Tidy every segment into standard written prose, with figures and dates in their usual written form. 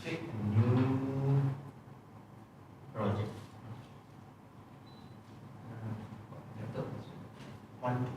Check new project. One, two.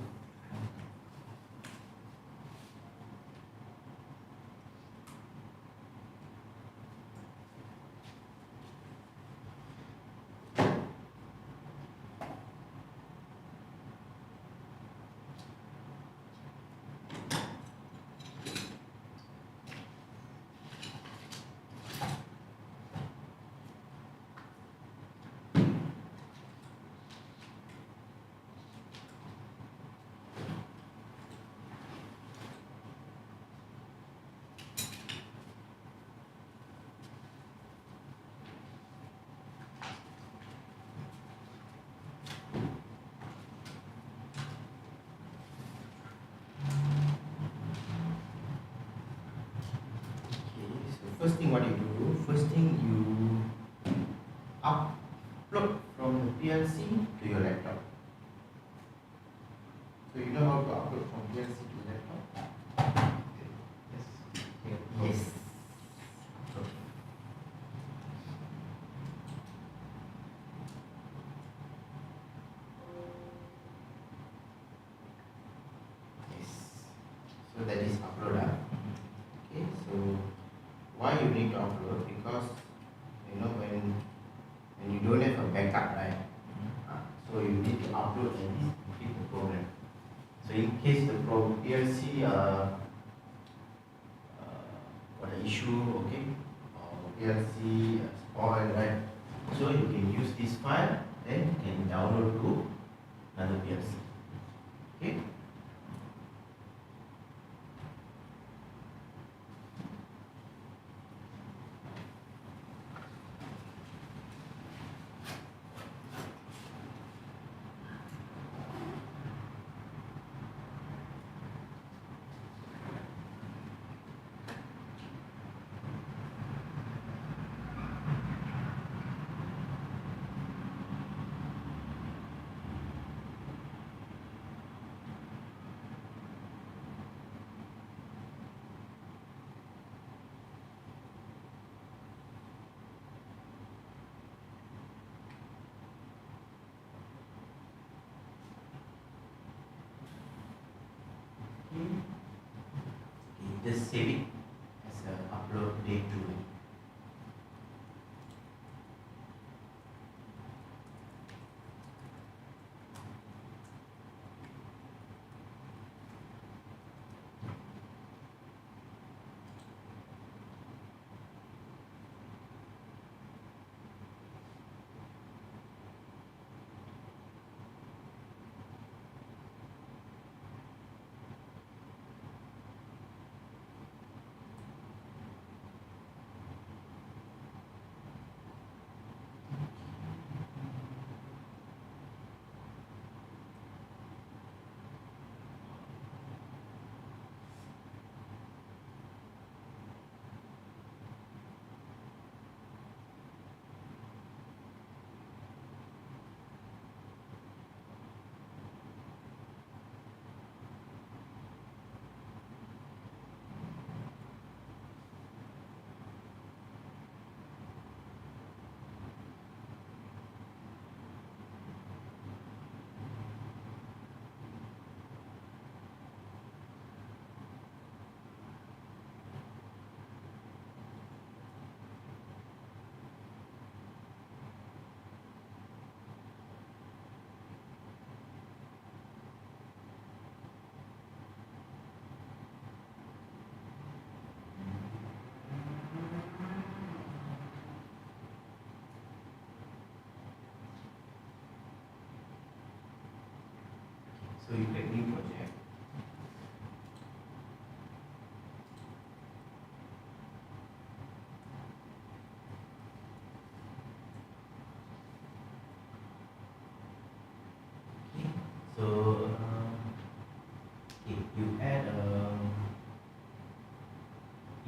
First thing what you do, you upload from the PLC to your laptop. So you know how to upload from PLC to laptop? Yes. Yes. Yes. So that is upload. Okay. So why you need to upload? Because you know when you don't have a backup, right? So you need to upload and complete the program. So in case the PLC got an issue, okay, or PLC spoiled, right? So you can use this file, then you can download to another PLC. Okay. Just save it as an upload date to it. So you click new project. Okay. So okay, you add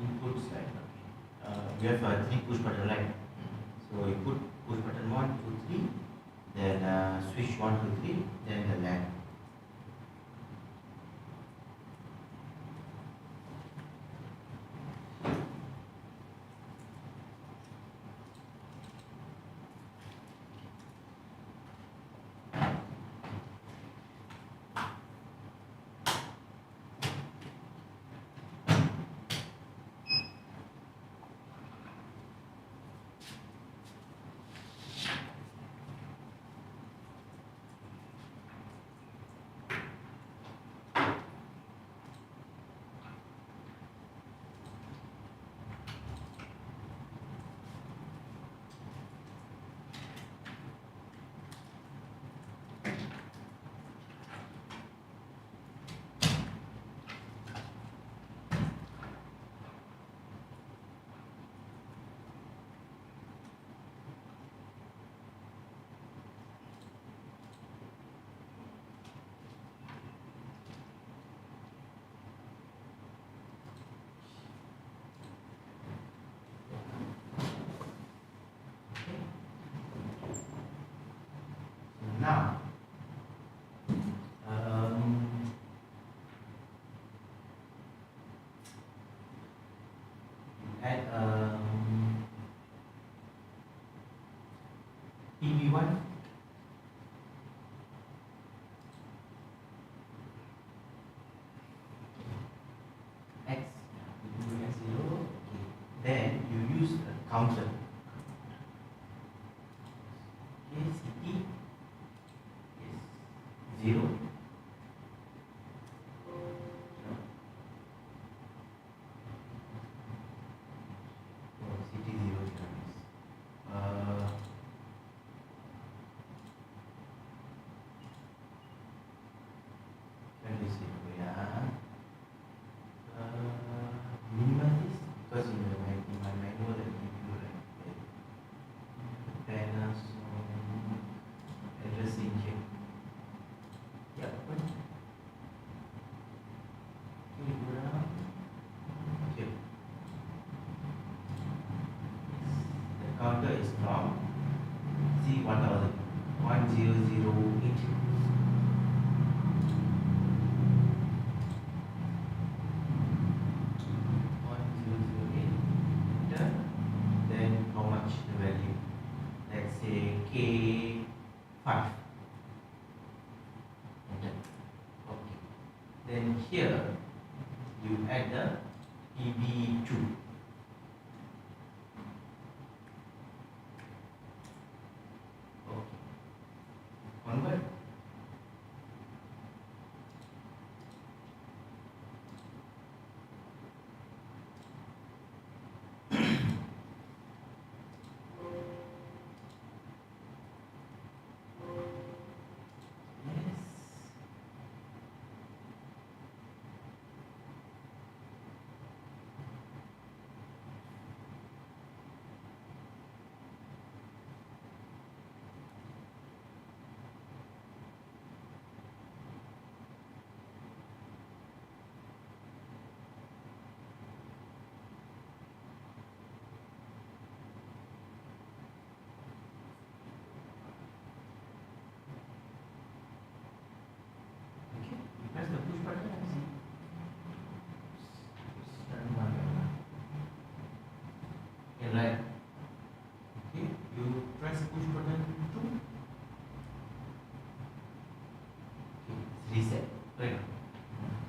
inputs like you have 3 push button, right? So you put push button 1, 2, 3, then switch 1, 2, 3, then the lamp. Now, add PB1, X, X0, okay. Then you use a counter. Okay, CT is 0. Because in my manual that give you like PANASONIC addressing here. Yeah, open. Okay, go down. Here. The counter is from C1000 1008. Then how much the value? Let's say K5. Enter. Okay. Then here you add the PB2. Okay. Convert. Press the push button and see. Stand one level. Okay, right. Okay, you press push button 2. Okay, reset. Right.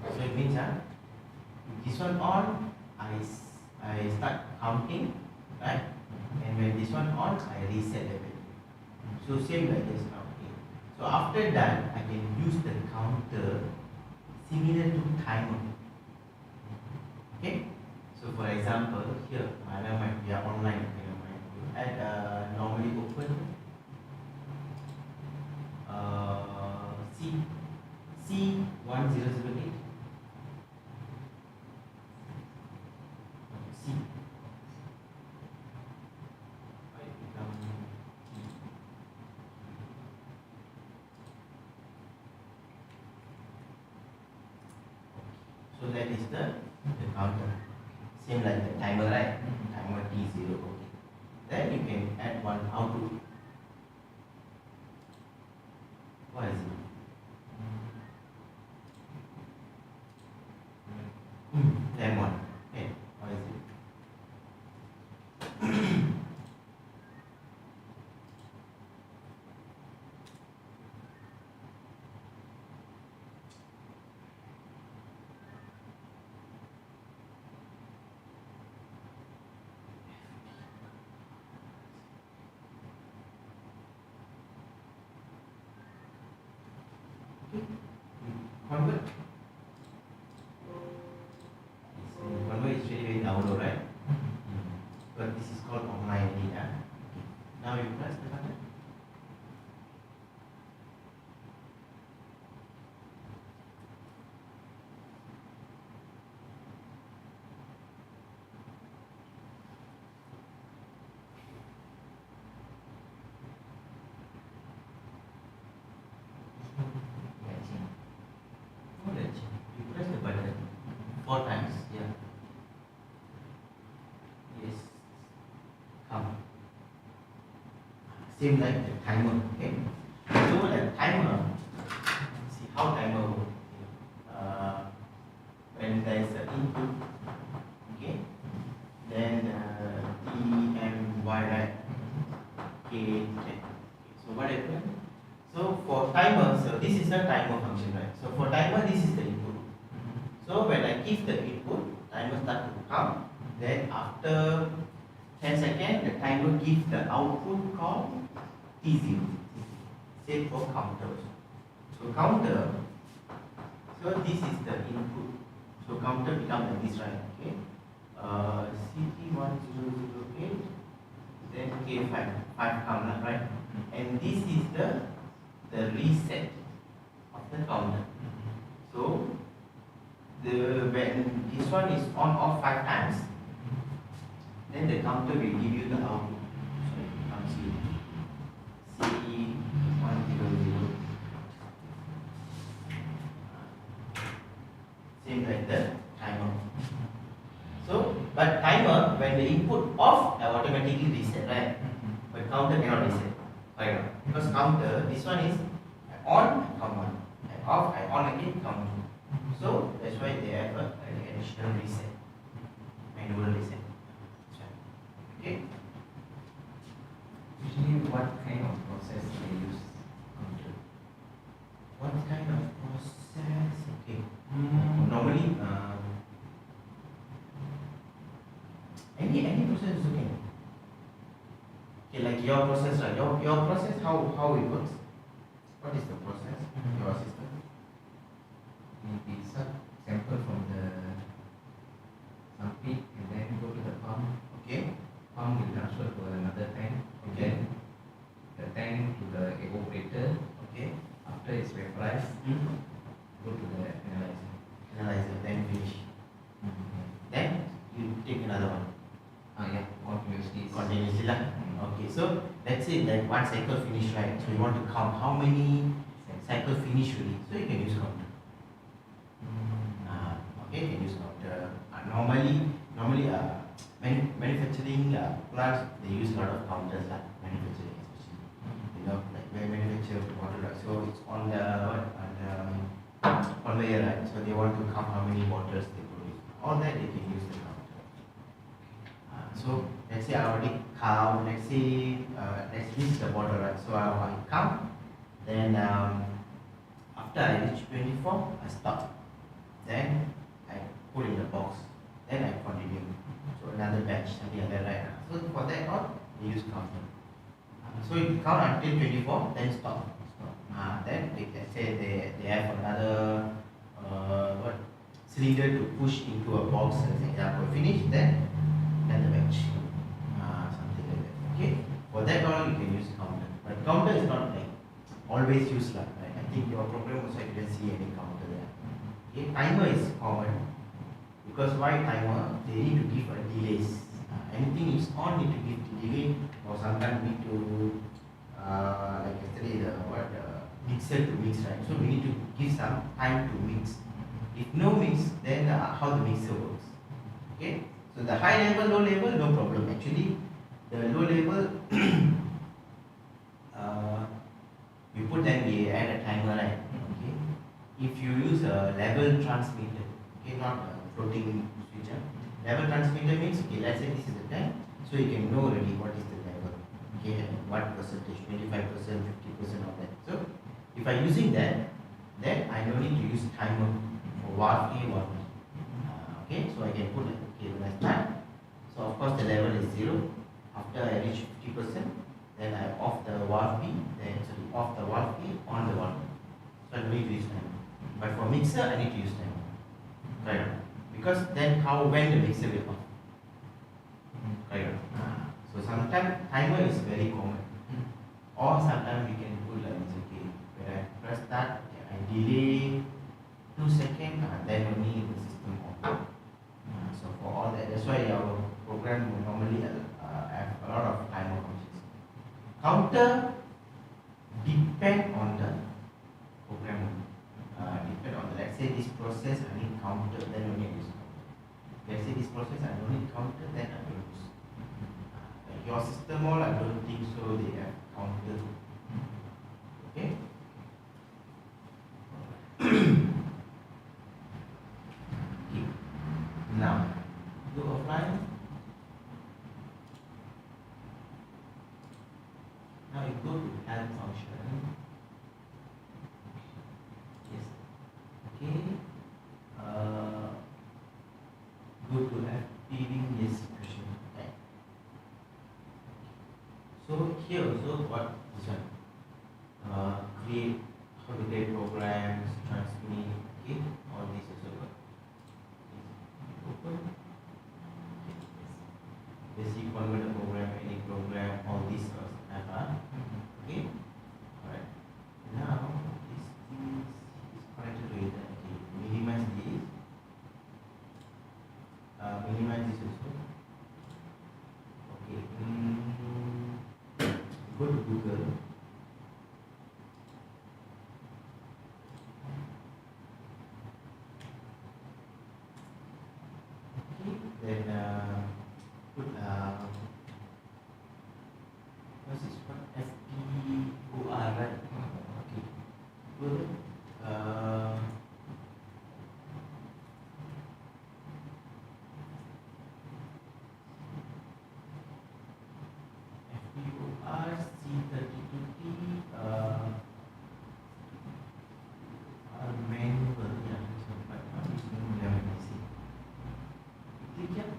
So it means this one on, I start counting, right? And when this one on, I reset the value. So same like this now. Okay. So after that, I can use the counter similar to timer. Okay. So for example, here, we are online. You add normally open C C. Why it become E? So that is the counter. Same like the timer, right? Timer T0. Okay. Then you can add one output. What is it? Lemon. Okay. What is it? Convert. Convert is really very download, right? But this is called online data. Now you press the button. You press the button 4 times, yeah. Yes. Come. Same like the timer, okay? So the timer, see how timer works. When there is an input, okay, then T, M, Y, right? K, K. So what happens? So for timer, so this is the timer function, right? So for timer, this is the input. So when I give the input, timer start to count. Then after 10 seconds, the timer gives the output called T0. Same for counter. So counter, so this is the input. So counter becomes like this, right? Okay. CT1008, then K5, 5 counter, right? And this is the reset of the counter. So when this one is on off 5 times, then the counter will give you the output. So it comes here. CE100. Same like the timer. So, but timer, when the input off, I automatically reset, right? But counter cannot reset. Why not? Because counter, this one is on, come on. I off, I on again, come on. So that's why they have an additional reset, manual reset. Okay. Usually, what kind of process they use? What kind of process? Okay. Normally, any process is okay. Okay, like your process, right? Your process, how it works? What is the process? Your system? We sample from the pit and then go to the pump. Okay. Pump will transfer to another tank. And then the tank to the evaporator. Okay. After it's vaporized, go to the analyzer. Analyzer, then finish. Then you take another one. Yeah, continuously. Continuously lah. Okay, so let's say that one cycle finish, right? So you want to count how many cycle finish already. So you can use counter. Okay, you can use counter. Normally manufacturing plants, they use a lot of counters lah. Manufacturing especially. You know, like when manufacture water, right? So it's on the conveyor, right? So they want to count how many waters they produce. All that they can use the counter. So let's say I already count. Let's say this is the border, right? So I count. Then after I reach 24, I stop. Then I put in the box. Then I continue. So another batch, something like that, right? So for that all, they use counter. So you count until 24, then stop. Then they can say they have another cylinder to push into a box, as an example. Finish, then the batch. Something like that. Okay? For that all, you can use counter. But counter is not like always used, right? I think your program also I didn't see any counter there. Okay? Timer is common. Because why timer? They need to give a delays. Anything is on need to give delay, or sometimes need to like yesterday the mixer to mix, right? So we need to give some time to mix. If no mix, then how the mixer works? Okay. So the high level, low level, no problem. Actually, the low level, we put then we add a timer, right? Okay. If you use a level transmitter, okay, not a floating switcher. Level transmitter means, okay, let's say this is the time, so you can know already what is the level, okay, what percentage, 25%, 50% of that. So if I'm using that, then I don't need to use timer for valve A, valve B. Okay, so I can put like, okay, when I start, so of course the level is 0. After I reach 50%, then I off the valve B, then sorry, off the valve A, on the valve B. So I don't need to use timer. But for mixer, I need to use timer. Right? Because then when the mixer will off. Right? So sometimes timer is very common. Or sometimes we can put like this, okay, when I press start, okay, I delay 2 seconds, then only the system off. So for all that, that's why our program will normally have a lot of timer functions. Counter depend on the program. Depend on the, let's say this process I need counter, then only I use counter. Let's say this process I don't need counter, then I don't use. Like your system all, I don't think so they have counter. Okay. Okay. Now go offline. Now you go to help function. Yes. Okay. Go to FPWin yes question. Okay. So here also what this one? Create how to create programs, transmit, okay, all this also work. Open. Basic converter program, any program, all these have okay. Alright. Now this is connected to it. Okay. Minimize this. Minimize this also. Okay. Go to Google. Okay. Then put what's this one? FP0-C14, right? Okay. Good. FP0-C32T manual, yeah, this one, but not this manual, let me see. Click here.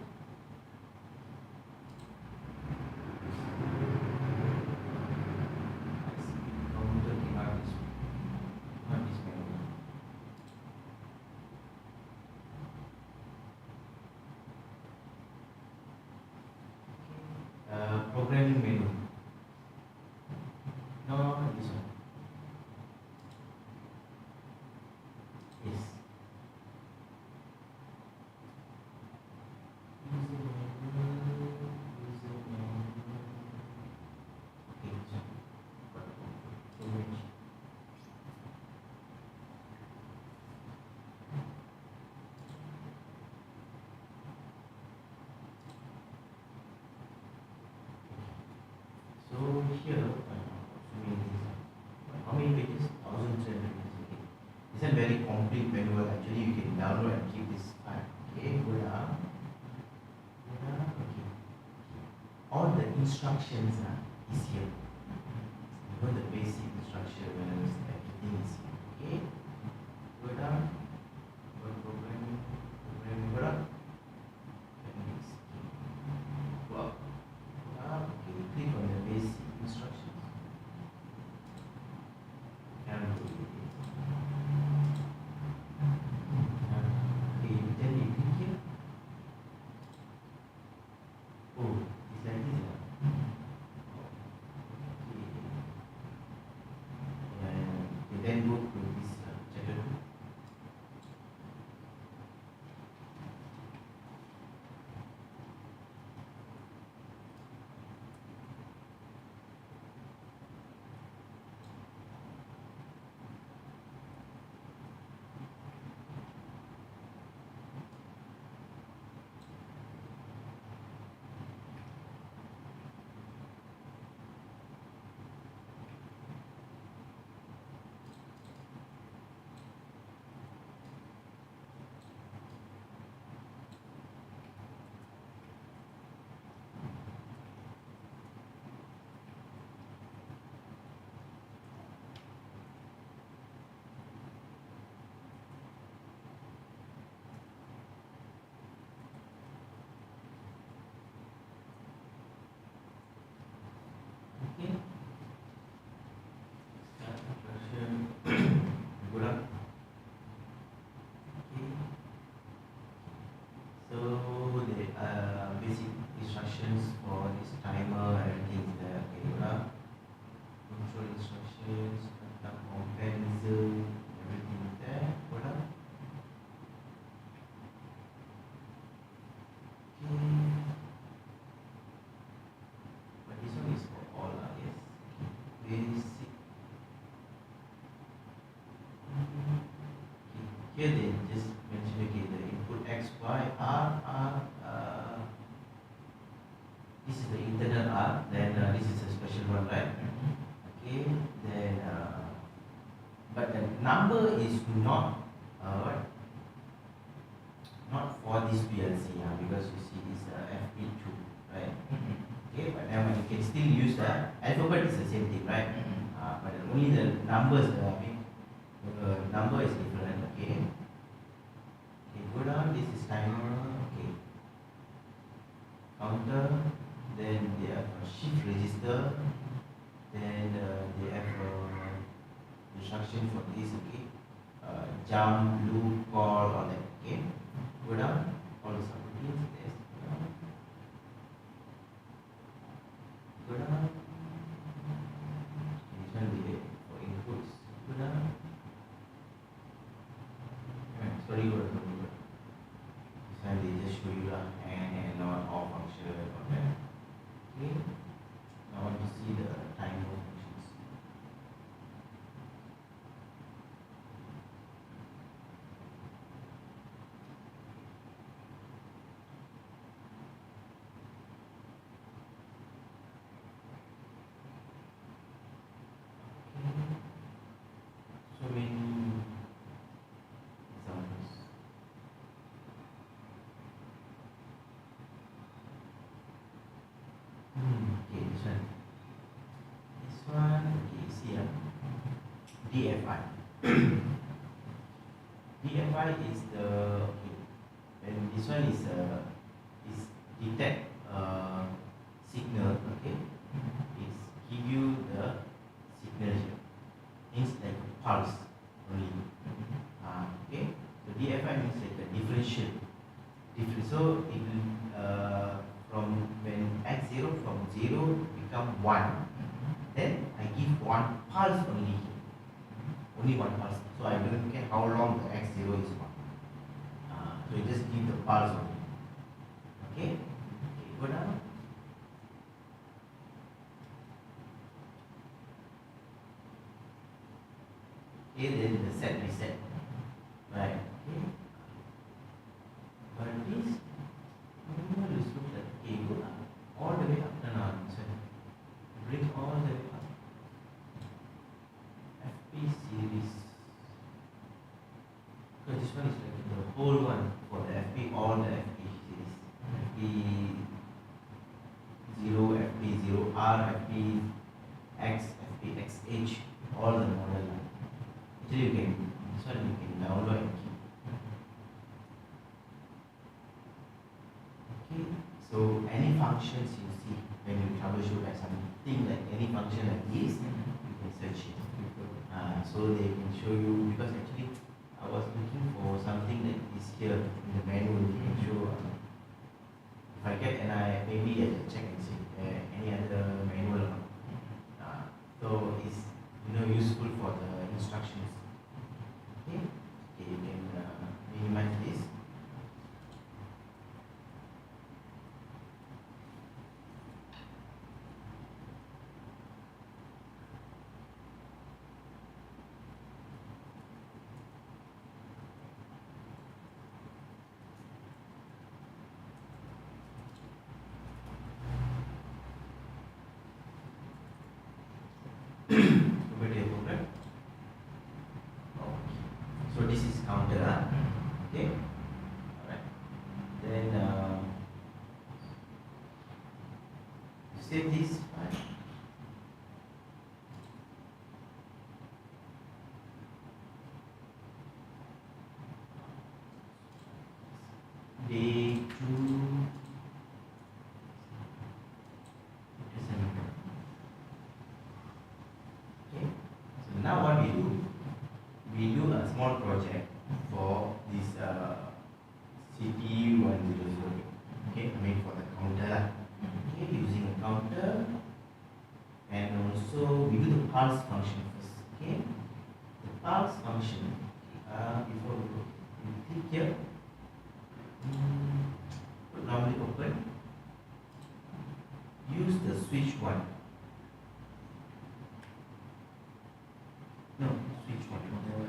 Programming menu. No, this one. Yes. User manual. Okay, this one. Image. So here, how many pages? 1,300 pages. Okay. This is a very complete manual. Actually, you can download and keep this file. Okay, go down. Okay. All the instructions is here. Even the basic instructions, everything is here. Okay. Go down. Go to programming. Go down. Wow. Okay, click on the basic instructions. And okay, then you click here. Oh, it's like this. Okay. And then go to this chapter 2. here they just mention okay the input X, Y, R, this is the internal R, then this is a special one, right? Okay, then but the number is not what? Not for this PLC, because you see this FP2, right? Okay, but now you can still use the alphabet is the same thing, right? But only the numbers, the number is different. Okay. Okay, go down. This is timer. Okay. Counter. Then they have a shift register. Then they have instruction for this. Okay. Jump, loop, call, all that. Okay. Go down. All the subroutines. Yes. Go down. This one we for inputs. Go down. Sorry, go down. This one they just show you and not all function. Okay. Now I want to see the time of functions. So many examples. Okay, this one. This one, okay, see DFI. DFI is the okay. When this one is detect signal. Okay, it's give you the signal here. Means like a pulse only. Okay, so DFI means like a differential. So it will from when x0 from 0 become 1, then I give one pulse only here. Only one pulse. So I don't care how long the x0 is 1. So you just give the pulse only. Okay? Okay, go down. Okay, then the set reset. Right. Okay. But this manual is look like okay, go up all the way up. No, sorry. Bring all the way up. FP series. So this one is like the whole one for the FP, all the FP series. FP0, FP0R, FPX, FPXH, all the model line. Actually you can, this one you can download and keep. Okay, so any functions you see when you troubleshoot like something like any function like this, you can search it. So they can show you, because actually I was looking for something like this here in the manual. They can show if I get maybe I can check and see any other manual. So it's useful for the instructions. Okay, okay, you can minimize this. So this is counter, okay. Alright. Then save this file. Day 2. Okay. So now what we do a small project for this CT100. Okay, I mean for the counter. Okay, using a counter, and also we do the pulse function first. Okay, the pulse function. Before we go, we click here. Put normally open. Use the switch 1. No, switch 1.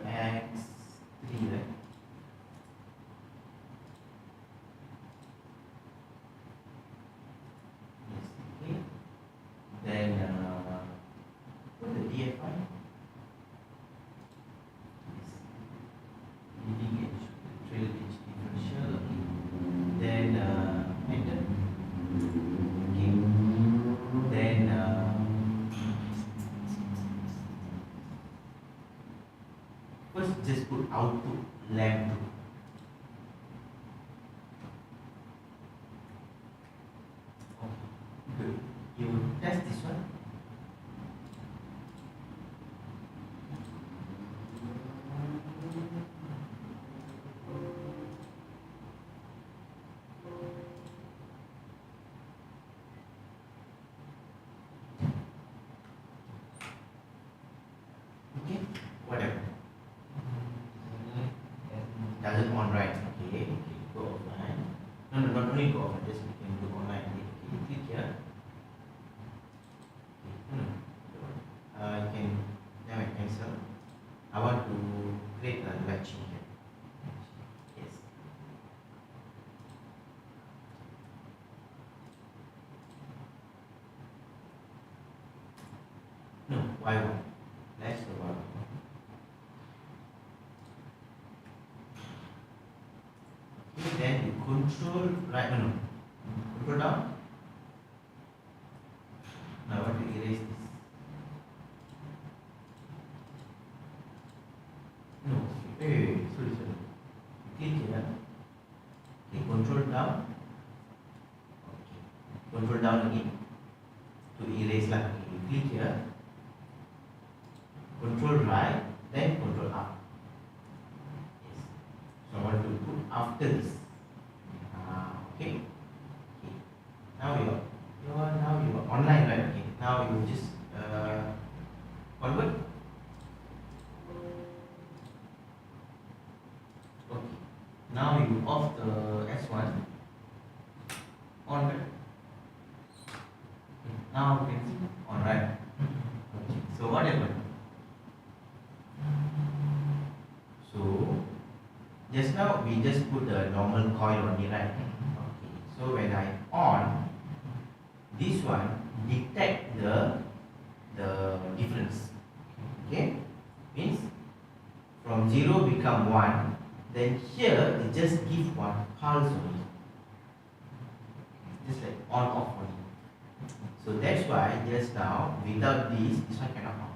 X3, right? enter. Okay. Then first just put output lamp 2. Good. You test this one. Okay, whatever. Doesn't on right. Okay, go offline. No, not only go offline, just we can go online. Okay, click here. Okay, you can now cancel. I want to create a latching here. Yes. No, why one? That's the one. Okay, then you control right, no, control down. Now I want to erase this. No, sorry. Click here. Okay, control down. Okay, control down again to erase lah. Okay, you click here. Control right, then control up. Yes. So I want to put after this. Okay. Okay. Now you are online, right? Okay. Now you just convert. Okay. Now you off the S1. On right. Okay. Now you can see on right. Okay. So what happened? So just now we just put the normal coil on it, right? Okay. So when I on, this one detect the difference. Okay, means from 0 become 1. Then here it just give one pulse only, just like on off only. So that's why just now without this one cannot on.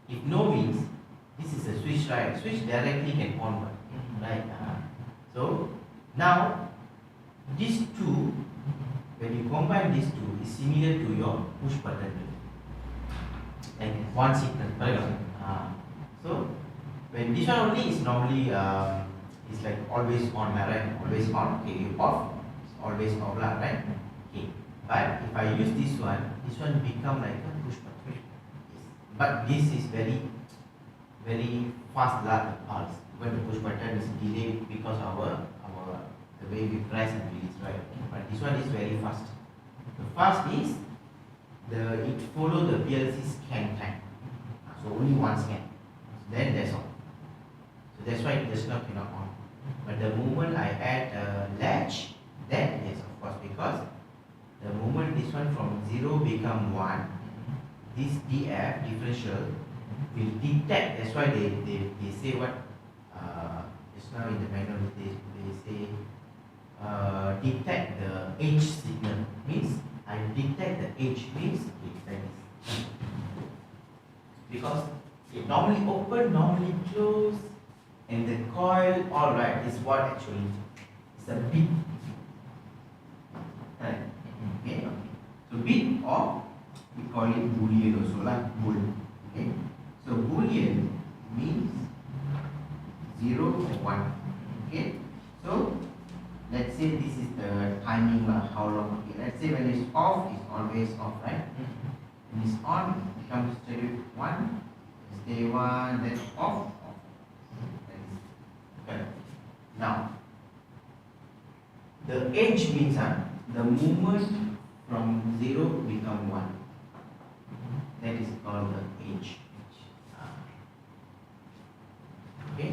If no means this is a switch, right? Switch directly can on one, right? So now these two, when you combine these two, is similar to your push button, like one signal, correct? So when this one only is normally it's like always on, right? Always on. Okay, you off, it's always off, right? Okay. But if I use this one become like a push button. Yes. But this is very fast pulse. When the push button is delayed because the way we press and release, right? But this one is very fast. The fast is it follow the PLC scan time. So only one scan. Then that's all. So that's why it just now cannot on. But the moment I add a latch, then yes, of course, because the moment this one from 0 become 1, this DF differential will detect. That's why they say what just now in the manual they say detect the H signal, means I detect the H means it's like this. Because it normally open, normally close, and the coil, all right, is what actually it's a bit, right? Okay. So bit, or we call it boolean also, like bool. Okay. So boolean means 0 or 1. Okay. So let's say this is the timing, how long. Okay. Let's say when it's off, it's always off, right? When it's on, it becomes steady 1, stay 1, then off. Okay. Now, the edge means the movement from 0 become 1. That is called the edge. Okay.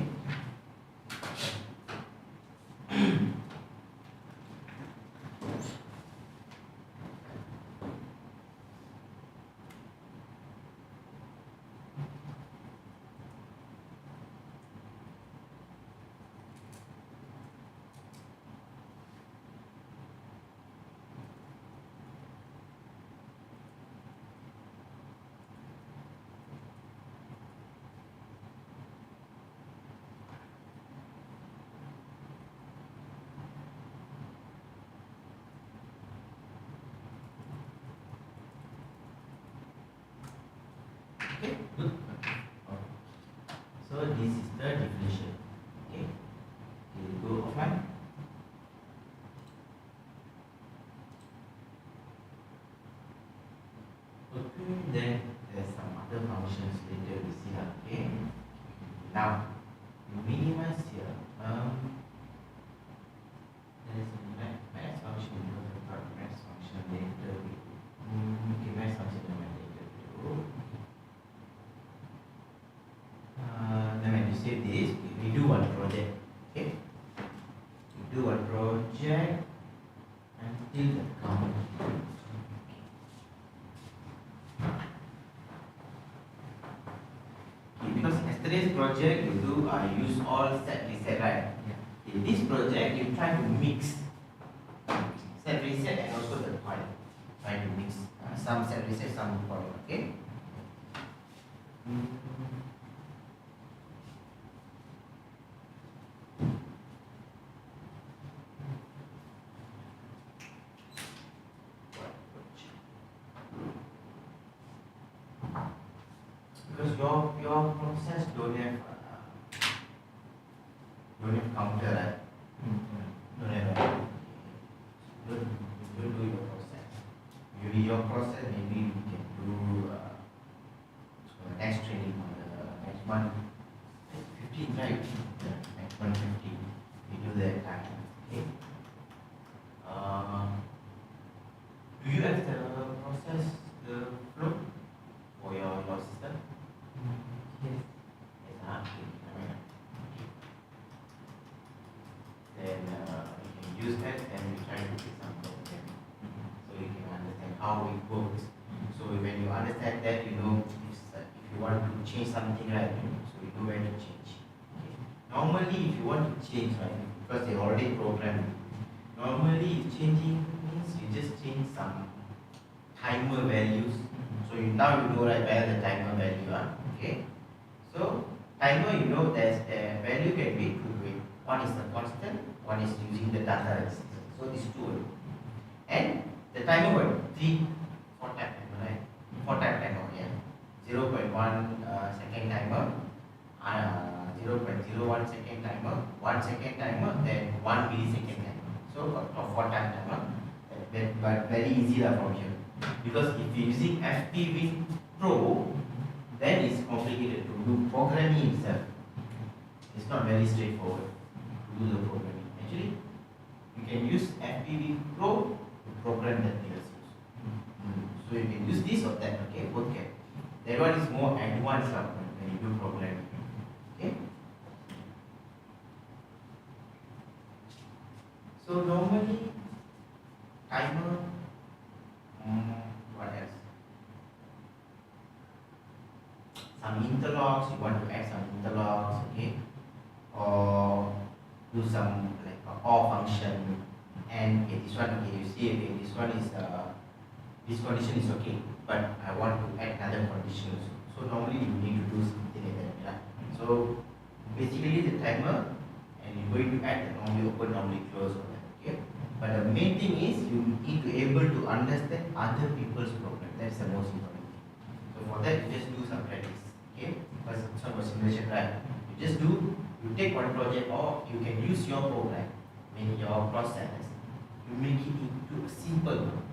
Okay, good. Okay. So this is the definition. Okay, go offline. Okay, then there's some other functions later we see. Okay, now you minimize here. There is a max function because I thought max function later we okay, max function later too. Then when you save this, we do one project. Okay, we do one project until the count. Because yesterday's project you do use all set reset, right? Yeah. In this project you try to mix set reset and also the coil. Try to mix some set reset, some coil. Okay. Because your process don't have counter, right? Don't have, right? Don't do your process. Maybe your process, maybe we can do next training on the next month, 15, right? Yeah, next month 15. We do that time. Okay. Do you have the process, the flow for your system? Yes. Yes, okay. Then you can use that and we try to do some program. So you can understand how it works. So when you understand that, you know if you want to change something, right? So you know where to change. Okay. Normally, if you want to change, right, because they already programmed. Normally, if changing means you just change some timer values. So now you know, right, where the timer value are. Okay. So timer, you know, there's a value can be two way. One is the constant, one is using the data register. So these two. And the timer what? 4 type timer, right? 4 type timer, yeah. 0.1 second timer, 0.01 second timer, 1 second timer, then 1 millisecond timer. So 4 type timer. But very easy from here. Because if you're using FPWin Pro, then it's complicated to do programming itself. It's not very straightforward to do the programming. Actually, you can use FPWin Pro to program the PLCs. So you can use this or that, okay, both can. That one is more advanced when you do programming. Okay. So normally, timer, what else? Some interlocks, you want to add some interlocks, okay? Or do some like OR function. And okay, this one, okay, you see, okay, this one is this condition is okay, but I want to add another condition. So normally you need to do something like that. Yeah? So basically the timer, and you're going to add the normally open, normally close, or that, okay? But the main thing is you need to able to understand other people's program. That's the most important thing. So for that, you just do some practice, okay? Because it's not a simulation, right? You just do, you take one project, or you can use your program, your process, you make it into a simple one.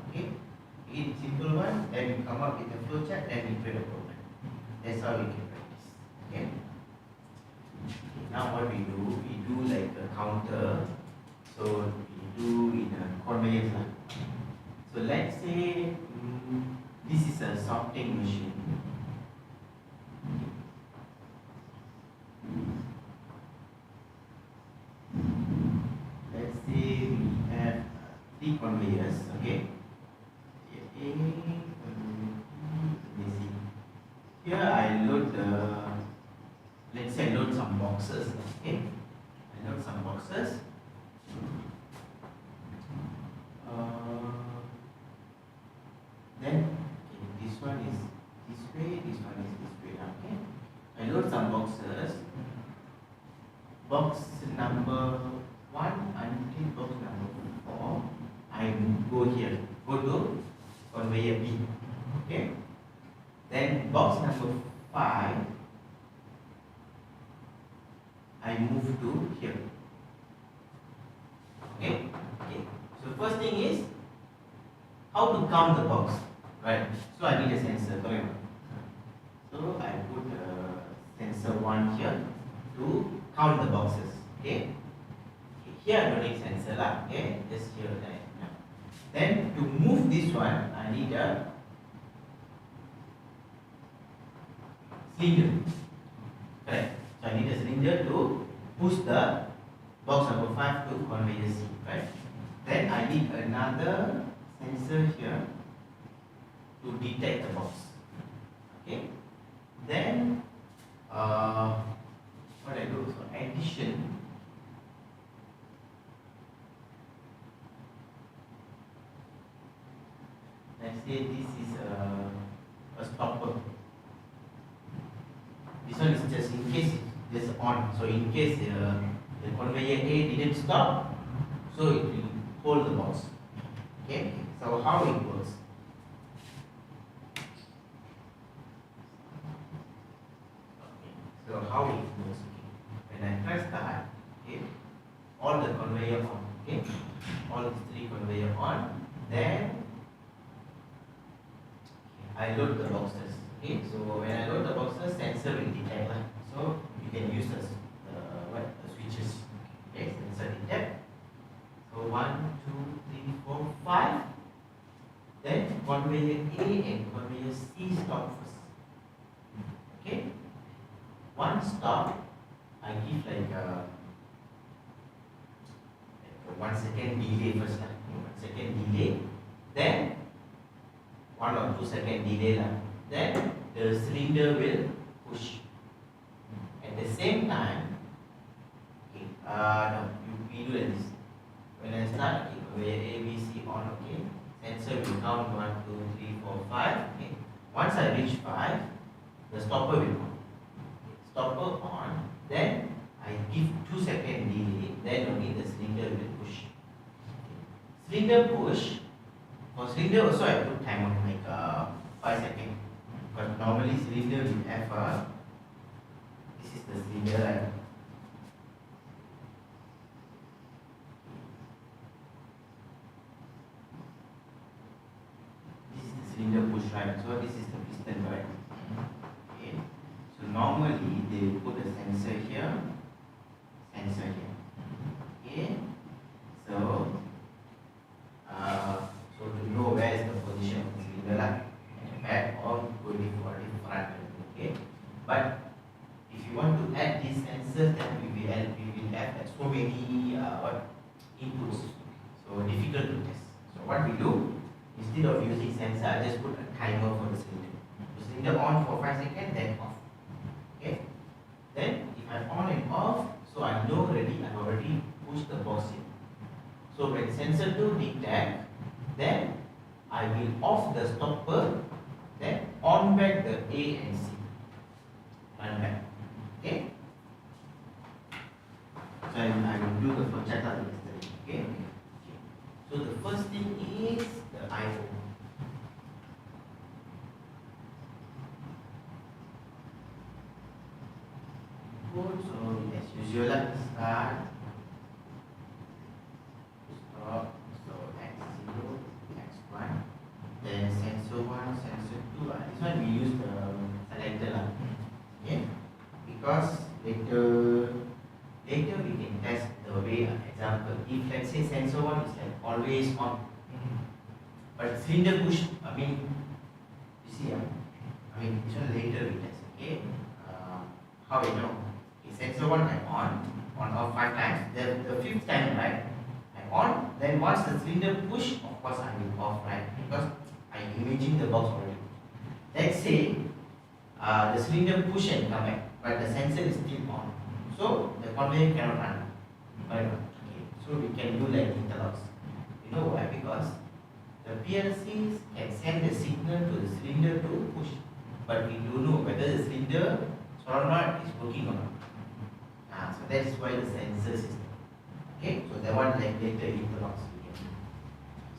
Okay? In simple one, then you come up with a flowchart, then you create a program. That's how we can practice. Okay? Now what we do like a counter. So we do in a conveyance. So let's say this is a sorting machine. Let's say we have 3 conveyors. Okay. Here I load let's say I load some boxes. Okay. I load some boxes. Then okay, this one is this way, this one is this way. Okay. I load some boxes. Box number 1 until box number 4. I go here. Go to conveyor B. Okay. Then box number 5, I move to here. Okay? Okay. So first thing is how to count the box, right? So I need a sensor, correct? So I put sensor 1 here to count the boxes. Okay? Here I don't need sensor lah. Okay? Just here. Then to move this one, I need a cylinder. Correct. So I need a cylinder to push the box number 5 to conveyor C. Right. Then I need another sensor here to detect the box. Okay. Then what I do? So addition. Let's say this is a stopper. This one is just in case it's just on. So in case the conveyor A didn't stop, so it will hold the box. Okay. So how it works? Okay. So how it works? Okay. When I press start, okay, all the conveyor on. Okay. All these 3 conveyor on. Then I load the boxes. Okay, so when I load the boxes, sensor will detect. So you can use the switches. Okay, sensor detect. So 1, 2, 3, 4, 5. Then conveyor A and conveyor C stop first. Okay. One stop, I give like a 1 second delay first. 1 second delay. Then 1 or 2 second delay lah. Then the cylinder will push. At the same time, okay, no, we do like this. When I start, okay, conveyor A, B, C on, okay, sensor will count 1, 2, 3, 4, 5. Okay. Once I reach 5, the stopper will on. Okay. Stopper on. Then I give 2 second delay. Then only the cylinder will push. Okay. Cylinder push. For cylinder also I put timer like 5 seconds. But normally cylinder will have this is the cylinder, right? This is the cylinder push, right? So this is the piston, right? Okay. So normally they put a sensor here, sensor here. Okay. So so to know where is the position of the cylinder lah, at the back or going for the front. Okay. But if you want to add these sensors, then we will have so many inputs, so difficult to test. So what we do, instead of using sensor, I just put a timer for the cylinder. The cylinder on for 5 seconds, then off. Okay. Then if I on and off, so I know already I've already pushed the box in. So when sensor 2 detect, then I will off the stopper, then on back the A and C. Run back. Okay. So I will do the first chart yesterday. Okay. So the first thing is the I/O. Good. So as usual, let's start. Stop. So X0, X1. Then sensor 1, sensor 2. This one we use the selector. Okay. Because later we can test the way. Example, if let's say sensor 1 is like always on, but cylinder push, you see, this one later we test. Okay. How I know? Okay, sensor 1 I on off 5 times. The 5th time, right? I on. Then once the cylinder push, of course I will off, right? Because I imaging the box already. Let's say the cylinder push and come back, but the sensor is still on. So the conveyor cannot run. Right? Okay. So we can do like interlocks. You know why? Because the PLCs can send the signal to the cylinder to push, but we don't know whether the cylinder solenoid is working or not. So that is why the sensor system. Okay. So that one like later interlocks.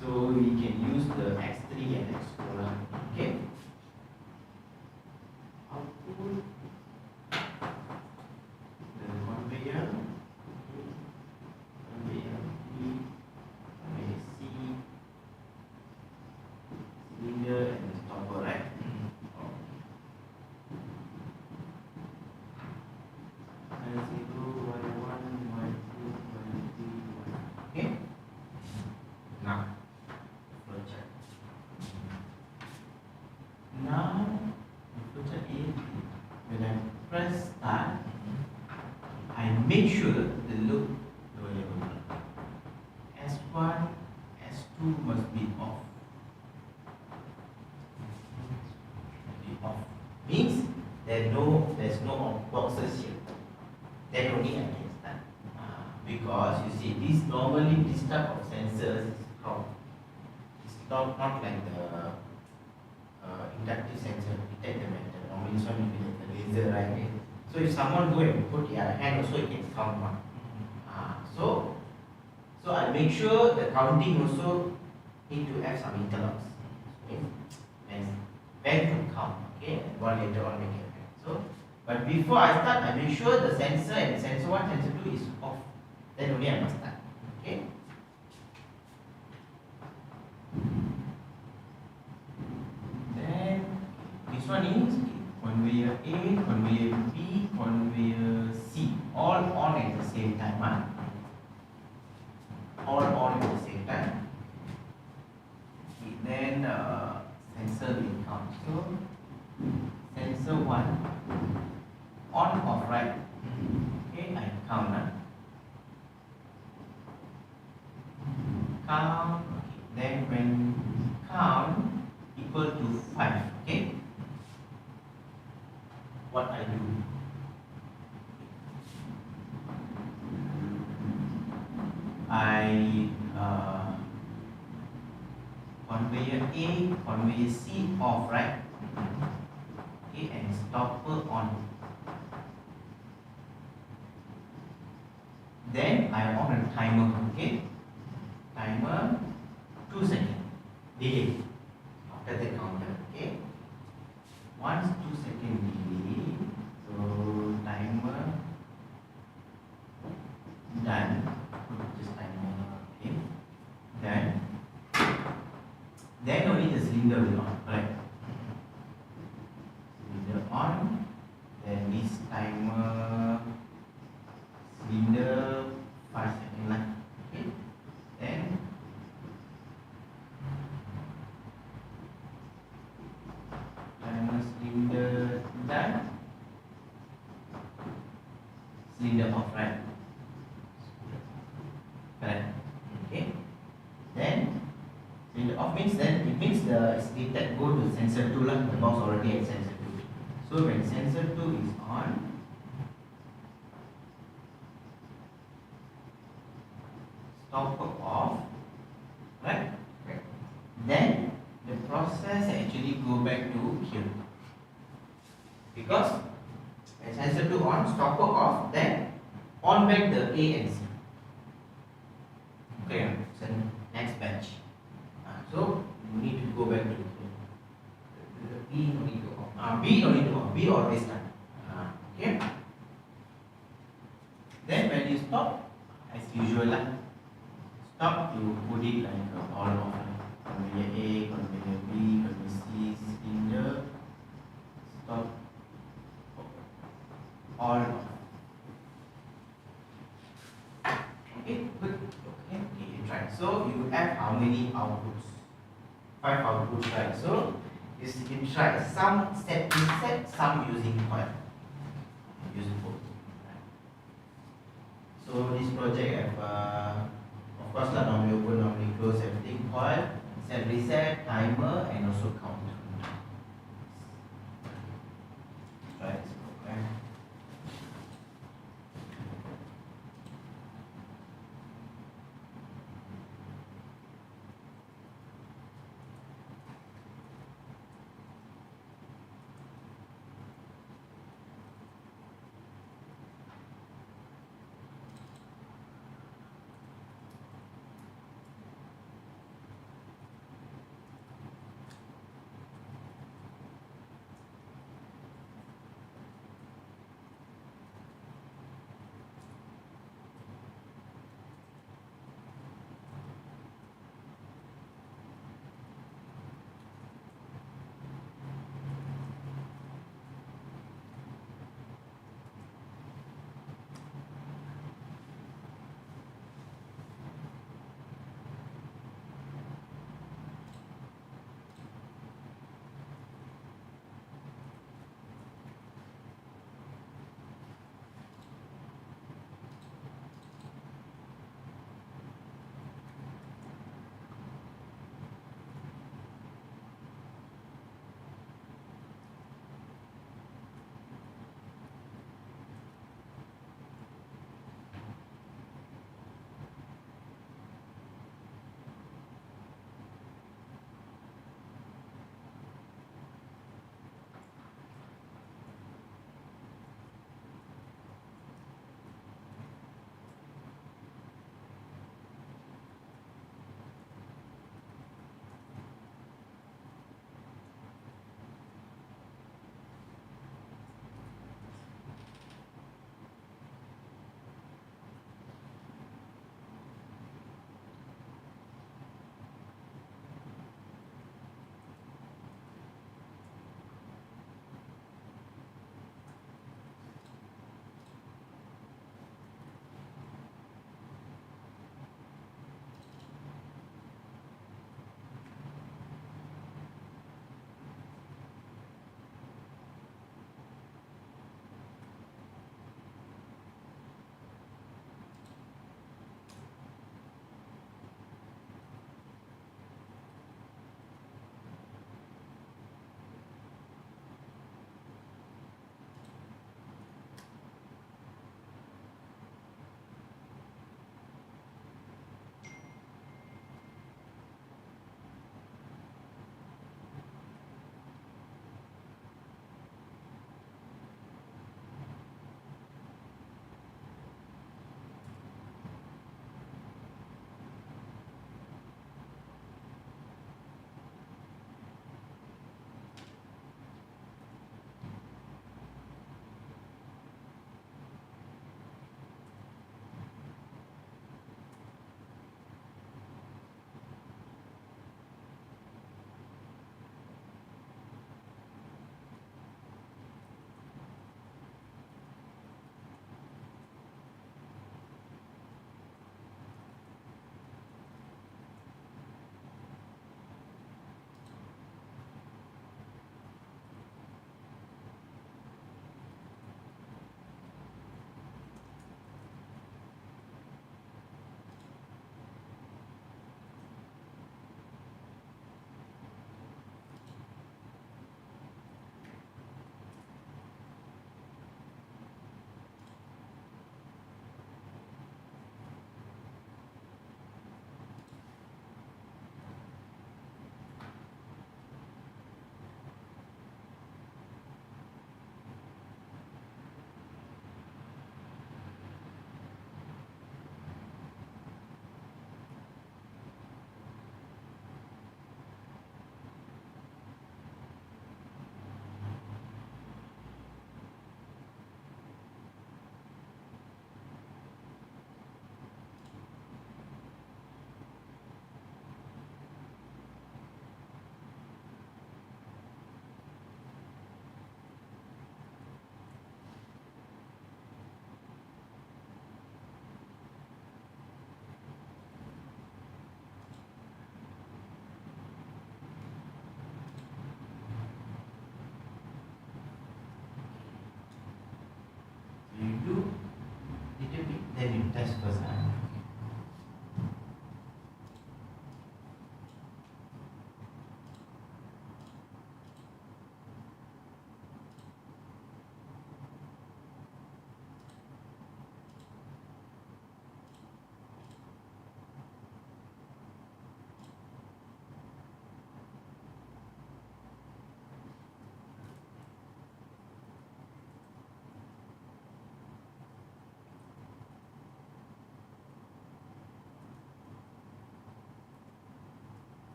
So we can use the X3 and X4. Okay. make sure the low level S1, S2 must be off. Off means there's no off boxes here. Then only I can start. Because you see, this type of sensors is from. It's not like the inductive sensor detect the metal. Normally this one will be like the laser, right? So if someone go and put their hand also, it can count one. So I make sure the counting also need to have some interlocks. And when to count, okay? And one later on we can have. So, but before I start, I make sure the sensor and sensor 1, sensor 2 is off. Then only I must start. Okay? Then this one is conveyor A, conveyor B, conveyor C, all on at the same time. All on at the same time. Okay, then sensor will count. So sensor 1 on off, right? Okay, I count. Count. Okay. Then when count equal to 5, okay, what I do? I conveyor A, conveyor C off, right? Okay, and stopper on. Then I on a timer, okay? Timer 2 seconds delay after the counter, okay? Once 2 second delay, so timer done. Just timer, okay? Done. Then only the cylinder will on, right? Cylinder on. Then this timer cylinder 5 seconds left. Okay. Then timer cylinder done. Cylinder off, right? Correct. Okay. Then cylinder off means then it means the detect go to sensor 2 lah. The box already at sensor 2. So when sensor 2 is on, stopper off, right? Okay. Then the process actually go back to here. Because when sensor 2 on, stopper off, then on back the A and C. Okay, so next batch. So you need to go back to the B no need to off. B no need to off. B always start. Okay. Then when you stop, as usual lah. Stop, you put it like all off. Conveyor A, conveyor B, conveyor C, cylinder. Stop. All off. Okay, good. Okay, you try. So you have how many outputs? 5 outputs, right? So you can try some set preset, some using coil. Use both. So this project have of course lah, normally open, normally close, everything. Coil, set reset, timer, and also count. Try this program.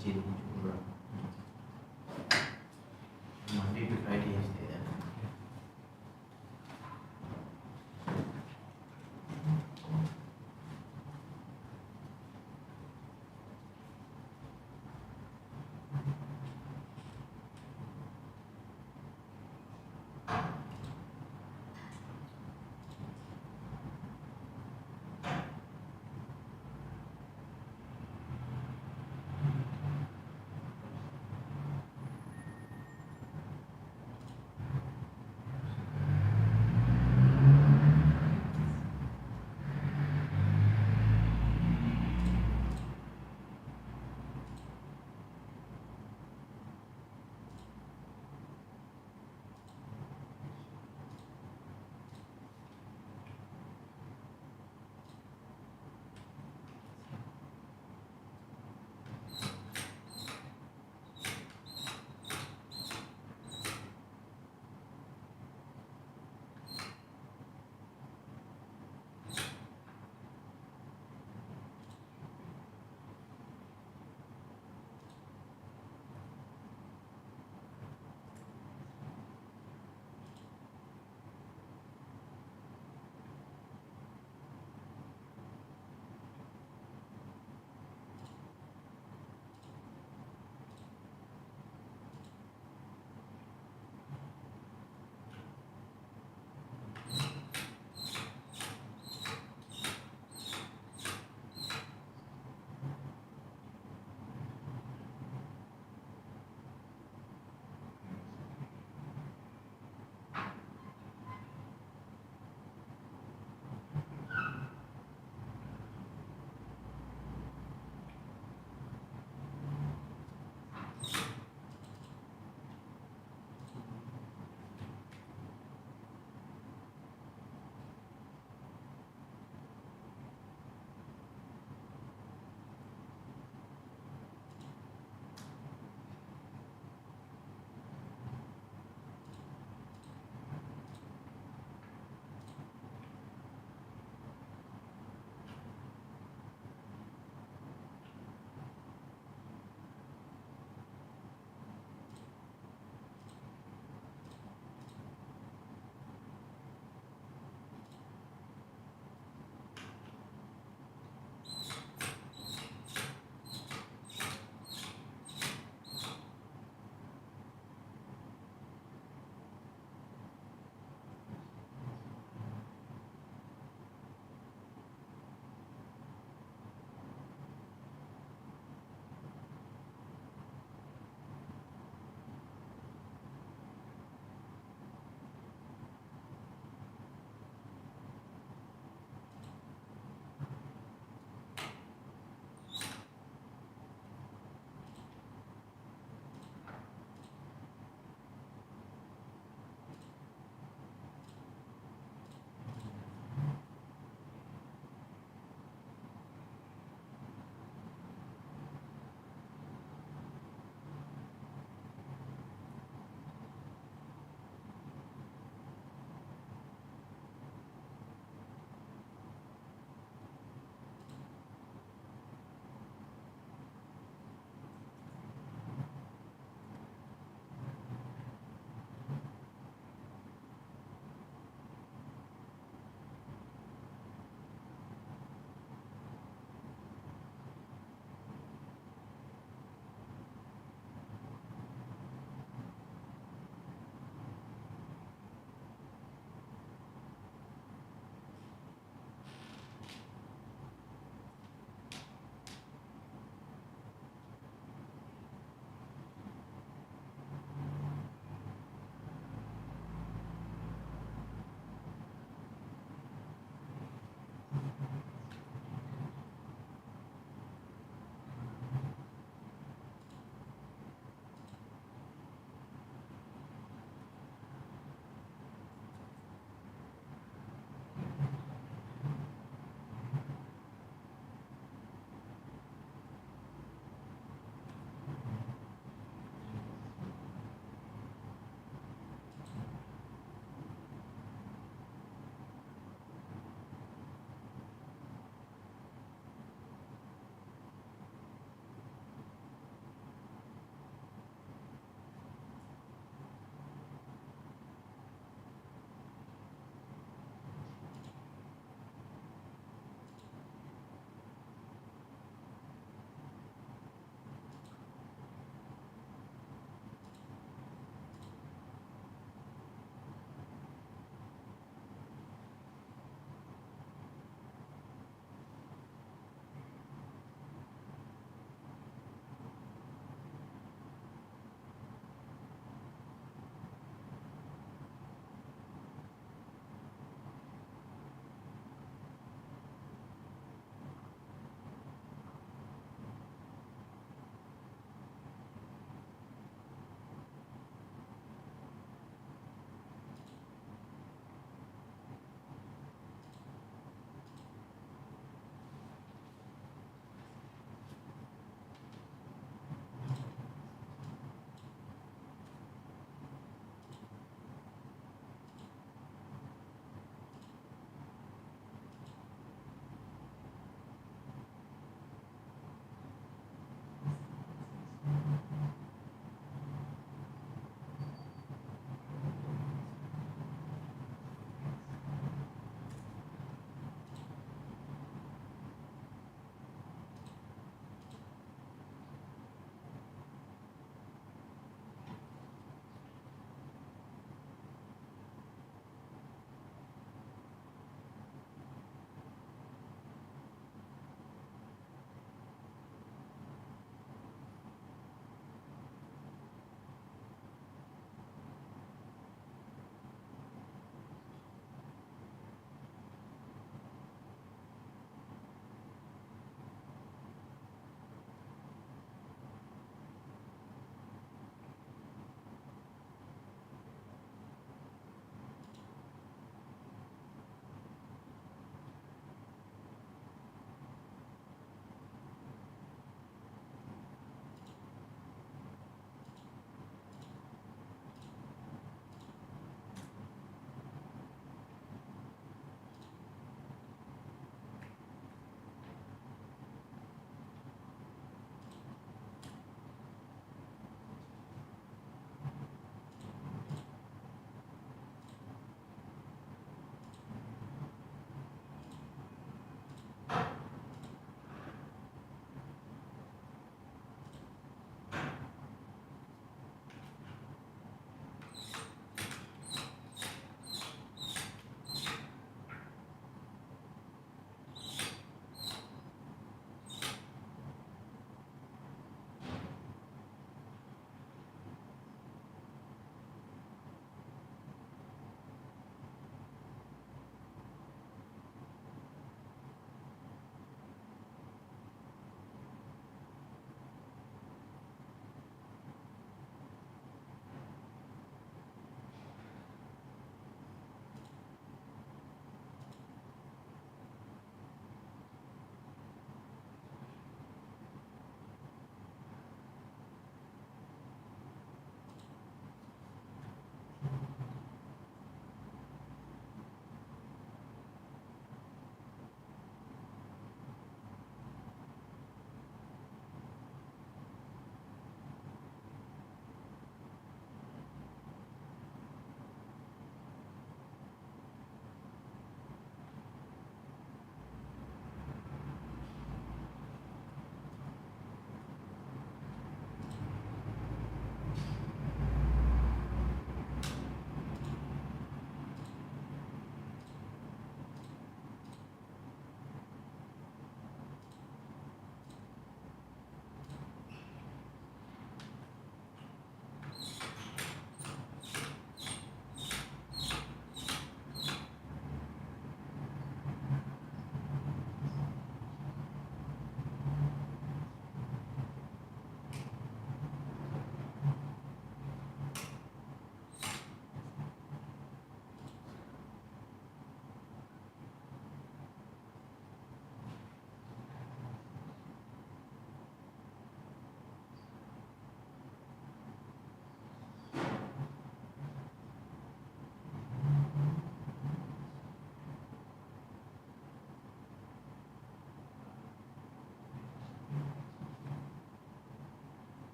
Margin Johor. Monday to Friday is there.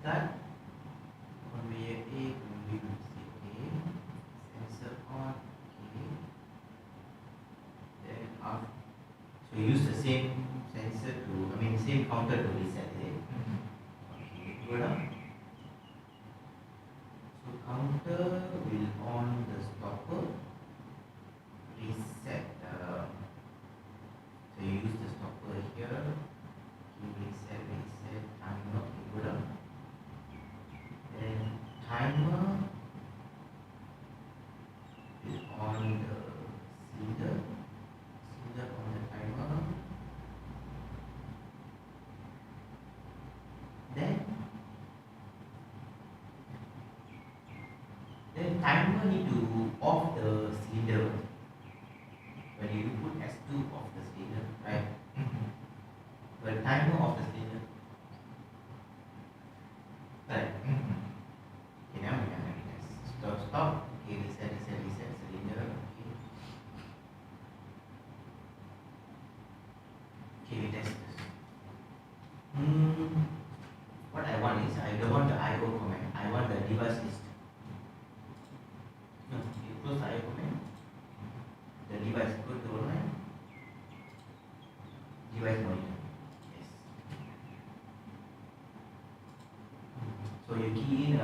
start. Conveyor A, conveyor C, okay. Sensor on, okay. Then so you use the same sensor same counter to reset it. Okay, go down. So counter will on the stopper, reset. So you use the stopper here. Reset, timer. Okay, go down. Then timer is on the cylinder on the timer. Then timer need to off the cylinder when you put S2 off the cylinder, right? When timer off the cylinder, right? Okay, now we can stop. Okay, reset cylinder. Okay, we test this. What I want is I don't want the IO command. I want the device list. No, you close the IO command. The device, go to online. Device monitor. Yes. So you key in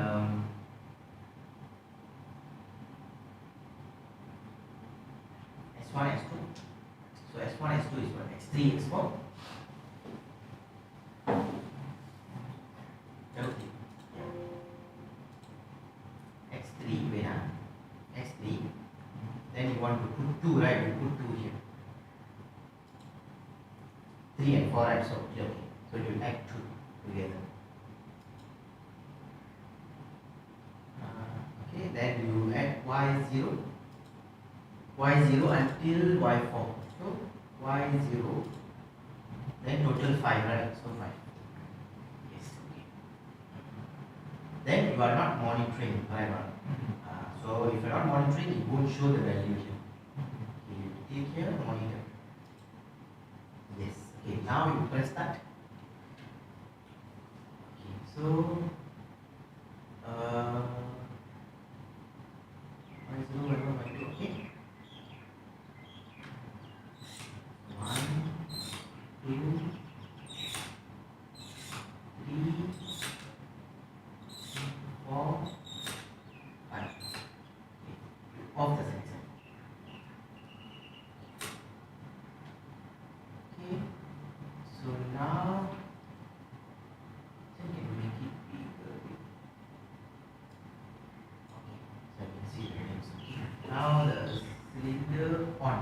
S1, S2. So S1, S2 is what? X3, X4. Okay. X3, wait, X3. Then you want to put 2, right? You put 2 here. 3 and 4, right? So, okay. So you add 2 together. Okay, then you add Y0. Y0 until Y4. So, Y0. Then total 5, right? So 5. Yes, okay. Then you are not monitoring, right? So if you are not monitoring, it won't show the value here. Okay, you click here, monitor. Yes. Okay, now you press start. Okay, so okay. 1, 2, 3, 4, 5. Off the sensor. Okay, so now I can make it bigger. Okay, so I can see the names. Now the cylinder on.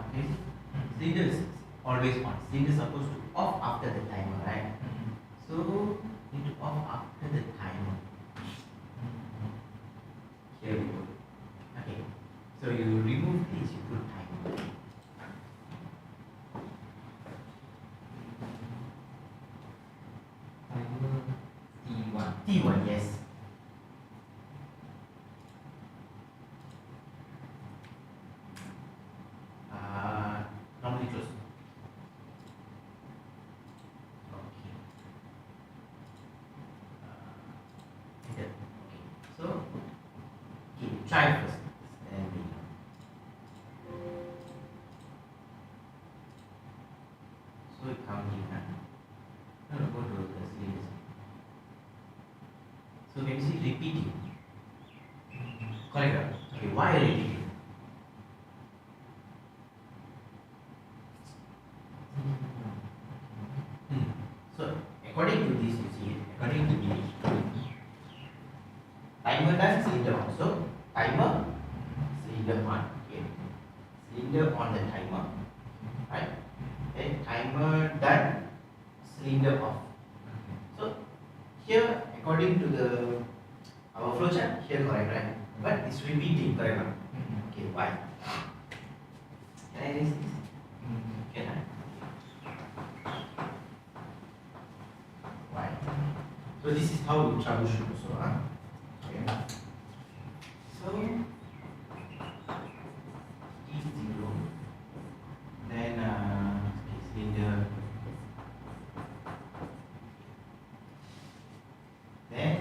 Cylinder is always on. Cylinder is supposed to off after the timer, right? So need to off after the timer. Here we go. Okay, so you remove this, you put timer. T1. T1, yes. Normally close. Okay. Enter. Okay. So, okay, try first. Then we so it counting now. No, go to the series. So when you see repeating, correct? Okay, why repeating? So according to this, you see, according to this, timer done, cylinder on. So timer, cylinder on. Okay, cylinder on the timer, right? Then timer done, cylinder off. So here, according to the our flowchart, here correct, right? But it's repeating, correct? Okay, why? Can I erase this? Can I? Why? So this is how you troubleshoot also, okay. So T0, then okay, cylinder, then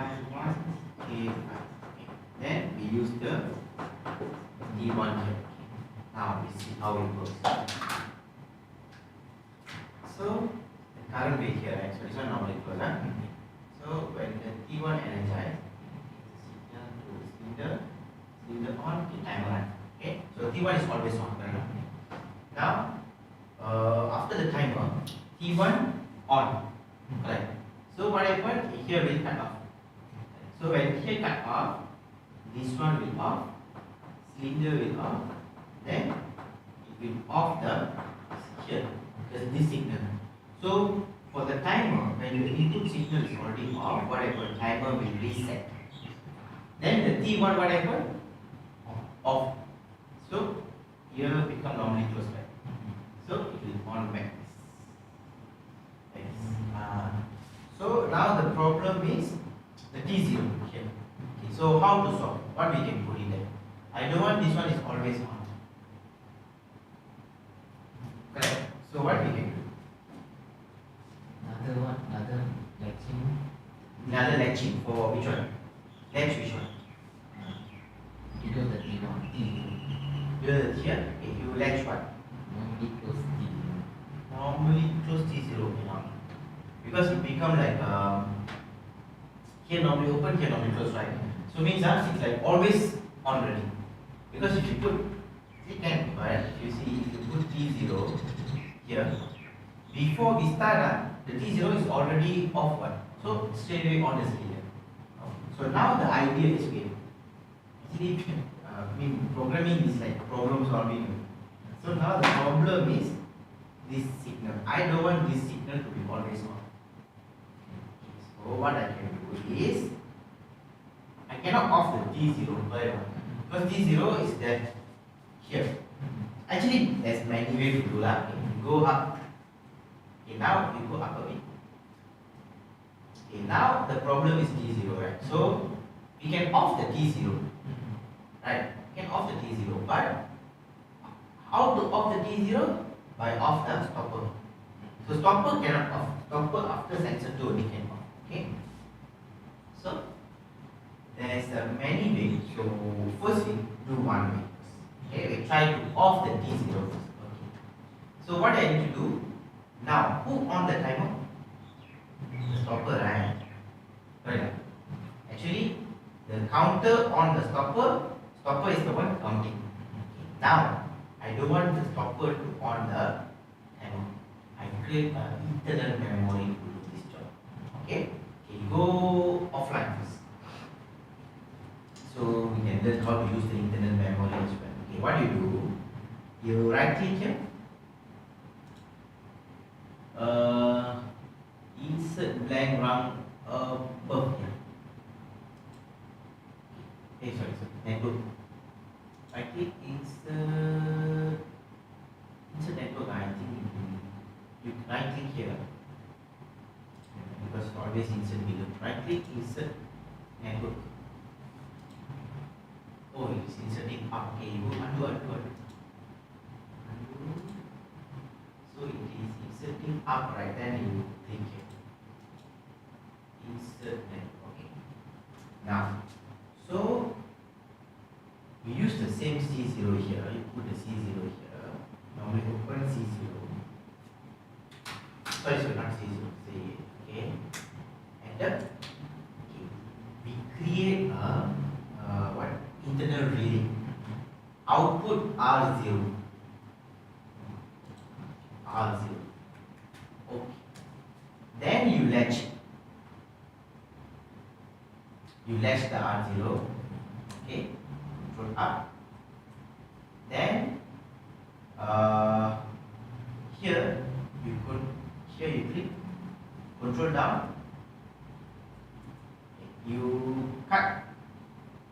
K5, K5. Okay. Then we use the T1 here. Now we see how it works. So the current way here, right? So this one normally close, huh? So when the T1 energized, cylinder on, the timer run. Okay. So T1 is always on. Now after the timer, T1 on. Right. So what happened? Here will cut off. So when here cut off, this one will off, cylinder will off, then it will off the here because this signal. So for the timer, when your input signal is already off, what happened? Timer will reset. Then the T1 what happened? Off. So here become normally close back. So it will on back. So now the problem is the T0 here. Okay, so how to solve? What we can put in there? I don't want this one is always on. Correct. So what we can do? Another latching. Another latching for which one? Latch which one? Because the T1 Here. Okay, you latch what? normally close T0. Normally close T0 cannot. Because it become like here normally open, here normally close, right? So means that it's like always on ready. Because if you put right? If you see, if you put T0 here, before we start, the T0 is already off one. So straight away on the cylinder. So now the idea is we actually programming is like problem solving. So now the problem is this signal. I don't want this signal to be always on. So what I can do is I cannot off the T0 because T0 is there here. Actually, there's many ways to do that. Okay, you go up. Okay, now you go up a bit. Okay, now the problem is T0, right? So we can off the T0, right? We can off the T0, but how to off the T0? By off the stopper. So stopper cannot off. Stopper after sensor 2 only can off. Okay. So there's many ways. So first we do one way. Okay, we try to off the T0 first. Okay. So what I need to do now? Who on the timer? The stopper, right? Right. Actually, the counter on the stopper. Stopper is the one counting. Okay. Now I don't want the stopper to on the timer. I create an internal memory to do this job. Okay. Okay, go offline first. So we can learn how to use the internal memory as well. Okay, what you do? You right click here. Insert blank round above here. Okay, sorry, network. Right click, insert network. I think you right click here because always insert below. Right click, insert network. Oh, it's inserting up. Okay, you go undo. So it is inserting up, right? Then you click here. Insert network. Okay. Now, so we use the same C0 here. You put the C0 here. Now we open C0. Sorry, not C0. C. Okay. Enter. Okay. We create a what? Internal relay. Output R0. R0. Okay. Then you latch. You latch the R0. Okay. Control up. Then here you click. Control down. You cut.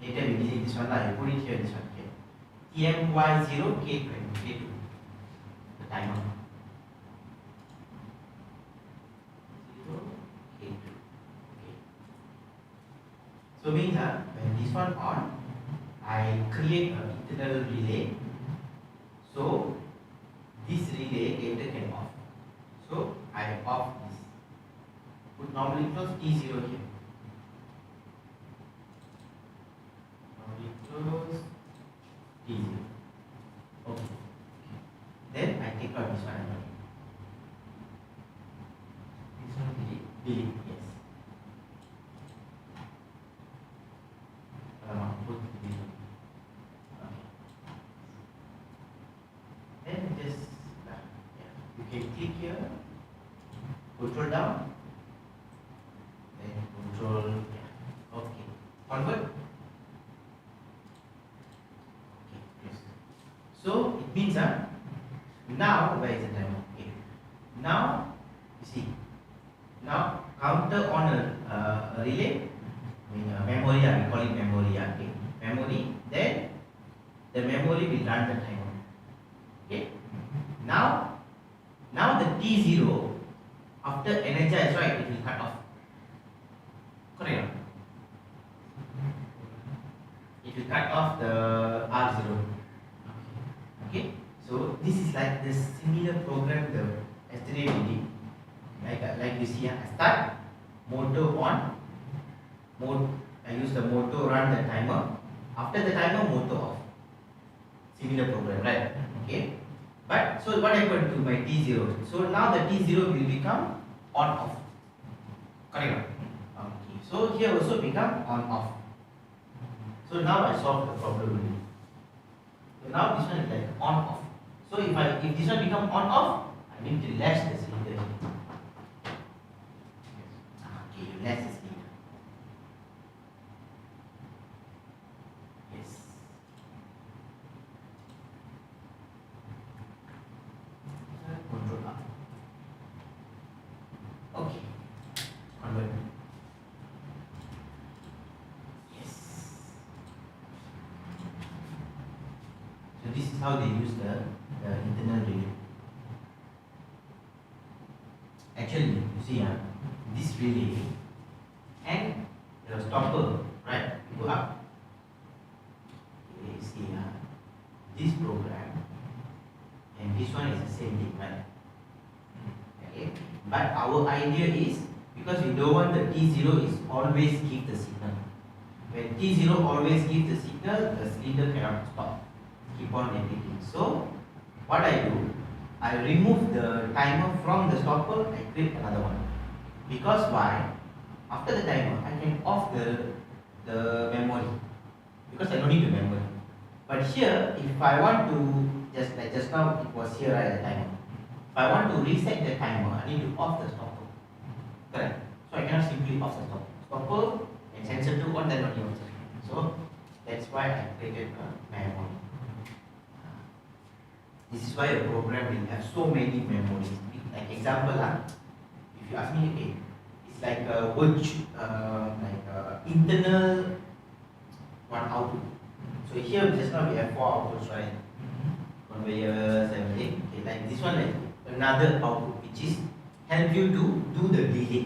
Later you delete this one, you put it here, this one here. TMY0 K2. The timer. 0 K2. Okay. So means when this one on, I create an internal relay. So this relay later can off. So I off this. Put normally close T0 here. can click here, control down, then control, yeah, okay, convert. Okay, yes. So it means now where is the timer? Okay, now you see, now counter on a relay, memory, we call it memory, okay, memory, then the memory will run the timer. Okay, now the T0 after energize, right, it will cut off. Correct. It will cut off the R0. Okay, so this is like the similar program the yesterday we did. Like you see, I start motor on, I use the motor run the timer. After the timer, motor off. Similar program, right? Okay. But so what happened to my T0? So now the T0 will become on off. Correct. Okay. So here also become on off. So now I solved the problem. So now this one is like on off. So if this one become on off, I need to latch the cylinder. Okay, you latch the cylinder. Yes. Control up. Okay. Convert. Yes. So this is how they use the internal relay. Actually, you see, this relay and the stopper, right? You go up. Okay, you see, this program and this one is the same thing, right? Okay, but our idea is because we don't want the T0 is always give the signal. When T0 always give the signal, the cylinder cannot stop. Keep on repeating. So what I do, I remove the timer from the stopper and create another one. Because why? After the timer, I can off the memory because I don't need the memory. But here, if I want to just like just now, it was here right the timer. If I want to reset the timer, I need to off the stopper. Correct. So I cannot simply off the stopper and sensor 2 on, then only on. So that's why I created a memory. This is why a program will have so many memories. Like example, if you ask me, okay, it's like a internal one output. So here just now we have 4 outputs, right? Conveyors, everything. Okay, like this one, like another output, which is help you to do the delay.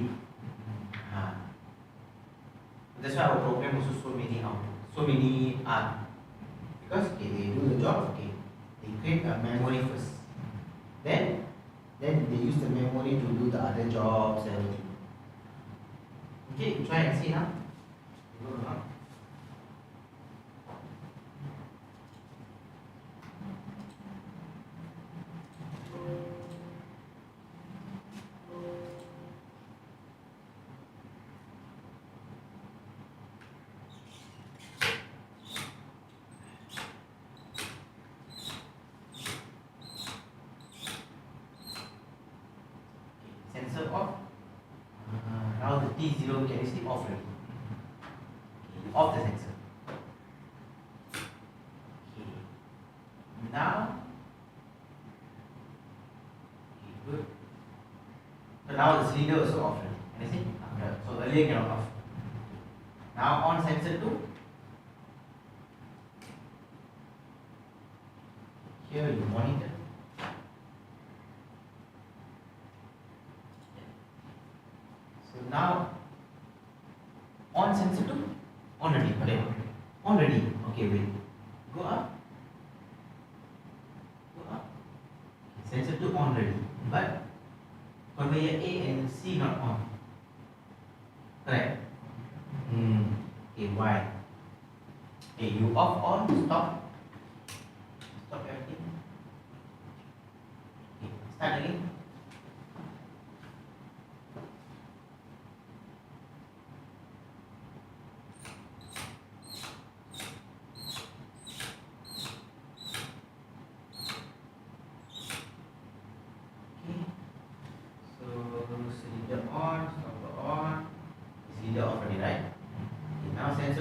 That's why our program also so many outputs, so many because okay, they do the job. Okay, they create a memory first. Then they use the memory to do the other jobs, everything. Okay, try and see now. Sensor off. Now the T0 can you see off already? Okay, off the sensor. Okay. Now, okay, good. So now the cylinder also off already. Can you see? So earlier cannot off. Now on sensor 2. Here you monitor. Now on sensor 2, on ready, on ready. Okay, wait. Go up. Go up. Sensor 2 on ready, but conveyor A and C not on. Correct. Okay, why? Okay, you off on, stop. Stop everything. Okay, start again. Okay.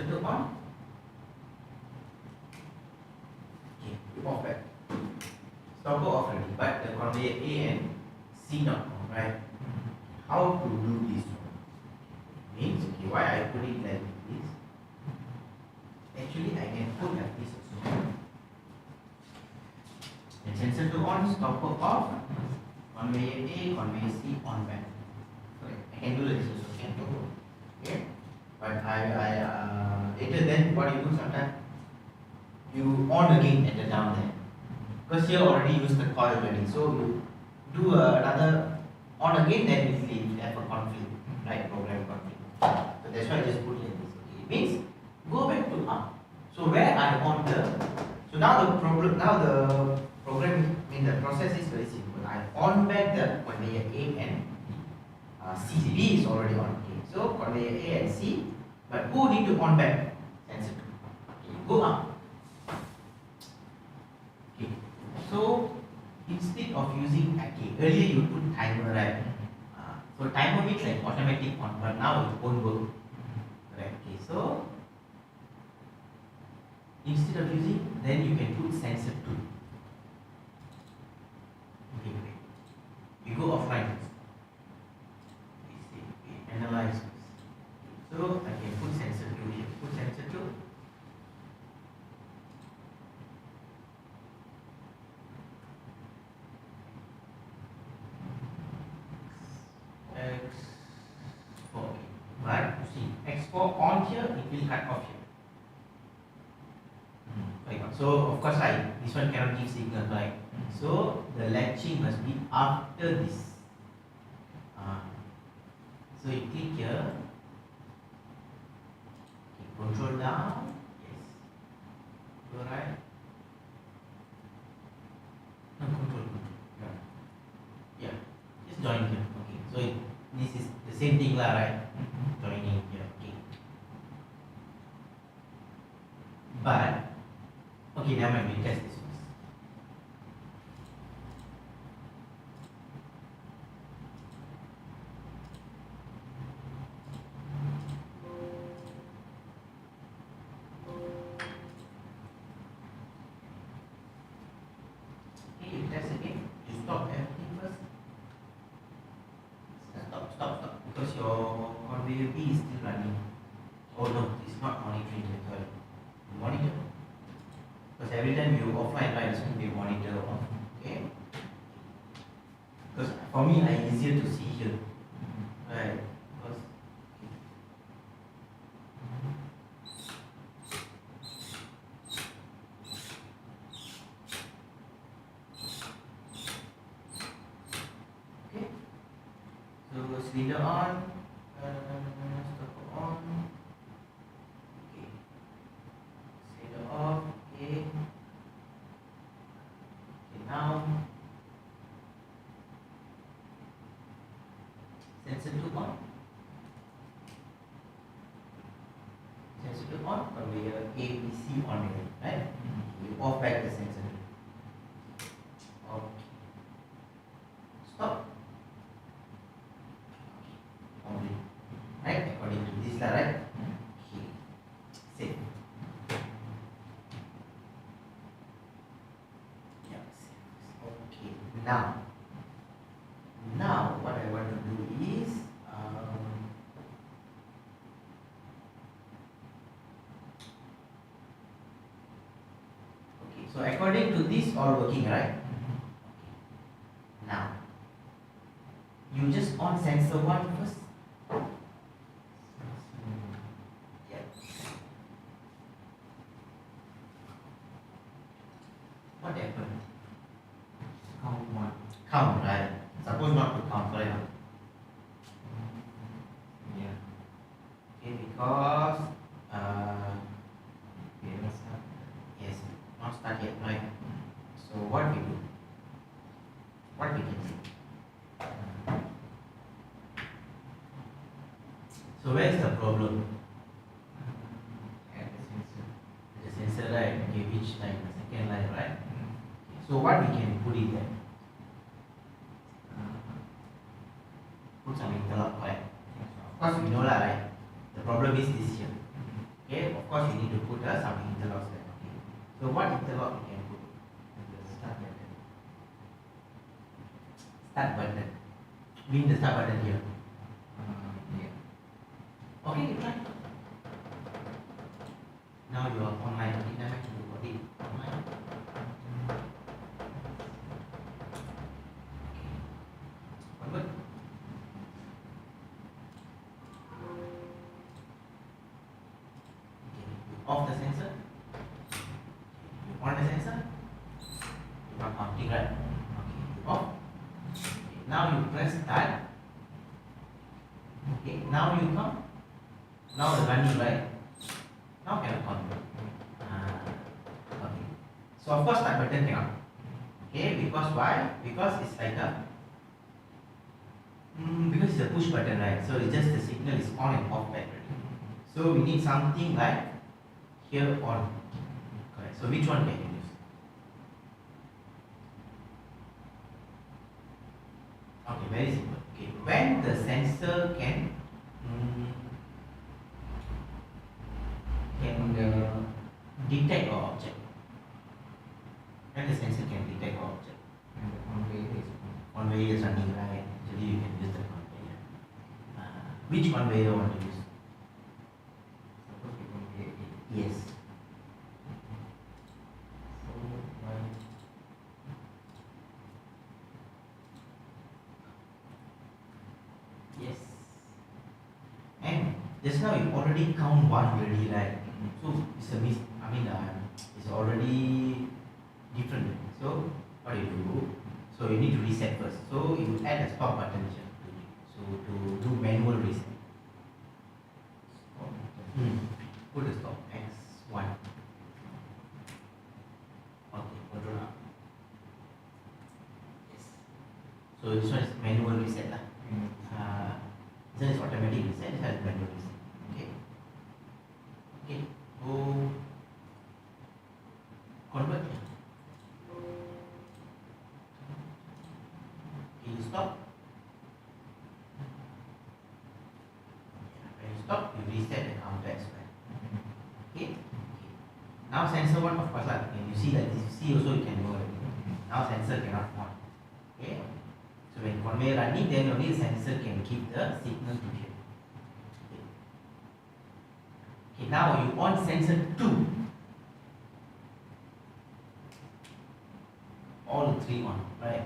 sensor to on. Okay, off back. Stopper off already, but the conveyor A and C not on, right? How to do this one? Means, okay, why I put it like this? Actually, I can put like this also. And sensor to on, stopper off, conveyor A, conveyor C on back. Okay, I can do this also. Okay, but later then what you do sometimes you on again at the down there, because here already used the coil already, so you do another on again, then it will have a conflict, right? Program conflict. So that's why I just put it like this. Okay, it means go back to up. So where I on the, so now the program the process is very simple. I on back the conveyor A and C. B is already on. Okay, so conveyor A and C, but who need to on back? Sensor 2. Okay, go up. Okay, so instead of using, okay, earlier you put timer, right? So timer means like automatic on, but now it won't work. Right? Okay, so instead of using, then you can put sensor 2. Okay, great. You go offline first. Analyze first. So I can put sensor 2 here. Put sensor 2. X4. But you see, X4 on here, it will cut off here. So of course this one cannot give signal, right? So the latching must be after this. So you click here, okay, control down, yes, go right, no, control, yeah, just join here, okay, so this is the same thing lah, right? Joining here, okay, but, okay, never mind, we test this first. Because your conveyor B is still running. Oh no, it's not monitoring the sorry. Monitor. Because every time you offline, right, it's going to be monitor off. Okay. Because for me, I easier to see here. Right. Because okay. So cylinder on, stopper on, okay, cylinder off, okay, okay, now sensor 2 on, sensor 2 on, conveyor A, B, C on here, right? You off back the sensor 2, okay, stop. Right, according to this, right? Okay, save. Yeah, save. Okay, now what I want to do is okay, so according to this, all working, right? Okay. Now you just on sensor 1 first. What happened? Count 1. Count, right? Suppose not to count, correct? Yeah. Okay, because okay, let's start. Yes, not start yet, right? So what we do? What we can do? So where is the problem? At the sensor. The sensor, right? Okay, which line? The second line, right? So what we can put in there? Put some interlock, right? Of course we know that, right? The problem is this here. Okay, course you need to put some interlocks there. Okay. So what interlock you can put? The start button. Start button. Mean the start button here. Yeah. Okay, you try. Now you are online. Okay, now I can do what it online. Convert. Off the sensor. You on the sensor. You are counting, right? Okay. You off. Okay. Now you press start. Okay. Now you come. Now the running, right? Now cannot count. Okay. So of course start button cannot. Okay. Because why? Because it's like a because it's a push button, right? So it's just the signal is on and off battery. So we need something like here on. Correct. So which one can you use? Okay, very simple. Okay, when the sensor can detect an object. When the sensor can detect an object. And the conveyor is on. Conveyor is running, right? Actually you can use the conveyor. Which conveyor you want to use? Suppose we conveyor A. Yes. So why? Yes. And just now you already count one already, right? So it's a miss. It's already different. So what do you do? So you need to reset first. So you add a stop button here. So to do manual reset. Stop button. Put the stop X1. Okay, control up. Yes. So this one is manual reset lah. This one is automatic reset. This one is manual reset. Okay. Okay. Go convert. Okay, you stop. When you stop, you reset the counter as well. Okay. Now sensor one, of course, like, when you see that this C also you can know already. Now sensor cannot on. Okay. So when conveyor running, then only the sensor can keep the signal to here. Okay, now you on sensor 2. All three on, right?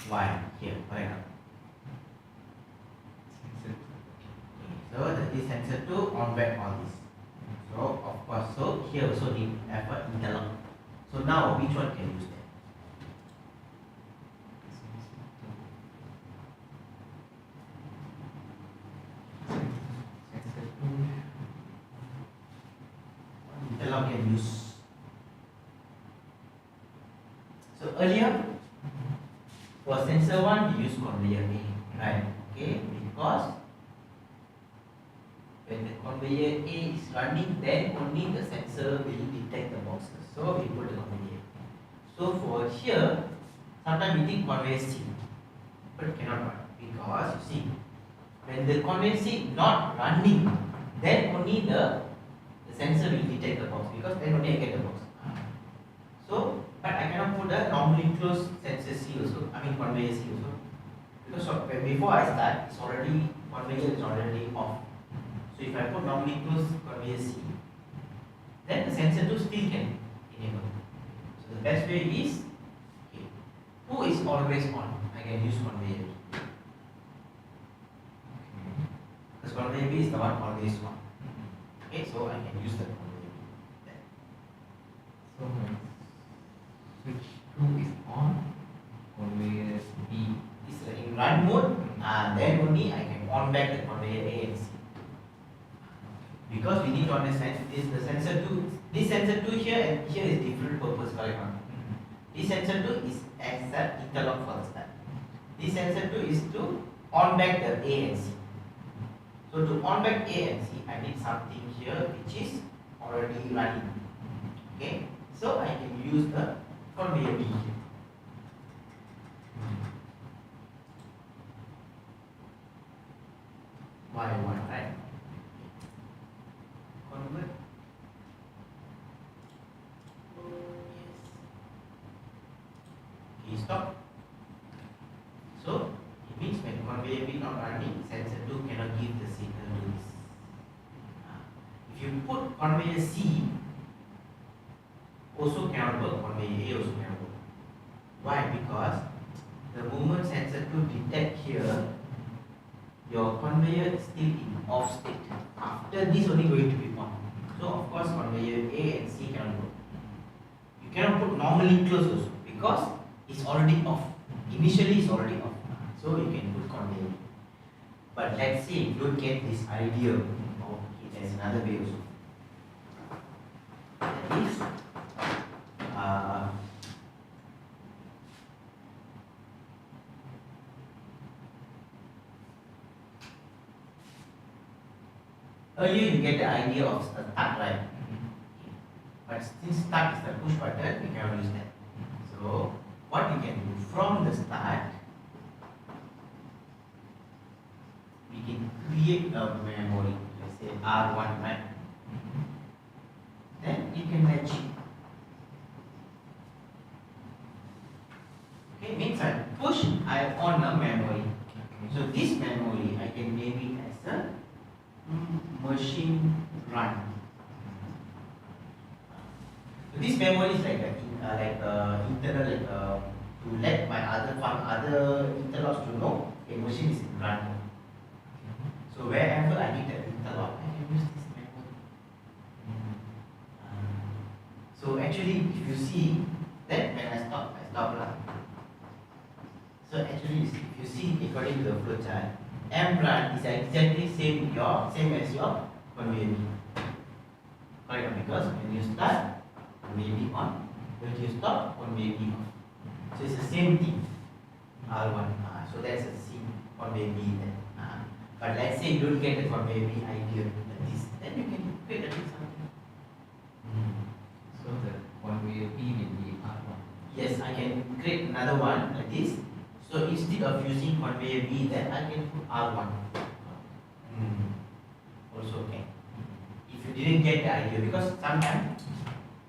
Why? Here, correct. Sensor. So that is sensor 2 on back all this. So of course, so here also need effort interlock. So now which one can use that? Sensor 2. Interlock can use. So earlier for sensor 1 we use conveyor A, right? Okay, because when the conveyor A is running, then only the sensor will detect the boxes. So we put the conveyor A. So for here, sometimes we think conveyor C, but it cannot run because you see, when the conveyor C not running, then only the sensor will detect the box because then only I get the box. So, but I cannot put a normally closed sensor C also, conveyor C also, because before I start, it's already conveyor is already off. So if I put normally closed conveyor C, then the sensor 2 still can enable. So the best way is, okay, who is always on? I can use conveyor B. Because conveyor B is the one always on. Okay, so I can use the conveyor B. There. So when switch 2 is on, conveyor B Is in run mode, then only I can on back the conveyor A and C. Because we need to understand this the sensor 2, this sensor 2 here and here is different purpose, correct? This sensor 2 is as an interlock for the start. This sensor 2 is to on back the A and C. So to on back A and C, I need something here which is already running. Okay, so I can use the conveyor B here. Y1, right? Convert stop. So it means when conveyor B not running, sensor 2 cannot give the signal to this. If you put conveyor C, also cannot work, conveyor A also cannot work. Why? Because the moment sensor 2 detect here, your conveyor is still in off state. After this only going to be on. So of course conveyor A and C cannot work. You cannot put normally close also because it's already off. Initially it's already off. So you can put conveyor B. But let's say you don't get this idea. Okay, there's another way also. That is earlier you get the idea of start, right? But since start is the push button, we cannot use that. So what we can do from the start, we can create a memory. Let's say R1, right? Then you can match it. Okay, means I push, I on a memory. So this memory I can name it as a machine run. So this memory is like a internal, to let my other interlocks to know a machine is in run. So wherever I need an interlock, I can use this memory. So actually, if you see that when I stop lah. So actually, if you see according to the flow chart, M run is exactly same as your conveyor B. Correct? Because when you start, conveyor B on. When you stop, conveyor B off. So it's the same thing. R1. So that's a C conveyor B then. But let's say you don't get the conveyor B idea like this, then you can create a something. So the conveyor B will be R1. Yes, I can create another one like this. So instead of using conveyor B, then I can put R1. Also okay. If you didn't get the idea, because sometimes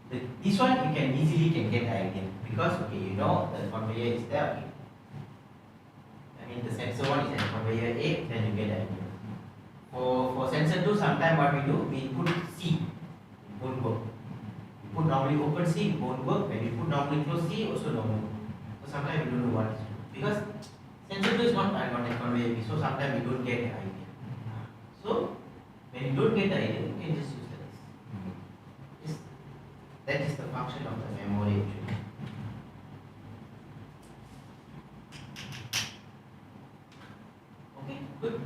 this one you can easily get the idea because okay, you know the conveyor is there. Okay. I mean the sensor one is at conveyor A, then you get the idea. For sensor 2, sometimes what we do, we put C, it won't work. We put normally open C, it won't work. When we put normally close C, also no work. So sometimes we don't know what is. Because sensor 2 is not a conveyor B, so sometimes we don't get the idea. So when you don't get the idea, you can just use this. That is the function of the memory actually. Okay, good.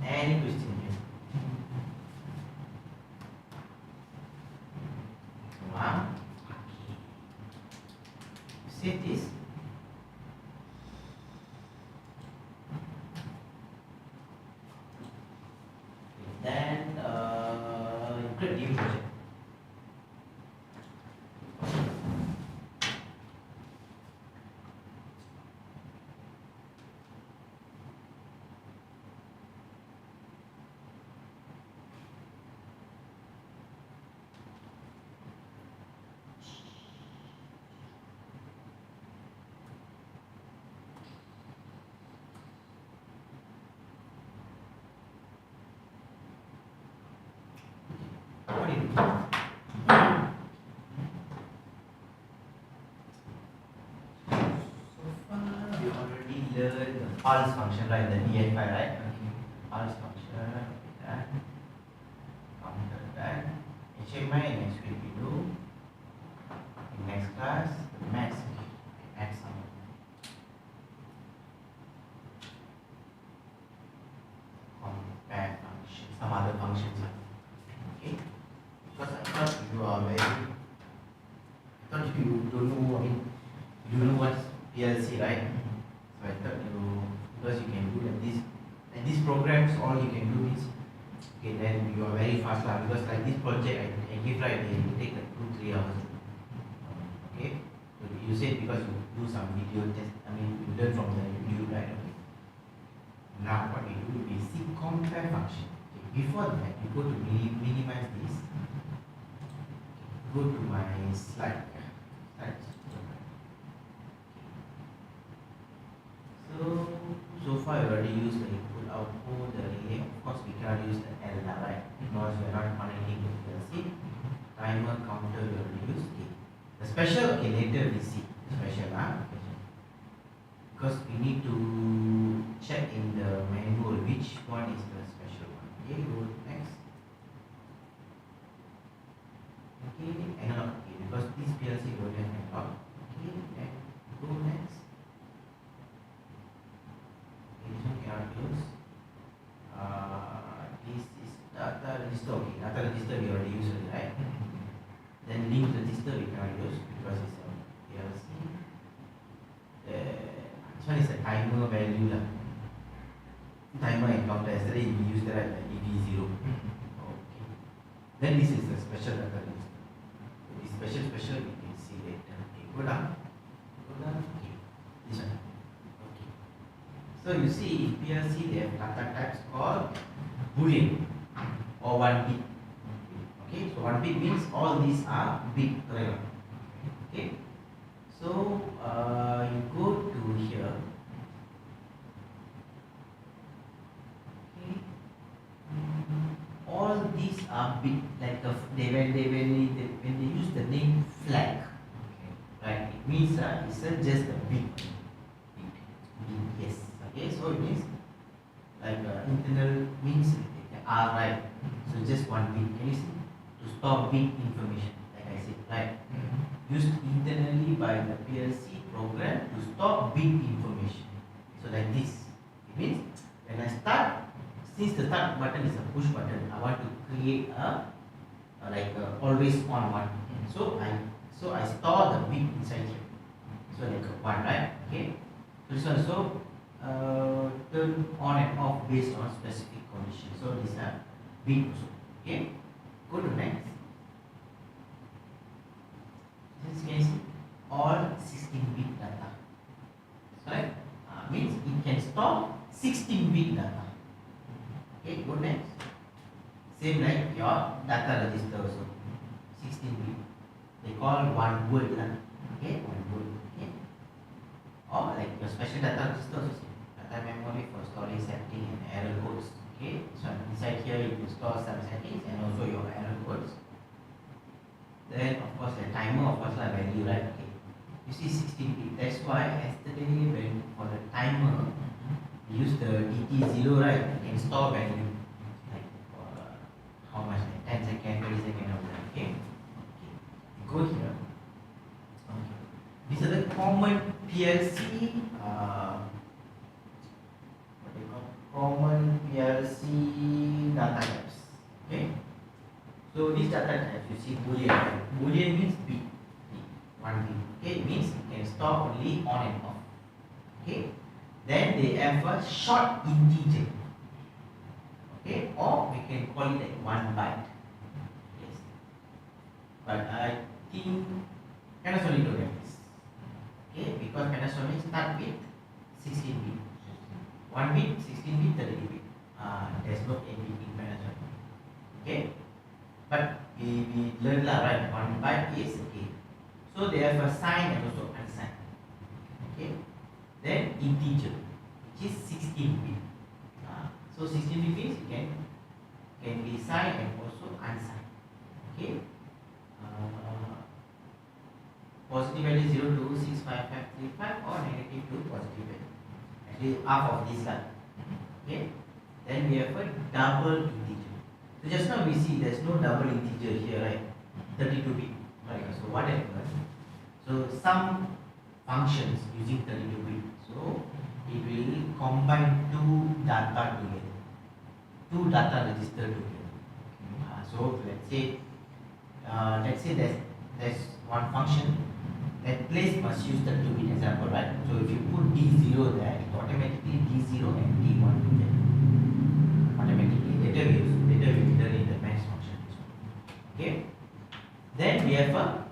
Any question here? One. See this? Then create new project. What do you do? So far we already learned the pulse function, right? The DFI, right? Okay. Pulse function, that. Counter that. HMI next week we do. In next class, the maths. Maths. Compare function, some other functions. Okay. Because I thought you are very, I thought you don't know, I mean, you don't know what's PLC, right? So I thought you, because you can do like these programs, all you can do is, okay, then you are very fast lah. Because like this project I give, right, they take like 2-3 hours. Okay, so you you said because you do some video test, you learn from the YouTube, right? Okay. Now what we do, we see compare function. Okay. Before that, you go to minimize this. Go to my slide. So far I already used the input output, the relay. Of course we cannot use the L now, right? Because we are not connecting to PLC. Timer counter we already used. Okay. The special, okay, later we see the special, because we need to check in the manual which one is the special one. Okay, go next. Okay, analog. Okay, because this PLC don't have analog. Okay, then go next. This one cannot use. This is data register. Okay, data register we already used it, right? Then link register we cannot use because it's a PLC. This one is a timer value lah. Timer and counter. Yesterday we used that at EV0. Okay. Then this is a special data register. This special we can see later. Okay, go down. Okay, this one. Okay. So you see, in PLC they have data types called Boolean or 1 bit. Okay, so 1 bit means all these are bit. Okay, so you go to here. Okay, all these are bit, like when they use the name flag, right? It means it's just a bit. Yes. Okay, so it means like internal means R, right? So just 1 bit. Can you see? To store bit information, like I said, right? Used internally by the PLC program to store bit information. So like this. It means when I start, since the start button is a push button, I want to create a always on one. So I store the bit inside here. So like a 1, right? Okay. So this one, so turn on and off based on specific conditions. So these are bit also. Okay. Go to next. This can see all 16-bit data. Right? Means it can store 16-bit data. Okay, go next. Same like your data register also. 16-bit. They call 1 word. Okay, 1 word. Okay. Or like your special data register also. Data memory for storage setting and error codes. Okay, so inside here you can store some settings and also your error codes. Then of course the timer, of course like value, right? Okay, you see 16-bit. That's why yesterday when for the timer we use the DT0, right? You can store value like how much, like 10 seconds, 20 seconds of that. Okay, go here. Okay, these are the common PLC. Common PLC data types. Okay, so these data types you see Boolean. Boolean means bit, 1 bit. Okay, it means you can store only on and off. Okay, then they have a short integer. Okay, or we can call it like 1 byte. Yes, but I think Panasonic don't have this. Okay, because Panasonic start with 16 bit. 1 bit, 16 bit, 32 bit. There's no 8 bit in Panasonic. Okay, but we learned lah, right? 1 byte is okay. So they have a sign and also unsigned. Okay, then integer, which is 16 bit. So 16 bit means you can be signed and also unsigned. Okay, positive value 0 to 65535 or negative to positive value. Half of this one. Okay, then we have a double integer. So just now we see there's no double integer here, right? 32 bit. Right. So what happens? So some functions using 32 bit. So it will combine 2 data together, 2 data register together. So let's say there's one function. That place must use the 2-bit example, right? So if you put D0 there, it automatically D0 and D1 together. Automatically. Later we learn in the max function. Okay. Then we have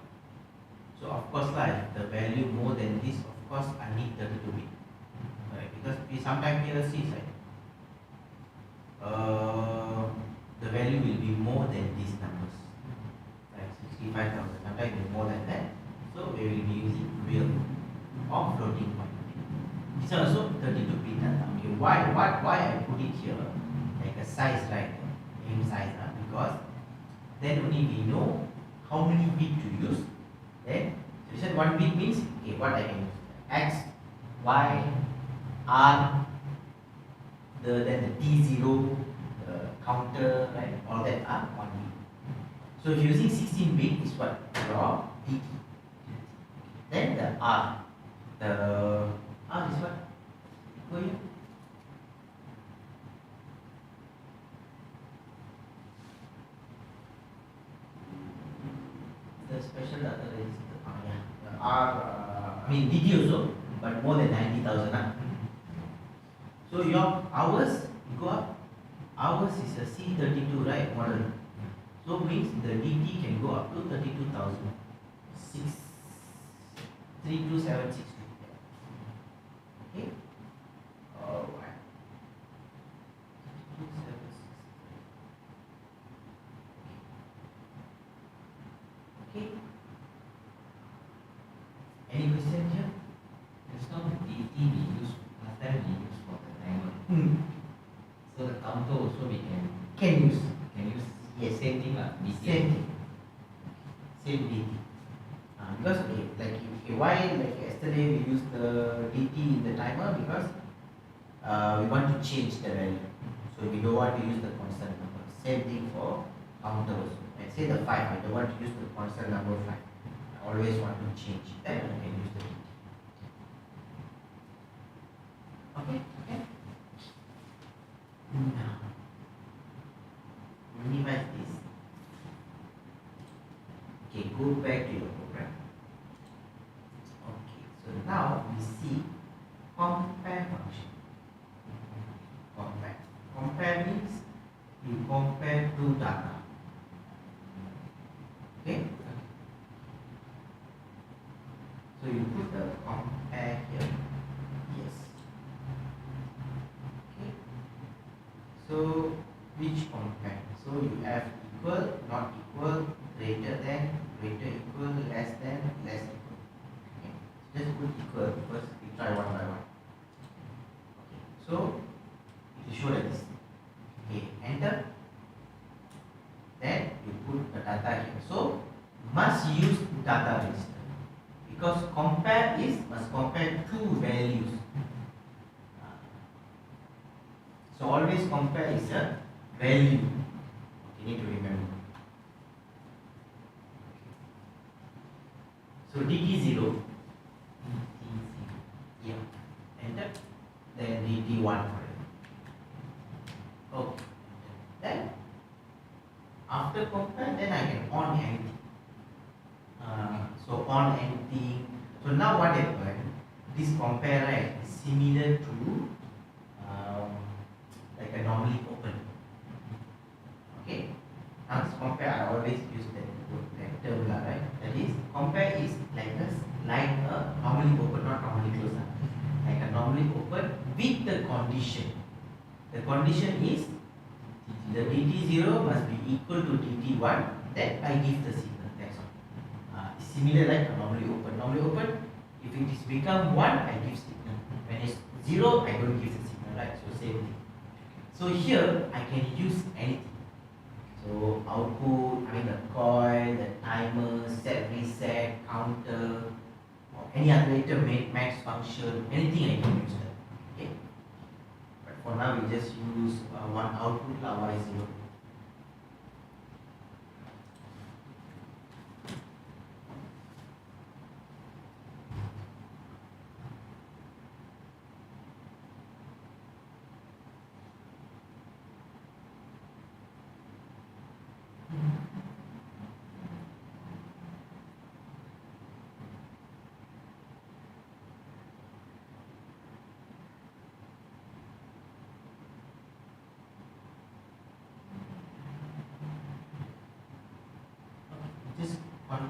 so So of course like the value more than this, of course I need 32 bit. Right? Because sometimes PLC is like the value will be more than these numbers. Like 65,000, sometimes it will be more than that. So we will be using real or floating point. It's also 32 bit data. Okay, why I put it here like a size, right? Name size, because then only we know how many bit to use. Then so you said 1 bit means okay, what I can use X, Y, R, then the D0, the counter, right? All that are 1 bit. So if you're using 16 bit is what? Your DT. Then the R. The R is what? Go here. The special data register. Yeah. The R, I mean DT also, but more than 90,000. So your hours go up. Hours is a C32, right? Model. So means the DT can go up to 32,000. 32762. Okay. Alright. 32763. Okay. Any question here? It's not the DT we use, last time we use for the timer. So the counter also we Can use. yes, same thing lah. Same thing. Same DT. Because why like yesterday we used the DT in the timer because we want to change the value. So we don't want to use the constant number. Same thing for counter also. Let's say the 5, I don't want to use the constant number 5. I always want to change. Then I can use the DT. Okay. Now minimize this. Okay, go back to your program. Okay, so now we see compare function. Compare means you compare two data. Okay? So you put the compare here. Yes. Okay. So which compare? So you have equal, not equal, greater than, greater equal, less than, less equal. Okay. Just put equal because we try one by one. Okay. So it will show like this. Okay, enter. Then you put the data here. So must use data register because compare is must compare two values. So always compare is a value. You need to remember. So DT0. Yeah. Enter. Then DT1 for it. Okay. Then after compare, then I can on anything. So on anything. So now what happened? This compare right is similar to like a normally open. Okay. Now this compare I always use that term right. That is compare is like a normally open, not normally closed. Like a normally open with the condition. The condition is the DT0 must be equal to DT1. Then I give the signal. That's all. It's similar like a normally open. Normally open. If it is become 1, I give signal. When it's 0, I don't give the signal. Right. So same thing. So here I can use anything. So output, I mean the coil, the timer, set reset, counter, or any other later max function, anything I can use that. Okay. But for now we just use one output Y0. Just one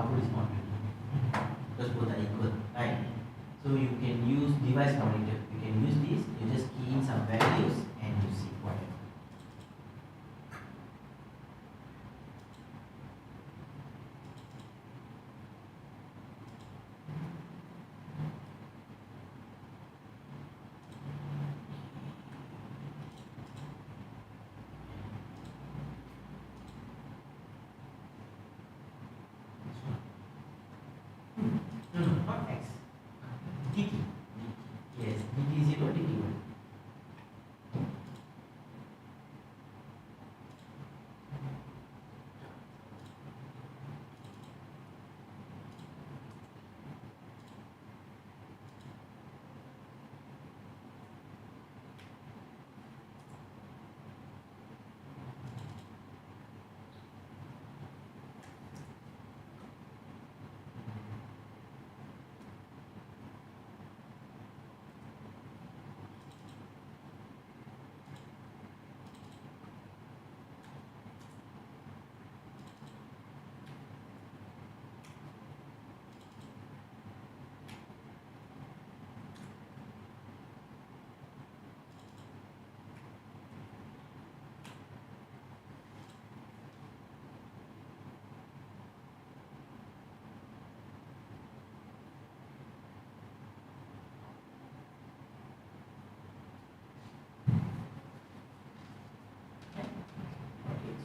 output is not ready because both are equal, right? So you can use device monitor. You can use this. You just key in some values and you see whatever. No, not X. DT. Yes, DT0, DT1.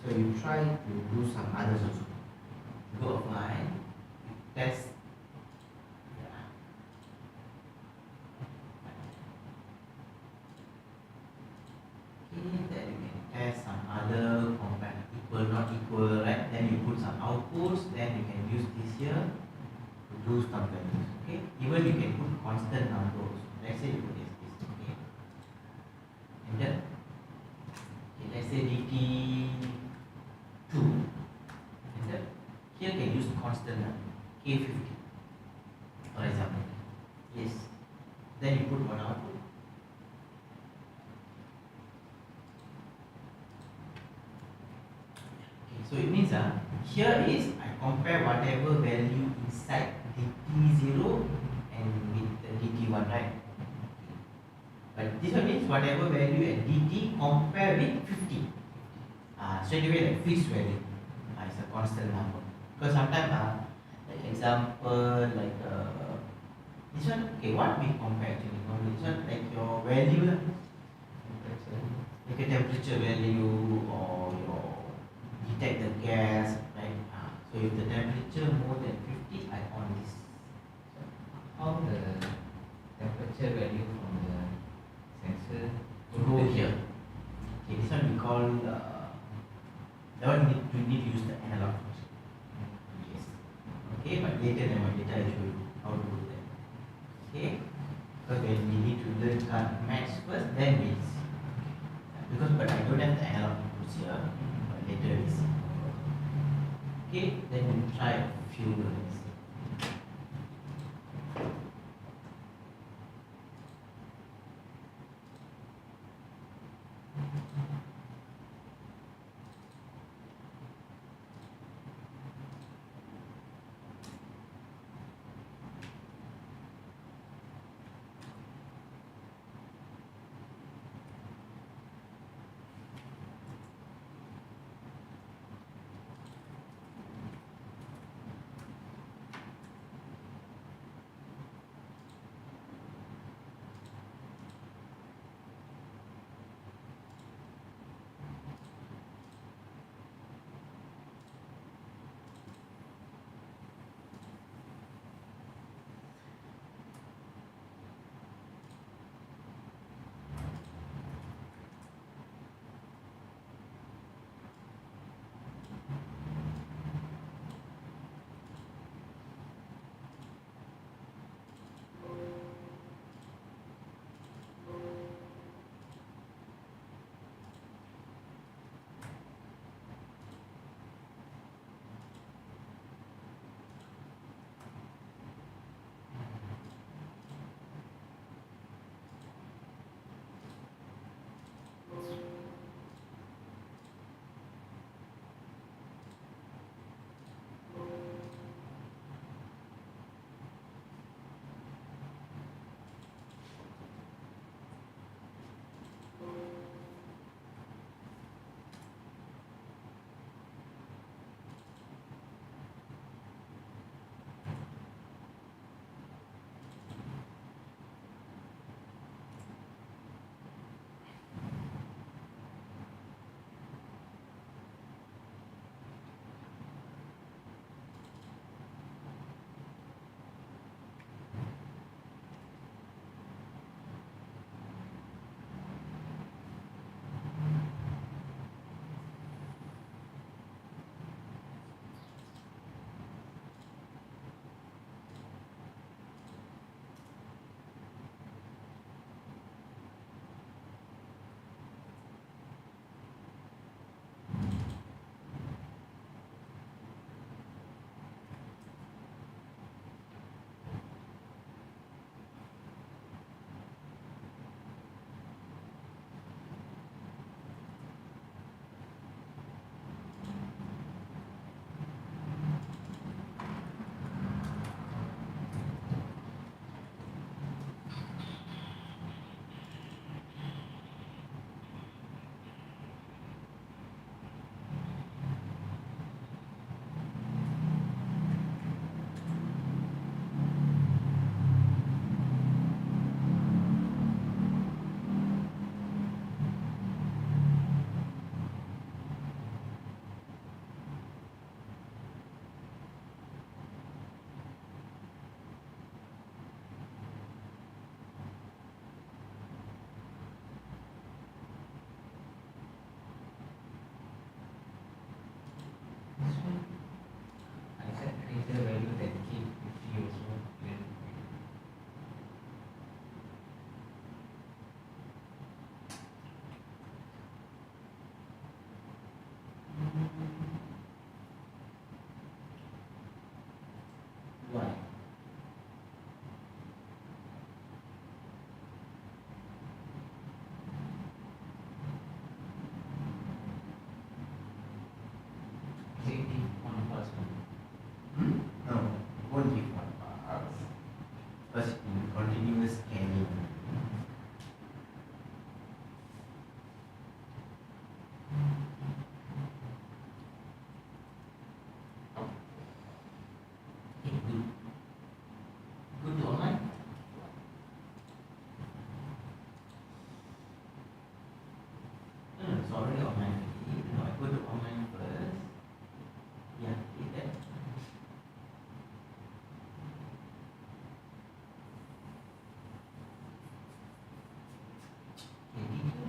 So you try to do some others also. Go offline, test. Yeah. Okay, then you can test some other compare equal, not equal, right? Then you put some outputs, then you can use this here to do some values. Okay, even you can put constant numbers. Let's say you put this, okay. And then, okay, let's say DT2. Here can use constant number K50 for example. Yes. Then you put one output. Okay, so it means here is I compare whatever value inside DT0 and with the DT1, right? But this one means whatever value at DT compare with 50. Straight away like fixed value. It's a constant number. Because sometimes, like example, like this one, okay, what we compare actually? This one, like your value, like a temperature value or your detect the gas, right? So if the temperature more than 50, I on this. So how the temperature value from the sensor To go here. Okay, this one we call, that one we need to use the analog function. Yes. Okay, but later I will show you how to do that. Okay, because when we need to learn maths first, then we see. Because but I don't have the analog inputs here, but later we see. Okay, then we try a few learnings.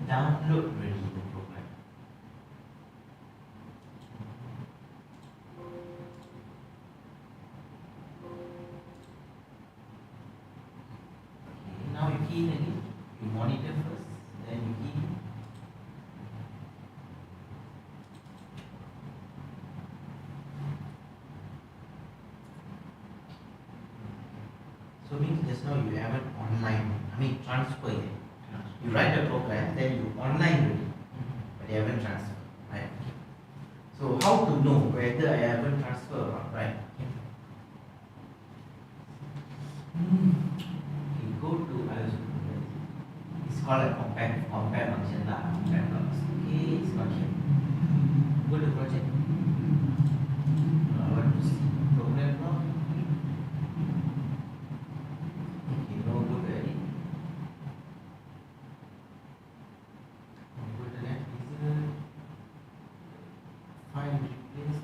download already the program. Okay, now you key in again. You monitor first, then you key in. So means just now you haven't transfer yet. You write the program, then you online do it, but you haven't transfer, right? So how to know whether I haven't transfer or not, right? You go to it's called a compare function lah. Compare function. Okay, it's not here. Go to project. I want to see program now. Okay, no good at it. Go to that result. Find replace.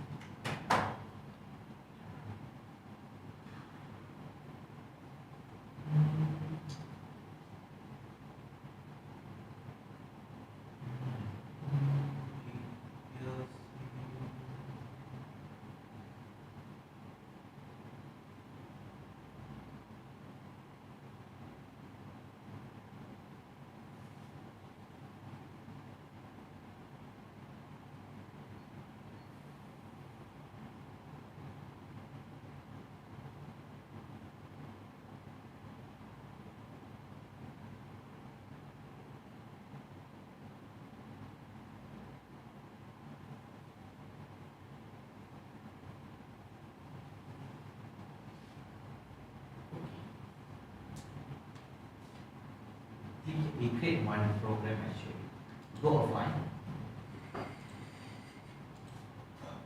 We create one program actually. Go offline.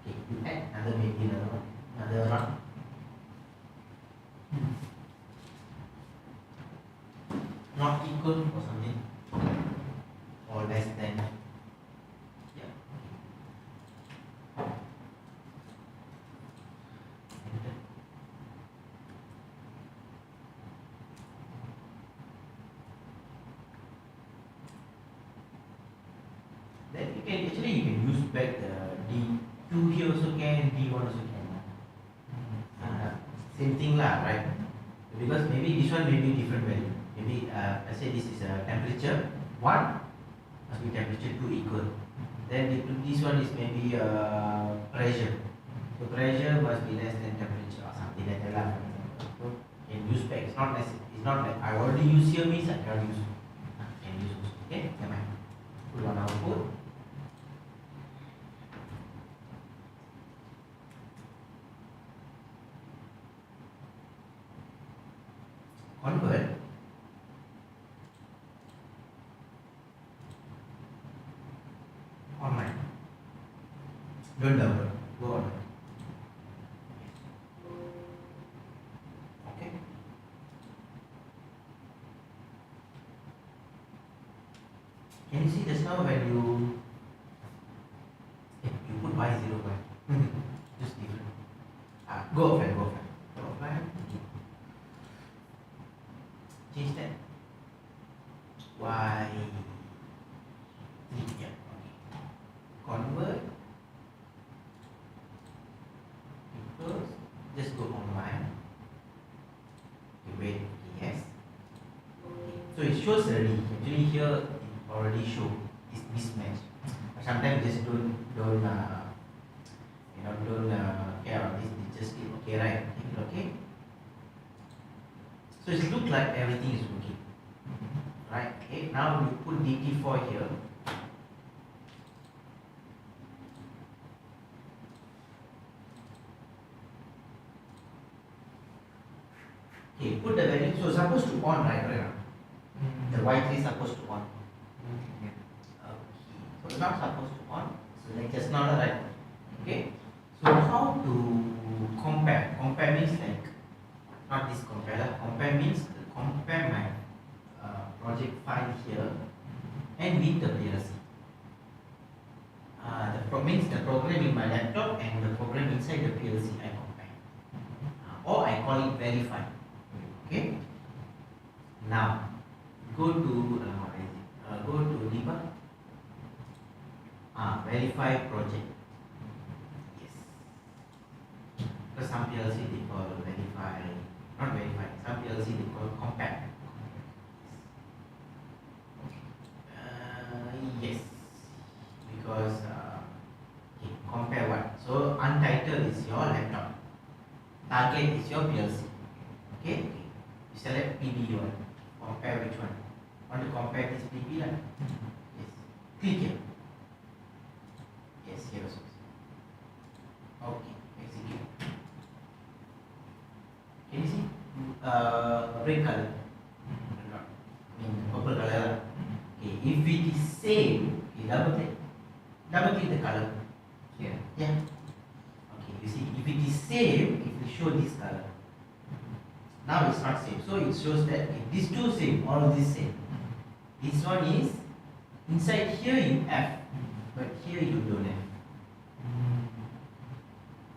Okay, you add another run. Not equal or something, or less than. Yeah. Enter. Then you can use back the D2 here also can, D1 also can. Same thing lah, right? Because maybe this one may be different value. Maybe let's say this is a temperature 1 must be temperature 2 equal. Then this one is maybe pressure. So pressure must be less than temperature or something like that lah. So can use back. It's not like I already use here means I cannot use. Can use also. Okay, never mind. Put one output. Convert. Online. Don't download. Go online. Okay. Can you see just now when you put Y0 just different. Go offline. Change that. Y. Yeah. Convert. Equals. Just go online. Wait. Yes. So it shows already. Actually here it already show this mismatch. Sometimes just don't care about this. It just click okay, right? Click okay. So it looks like everything is working. Right? Okay. Now you put DT4 here. Okay, put the value. So supposed to on, right? The Y3 is supposed to on. Okay. So not supposed to on. So like just not right. Okay. So how to compare? Compare means like not this compare. Compare means compare my project file here and with the PLC. Means the program in my laptop and the program inside the PLC I compare. Or I call it verify. Okay. Now go to go to debug. Verify project. Yes. Because some PLC they call verify, not verify. Some PLC they call compare. Yes. Because okay, compare what? So untitled is your laptop. Target is your PLC. Okay. You select PB1. Compare which one? Want to compare this PB lah? Yes. Click here. Yes, here also. Okay, execute. Can you see? Red color. I mean purple color. Okay, if it is same, okay, double click the color. Here. Yeah. Okay, you see, if it is same, it will show this color. Now it's not same, so it shows that okay, these two same, all of this same. This one is inside here you have, but here you don't have.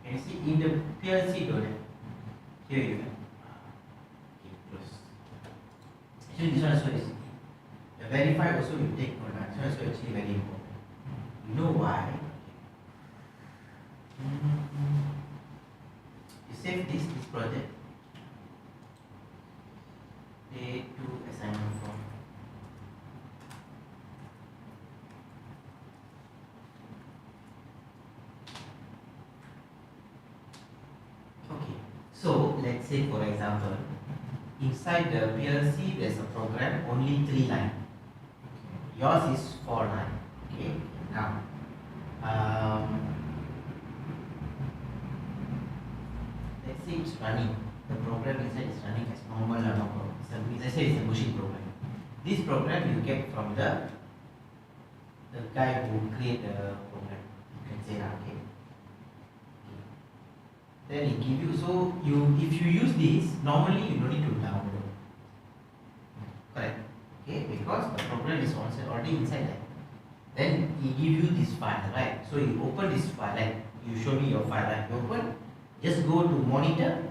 Can you see in the PLC don't have? Here you have. Okay, close. Actually, this one also is the verify also you take note. This one also actually very important. You know why? You save this project. A2 assignment form. Okay, so let's say for example, inside the PLC there's a program only 3 lines. Yours is 4 lines. Okay, now let's say it's running. The program inside is running as normal or no problem. Let's say it's a machine program. This program you get from the guy who create the program. You can say that, okay. Then he give you, so if you use this, normally you don't need to download. Correct. Okay, because the program is already inside that. Then he give you this file, right? So you open this file, like you show me your file, right? You open, just go to monitor.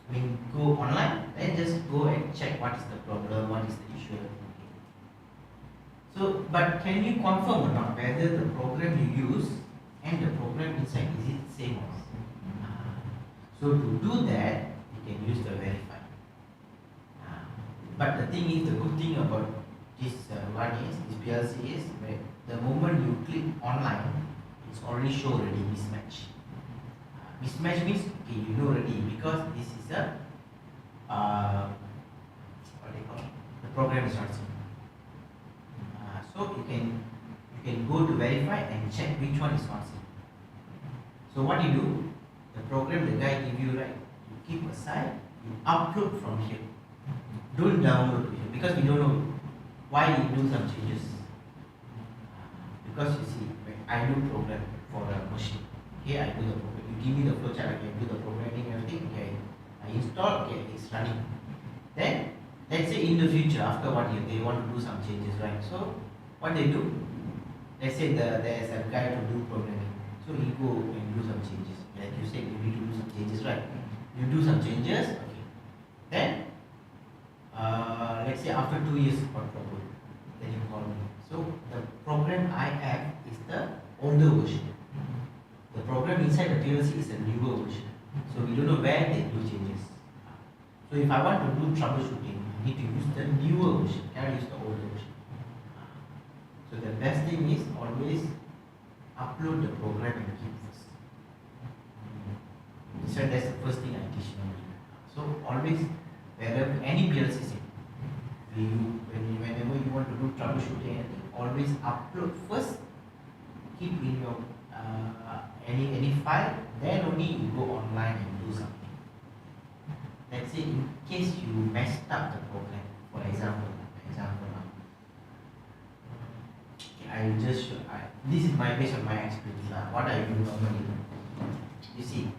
I mean, go online and just go and check what is the problem, what is the issue. Okay. So, but can you confirm or not whether the program you use and the program inside is it same or not? So to do that, you can use the verify. But the thing is, the good thing about this one is, this PLC is, where the moment you click online, it's already show already mismatch. Mismatch means okay, you know already because this is a what they call it? The program is not same. So you can go to verify and check which one is not same. So what you do, the program the guy give you, right? You keep aside, you upload from here. Don't download here because we don't know why you do some changes. Because you see, when I do program for a machine, okay, I do the program. You give me the flowchart, I can do the programming and everything. Okay, I install. Okay, it's running. Then let's say in the future, after 1 year, they want to do some changes, right? So what they do? Let's say there's a guy to do programming. So he go and do some changes. Like you said, you need to do some changes, right? You do some changes. Okay. Then let's say after 2 years, got problem. Then you call me. So the program I have is the older version. The program inside the PLC is a newer version. So we don't know where they do changes. So if I want to do troubleshooting, I need to use the newer version, cannot use the older version. So the best thing is always upload the program and keep first. So that's the first thing I teach normally. So always, wherever any PLC system, whenever you want to do troubleshooting, always upload first. Keep in your any file. Then only you go online and do something. Let's say in case you messed up the program, for example now. Okay, I will just show. This is based on my experience. What I do normally. You see,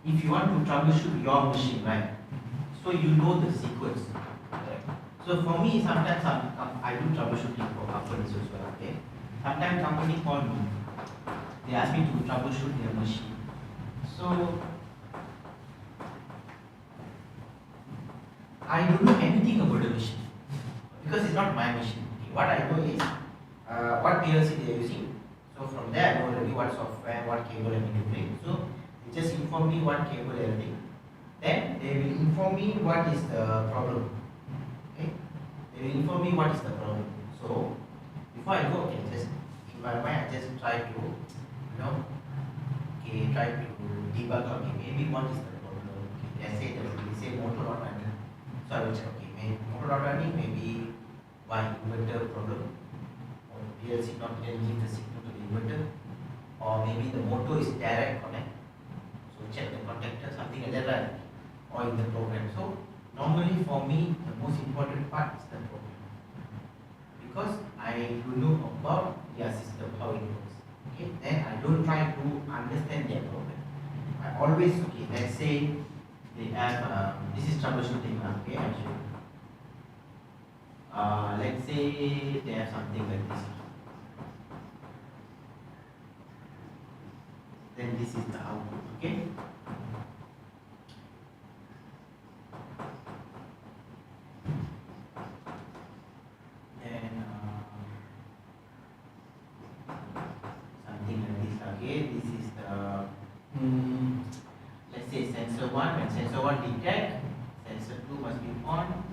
if you want to troubleshoot your machine, right? So you know the sequence. Right? So for me, sometimes I do troubleshooting for companies as well. Okay. Sometimes company call me. They ask me to troubleshoot their machine. So I don't know anything about the machine because it's not my machine. Okay. what I know is what PLC they are using. So from there I know already what software, what cable I need to bring. So they just inform me what cable everything. Then they will inform me what is the problem. Okay, they will inform me what is the problem. So before I go, okay, just in my mind I just try to, try to debug. Okay, maybe what is the problem? Okay, let's say they say motor not running. So I will check. Okay, maybe motor not running. Maybe why inverter problem, or PLC not can give the signal to the inverter, or maybe the motor is direct connect. So check the contactor, something like that, right? Or in the program. So normally for me the most important part is the program, because I do know about their system, how it works. Okay, then I don't try to understand their program. I always, okay, let's say they have this is troubleshooting. Okay, I show you. Let's say they have something like this. Then this is the output. Okay. Something like this. Okay, this is the let's say sensor 1. When sensor 1 detect, sensor 2 must be on,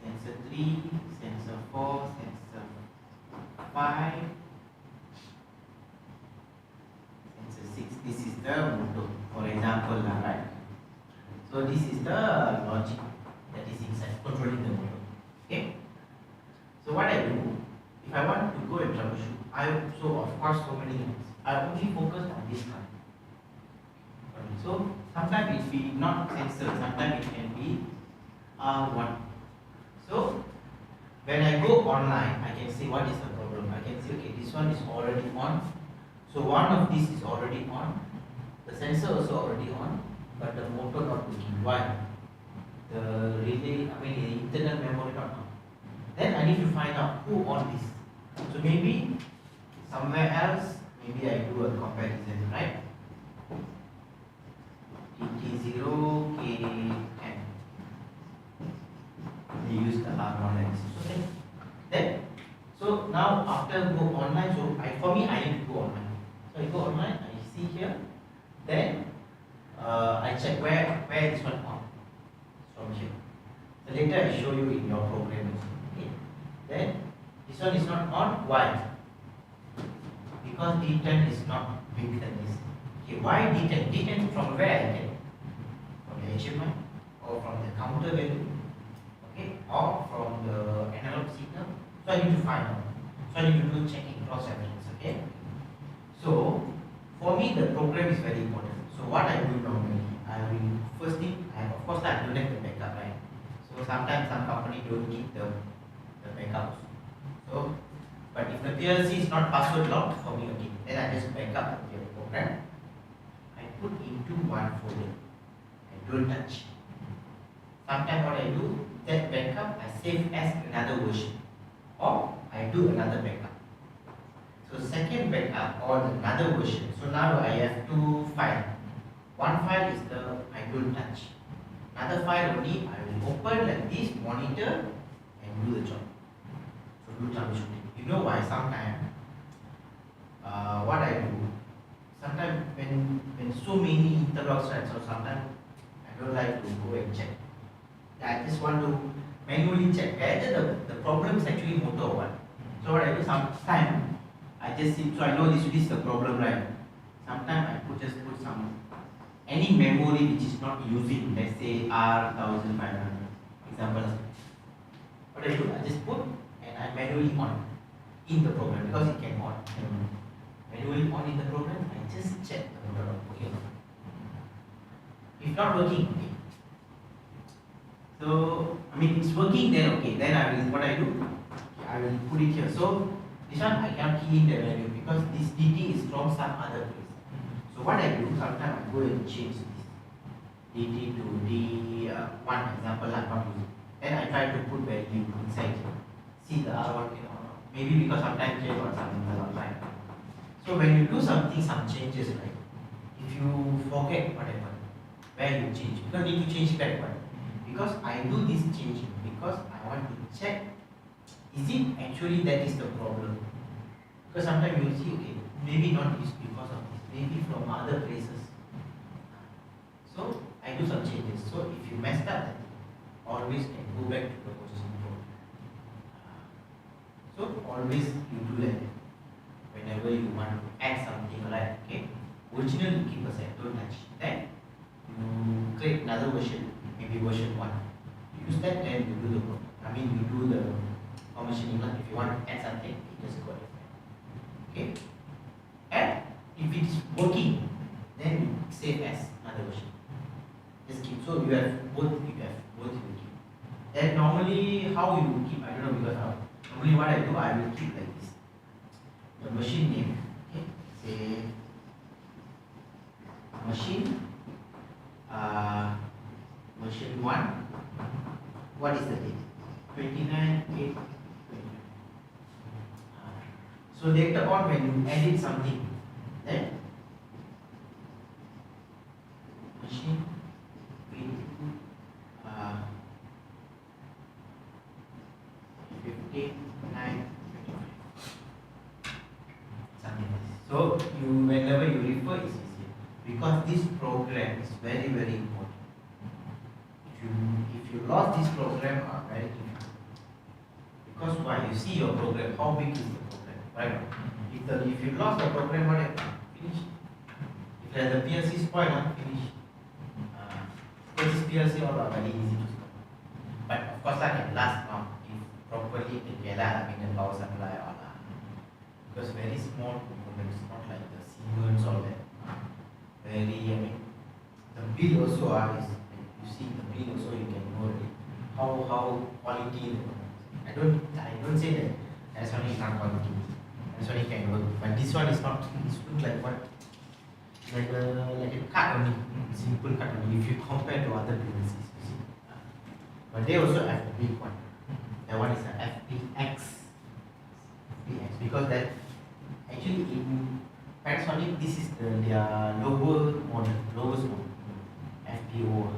sensor 3, sensor 4, sensor 5, sensor 6. This is the motor, for example, right? So this is the logic that is inside controlling the motor. Okay. So what I do, if I want to go and troubleshoot, so of course so many things. I only focus on this one. So sometimes it be not sensor, sometimes it can be R1. So when I go online, I can see what is the problem. I can see, okay, this one is already on. So one of these is already on. The sensor also already on, but the motor not working. Why? The relay, the internal memory not on. Then I need to find out who on this. So maybe somewhere else, maybe I do a comparison, right? DT0 KM. They use the R1 axis. Okay. Then, so now after go online, so for me I need to go online. So I go online, I see here. Then I check where this one on. From here. So later I show you in your program. Okay. Then this one is not on. Why? Because D10 is not bigger than this. Okay, why D10? D10 from where I get? From the HMI, or from the counter value, okay, or from the analog signal. So I need to find out. So I need to do checking, cross reference. Okay. So for me the program is very important. So what I do normally, I will first thing, of course I don't have the backup, right? So sometimes some company don't keep the backups. So but if the PLC is not password locked for me, okay, then I just back up the program. I put into one folder. I don't touch. Sometimes what I do, that backup I save as another version, or I do another backup. So second backup or another version. So now I have two files. One file is the I don't touch. Another file only I will open like this, monitor, and do the job. So do troubleshooting. You know why? Sometimes what I do, sometimes when so many interlocks, right, so sometimes I don't like to go and check. I just want to manually check whether the problem is actually motor or what. So what I do, sometimes I just see, so I know this is the problem, right? Sometimes I just put some any memory which is not using, let's say R1500 example. What I do, I just put and I manually on in the program, because it can on manually on in the program. I just check the motor okay. If not working, okay. So it's working, then okay. Then I will, what I do, I will put it here. So this one I cannot key in the value because this DT is from some other place. So what I do, sometimes I go and change this DT to D1 example I'm not using. Then I try to put value inside here. See the R1 can or not. Maybe because sometimes here got something online. So when you do something, some changes, right? If you forget whatever, where you change, you don't need to change back, right? Because I do this changing because I want to check Is it actually that is the problem? Because sometimes you see, okay, maybe not this because of this, maybe from other places. So I do some changes. So if you messed up, always can go back to the question code. So always you do that whenever you want to add something, like okay, original you keep aside, don't touch. Then you create another version, maybe version 1. You use that, then you do the you do the commissioning. If you want to add something, you just go ahead. Okay? And if it is working, then you save as another version. Just keep. So you have both you keep. Then normally how you keep, I don't know, because normally what I do, I will keep like this. The machine name, okay, say machine machine 1. What is the date? 29/8/29. So later on when you edit something, then machine with 59/25. Something like this. So you whenever you refer is easier because this program is very important. If you lost this program, are very difficult. Because why? You see your program, how big is the program, right? If you lost the program, what happened? Finish. If the PLC spoil, finish. This PLC all are very easy to stop. But of course, that can last now if properly together. The power supply all. Because very small components, not like the Siemens or that. Very, the bill also is. You see the bill also, you can know how quality. I don't say that Panasonic is not quality. Panasonic can work, but this one is not. It looks like what, like a cut only, simple cut only. If you compare to other PLCs, you see. But they also have a big one. That one is a FPX. Because that actually in Panasonic, this is their lowest model, FPO.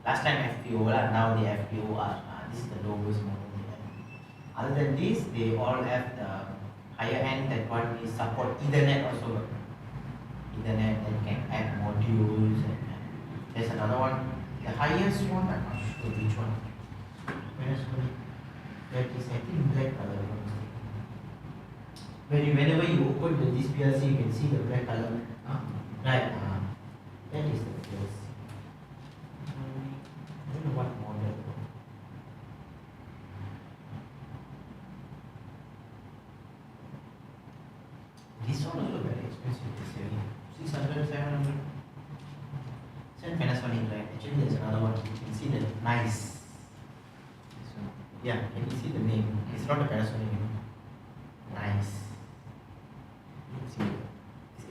Last time FPO, now the FPOR. This is the lowest model they have. Other than this, they all have the higher end. That one is support Ethernet also. Ethernet that can add modules. And there's another one. The highest one, I'm not sure which one. That is, I think, black color. Whenever you open this PLC, you can see the black color. Right. That is the PLC. I don't know what model. This one also very expensive. 600, 700. It's Panasonic, right? Actually, there's another one. You can see the NAIS. Yeah, can you see the name? It's not a Panasonic, NAIS.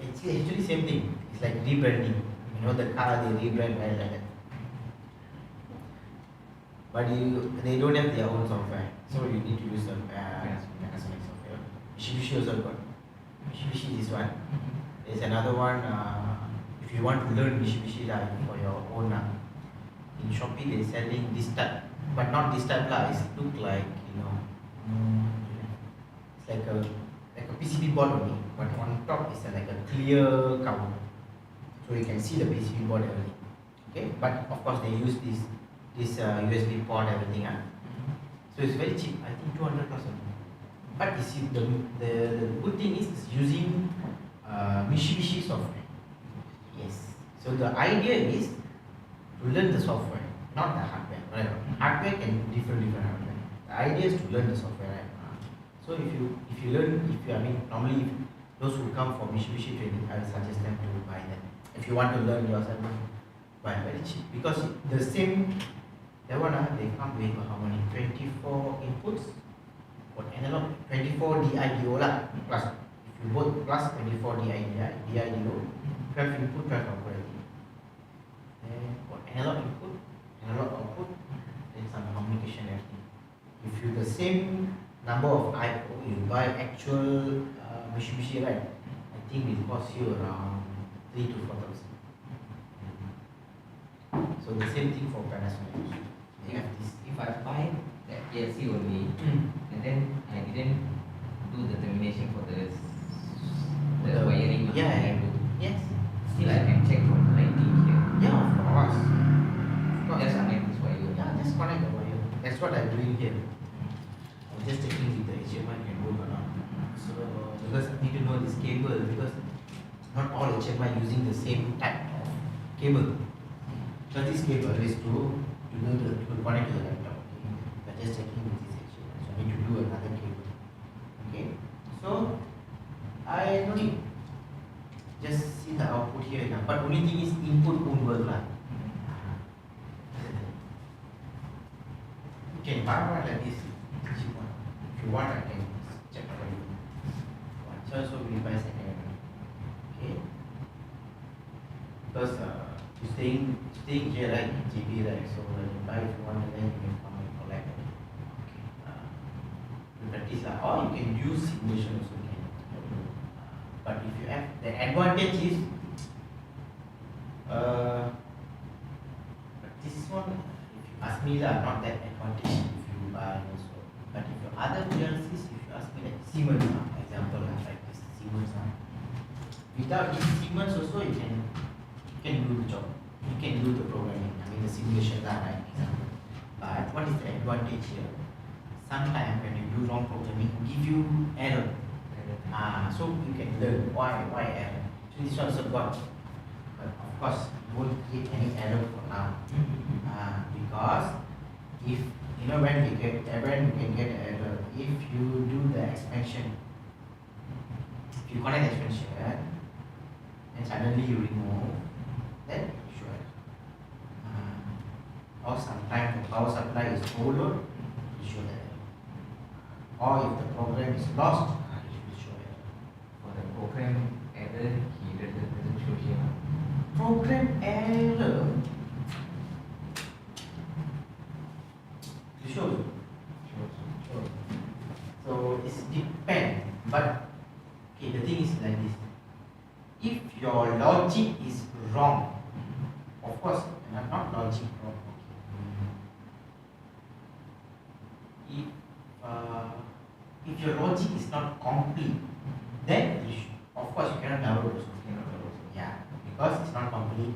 It's actually same thing. It's like rebranding. The car they rebrand right like that. But they don't have their own software, so you need to use the Panasonic software. Mitsubishi also got. Mitsubishi this one. There's another one. If you want to learn Mitsubishi for your own, in Shopee they're selling this type, but not this type lah. It look like it's like a PCB board only, but on top is like a clear cover, so you can see the PCB board everything. Okay, but of course they use this USB port everything. So it's very cheap. I think 200 plus only. But you see the good thing is it's using Mitsubishi software. Yes. So the idea is to learn the software, not the hardware. Right? Hardware can be different hardware. The idea is to learn the software. Right? So if you learn, normally those who come for Mitsubishi training, I will suggest them to buy that. If you want to learn yourself, buy very cheap, because the same that one they come with how many 24 inputs for analog, 24 DI/DO lah, plus if you both plus 24 DI/DO, 12 input, 12 operating. Then for analog input, analog output, then some communication everything. If you the same number of I/O, you buy actual Mitsubishi, right? I think it costs you around 3,000 to 4,000. So the same thing for Panasonic. If I buy that PLC only, And then I didn't do the termination for the The- wiring. yeah, yes. Still I can check from the lighting here. Yeah, of course. Of course. Just connect this wire. Yeah, just connect the wire. That's what I'm doing here. I'm just checking if the HMI can work or not. So, because I need to know this cable, because not all HMI using the same type of cable. But this cable is to connect to the laptop. Okay? But just checking with this HMI. So I need to do another cable. Okay. So I don't need. Just see the output here now. But only thing is input won't work lah. You can buy one like this. Cheap one. If you want, I can check for you. So we buy second one. Okay. Because you staying here right, in GB right. So when you buy if you want, then you can come and collect. Okay. You practice lah. Or you can use simulation also. But if you have the advantage is but this one, if you ask me lah, not that advantage if you buy also. But if your other PLCs, if you ask me like Siemens example like this Siemens without this Siemens also you can do the job. You can do the programming, I mean the simulation lah, right, example. But what is the advantage here? Sometimes when you do wrong programming, give you error. So you can learn why error. So this one also got, but of course won't create any error for now. Because if you know when you can get error, if you do the expansion, if you connect the expansion and suddenly you remove, then you show error. Or sometimes the power supply is overload, you show the error. Or if the program is lost, Program error, he doesn't show here. Program error. It shows. So it's depend. But okay, the thing is like this. If your logic is wrong, of course, not logic wrong. If your logic is not complete, then of course you cannot download the software. Yeah, because it's not complete.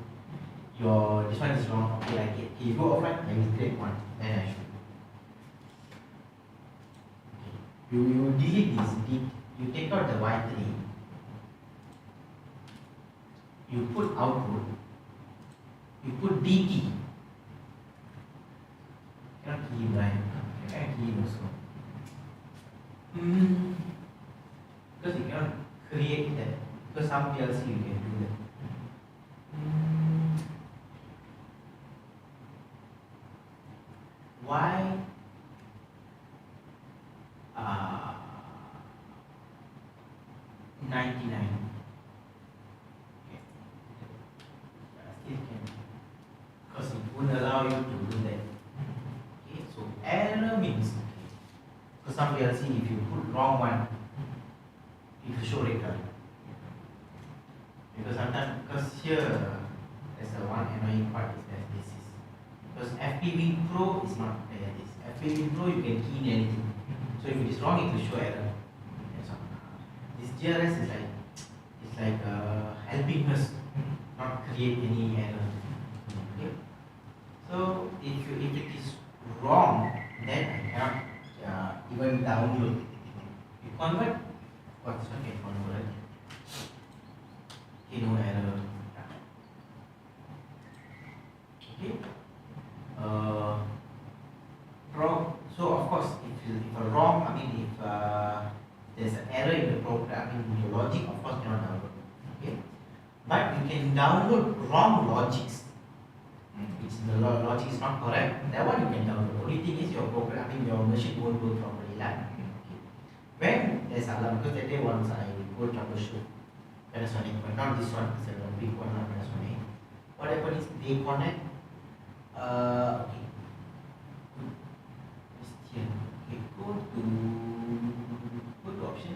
Your this one is wrong. Okay, like it. You go offline, I will create one. Then I show you. You delete this. You take out the Y3. You put output. You put DT. Cannot key right? You cannot key also. Because you cannot create that. Because some PLC you can do that. Why? 99. Okay. Still can. Because it won't allow you to do that. Okay. So error means okay. Because some PLC, if you put wrong one, it will show red color. Because sometimes, because here there's a one annoying part is that this is because FPWin Pro is not there. This FPWin Pro you can key in anything. So if it is wrong, it will show error. This GRS is like helping us not create any error. Okay. So if it is wrong, then I cannot even download. You convert. What this one can convert. Okay, no error. Okay. So of course, if a wrong, I mean if there's an error in the program, I mean your logic, of course cannot download. Okay. But you can download wrong logics, which the logic is not correct. That one you can download. Only thing is your program, I mean your machine won't work properly. Okay. When there's alarm, because that day once I go troubleshoot PANASONIC, but not this one, it's a big one, not PANASONIC. What happened is they connect. Okay. Here. Okay, go to option.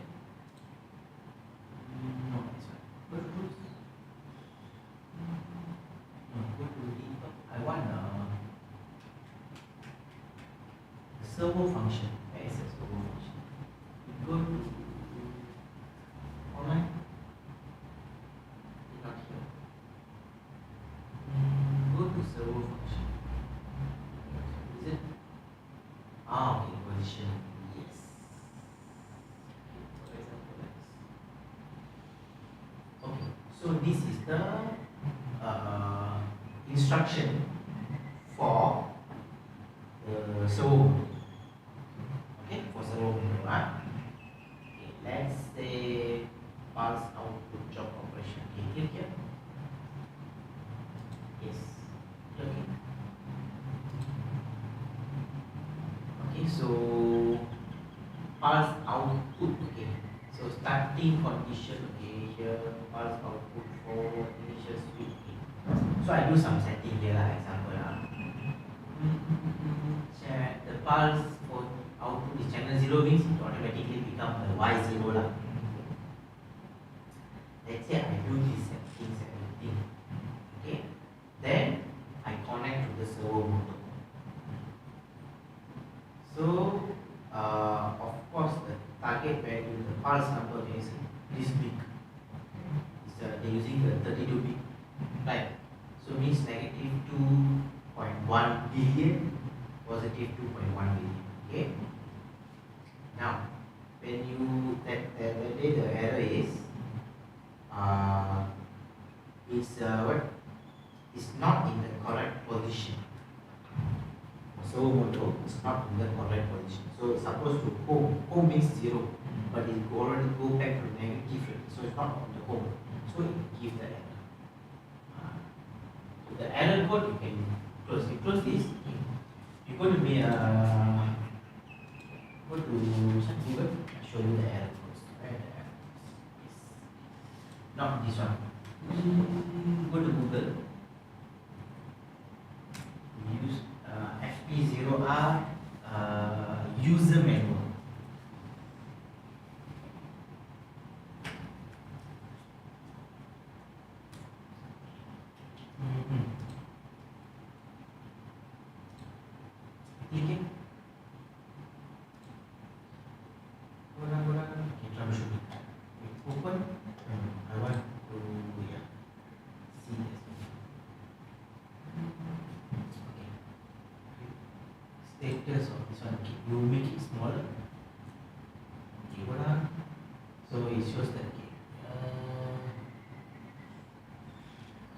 No, this one. Go to tools. No, go to debug. I want the servo function. Where is the servo function? So this is the instruction for the servo motor. Okay, for servo motor. Okay, let's say pulse output job operation. Okay, click here. Yes. Okay. Okay, so pulse output. Okay, so starting condition. Okay, here pulse output for initial switch. Okay. So I do some setting here lah. Example lah. The pulse for output is channel 0 means it automatically become the Y0 lah. Let's say I do these settings everything. Okay. Then I connect to the servo motor. So of course the target value, the pulse number is this big. They're using the 32 bit, right? So means negative 2.1 billion, positive 2.1 billion. Okay. Now when you the error is what is not in the correct position. So motor is not in the correct position. So it's supposed to home means 0, but it already go back to negative rate. So it's not on the home. So it gives the error. So the error code you can close. You close this. You go to Google. I'll show you the error codes. Where the error codes is. Not this one. Go to Google. Use FP0-R user manual. Click it. Okay, troubleshooting. Open. I want to see this. Okay. Status of this one. Okay. You make it smaller. Okay, so it shows that okay.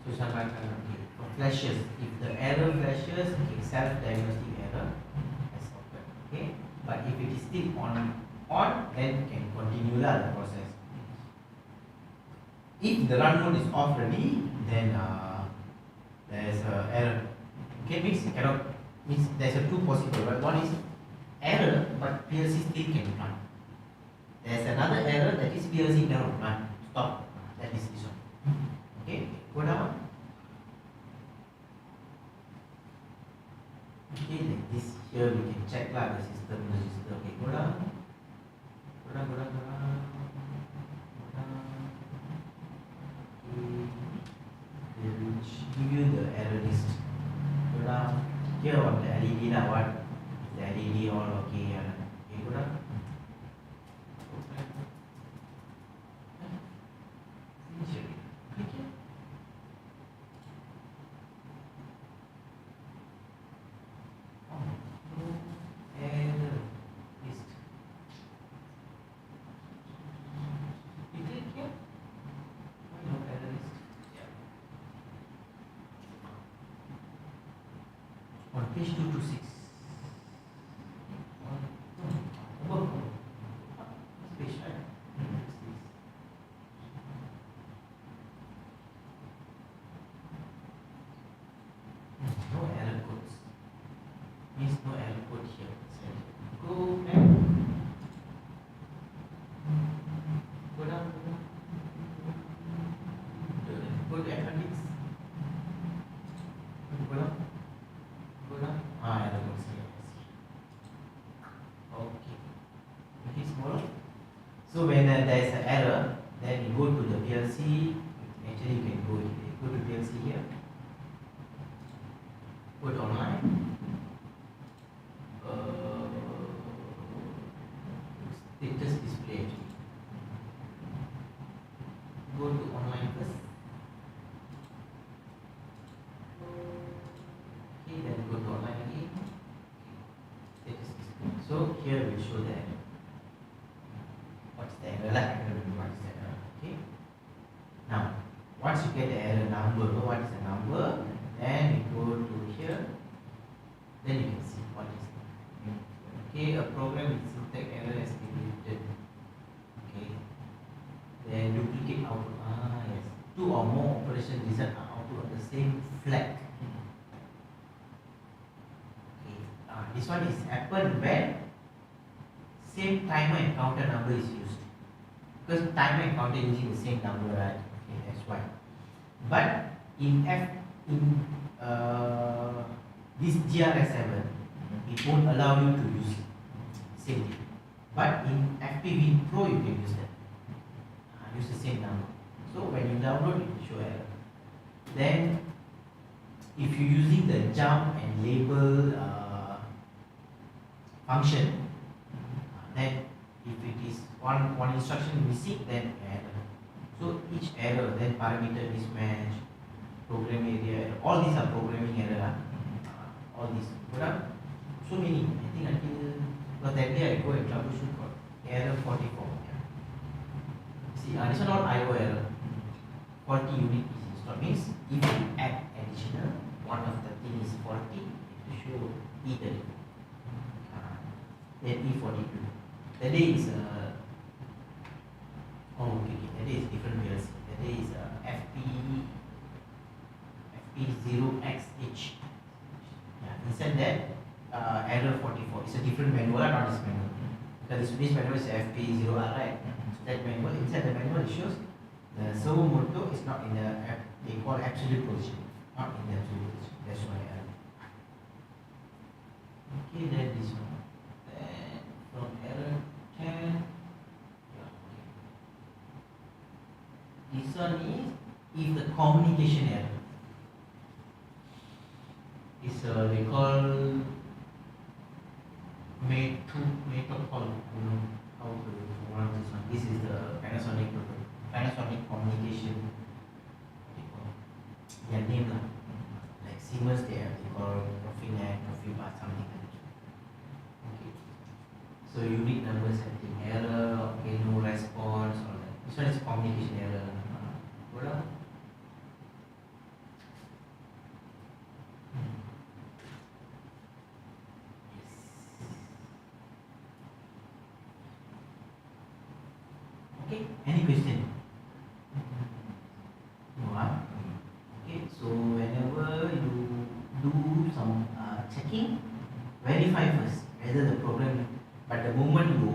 So sometimes okay. For flashes, if the error flashes, okay, self-diagnostic error has occurred. Okay, but if it is still on, then can continue the process. If the run mode is off already, then there is a error. Okay, means it cannot. Means there's a two possible. Right? One is error, but PLC still can run. There's another error that is PLC cannot run. Stop. That is this one. Okay, go down. Okay, like this here we can check lah the system. Okay, go down. They will give you the error list. Go down. Here on the LED lah, what? The LED all okay. Okay, go down. Finish it. Click here. Error list. You click here. Why no error list? Yeah. On page 226. Page, right? No error codes. Means no error code here. So go back. Go down. Go to appendix. Go down. Error codes here. Okay. Make it smaller. So when there is an error, then you go to the PLC. Actually, you can go to PLC here. Go to online. Status display. Go to online first. Okay, then go to online again. Status display. So here we show the error. What's the error? What's the error? Okay. Now to get the error number. What is the number? Then we go to here. Then you can see what is it. Okay, a program with syntax error has been written. Okay. Then duplicate output. Yes. Two or more operation result are output of the same flag. Okay. This one is happen when same timer and counter number is used. Because timer and counter using the same number, right? Okay, that's why. But in this GRS7, it won't allow you to use same thing. But in FPWin Pro, you can use that. Use the same number. So when you download, it will show error. Then, if you're using the jump and label function, then if it is one instruction missing, then error. So each error, then parameter mismatch, program area, all these are programming error. All these. So many. I think until that day I go and troubleshoot for error 44. See, this one all IO error. 40 unit is installed. Means if you add additional, one of the thing is 40, it will show E30. Then E42. That day is that day is different PLC. That day is FP0-X inside that error 44. It's a different manual, not this manual. Because this manual is FP0R, right? So that manual, inside the manual, it shows the servo motor is not in the they call absolute position, not in the absolute position. That's why error. Okay, then this one. Then from error 10. This one is if the communication error is they call call. How to run this one. This is the Panasonic communication. Their name lah. Like Siemens, they call Profinet, Profibus, something like that. Okay. So unit number setting error, okay, no response, all that. This one is communication error. Hold on. Okay, any question? No, okay, so whenever you do some checking, verify first whether the program, but the moment you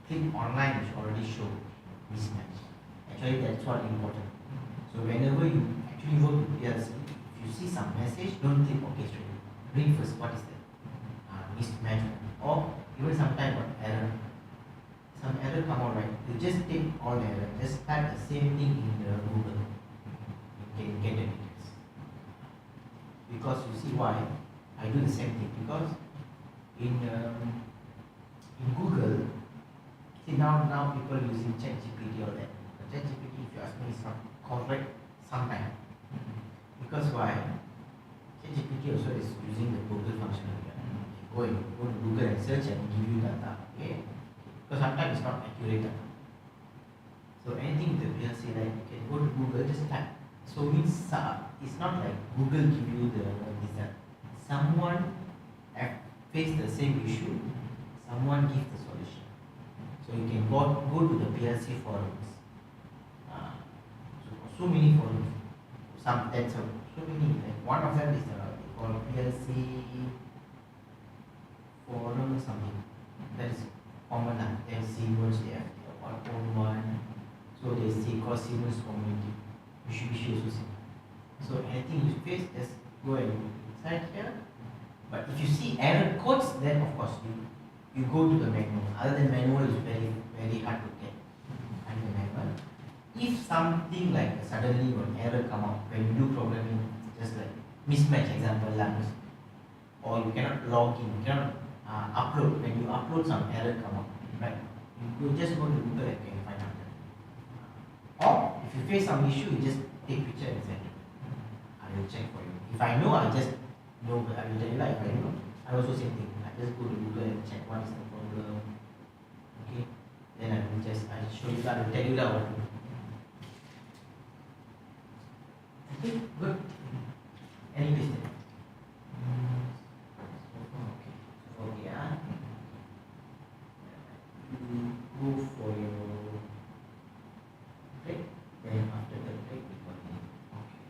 click online, it should already show mismatch. Actually, that's what important. So whenever you actually work with PLC, if you see some message, don't click OK straight. Read first what is that mismatch, or even sometimes what error. Some error come out, right? You just take all the error, just type the same thing in the Google. You can get the details. Because you see why I do the same thing, because in Google, see now people using ChatGPT or that. But ChatGPT, if you ask me, is not correct sometimes. Because why? ChatGPT also is using the Google functionality. Go to Google and search and give you data. Okay? Because sometimes it's not accurate data. So anything with the PLC, right, you can go to Google, just type. So means it's not like Google give you the result. Someone faced the same issue, someone gives the solution. So you can go to the PLC forums. So many forums. So many. Like one of them is they call PLC forum something. That is common. Then Siemens, they have their own one. So they say call Siemens community. Mitsubishi also same. So anything you face, just go and inside here. But if you see error codes, then of course you go to the manual. Other than manual is very very hard to get. And the manual. If something like suddenly an error come out when you do programming, just like mismatch example language, or you cannot log in, you cannot upload. When you upload, some error come out, right? You just go to Google and can find out that. Or if you face some issue, you just take picture and send it. I will check for you. If I know, I just know. I will tell you like if I know. I also same thing. I just go to Google and check what is the problem. Okay. Then I will show you that. I will tell you that what to do. Okay, good. Any question? Okay. Okay, you go for your break, then after the break we continue. Okay.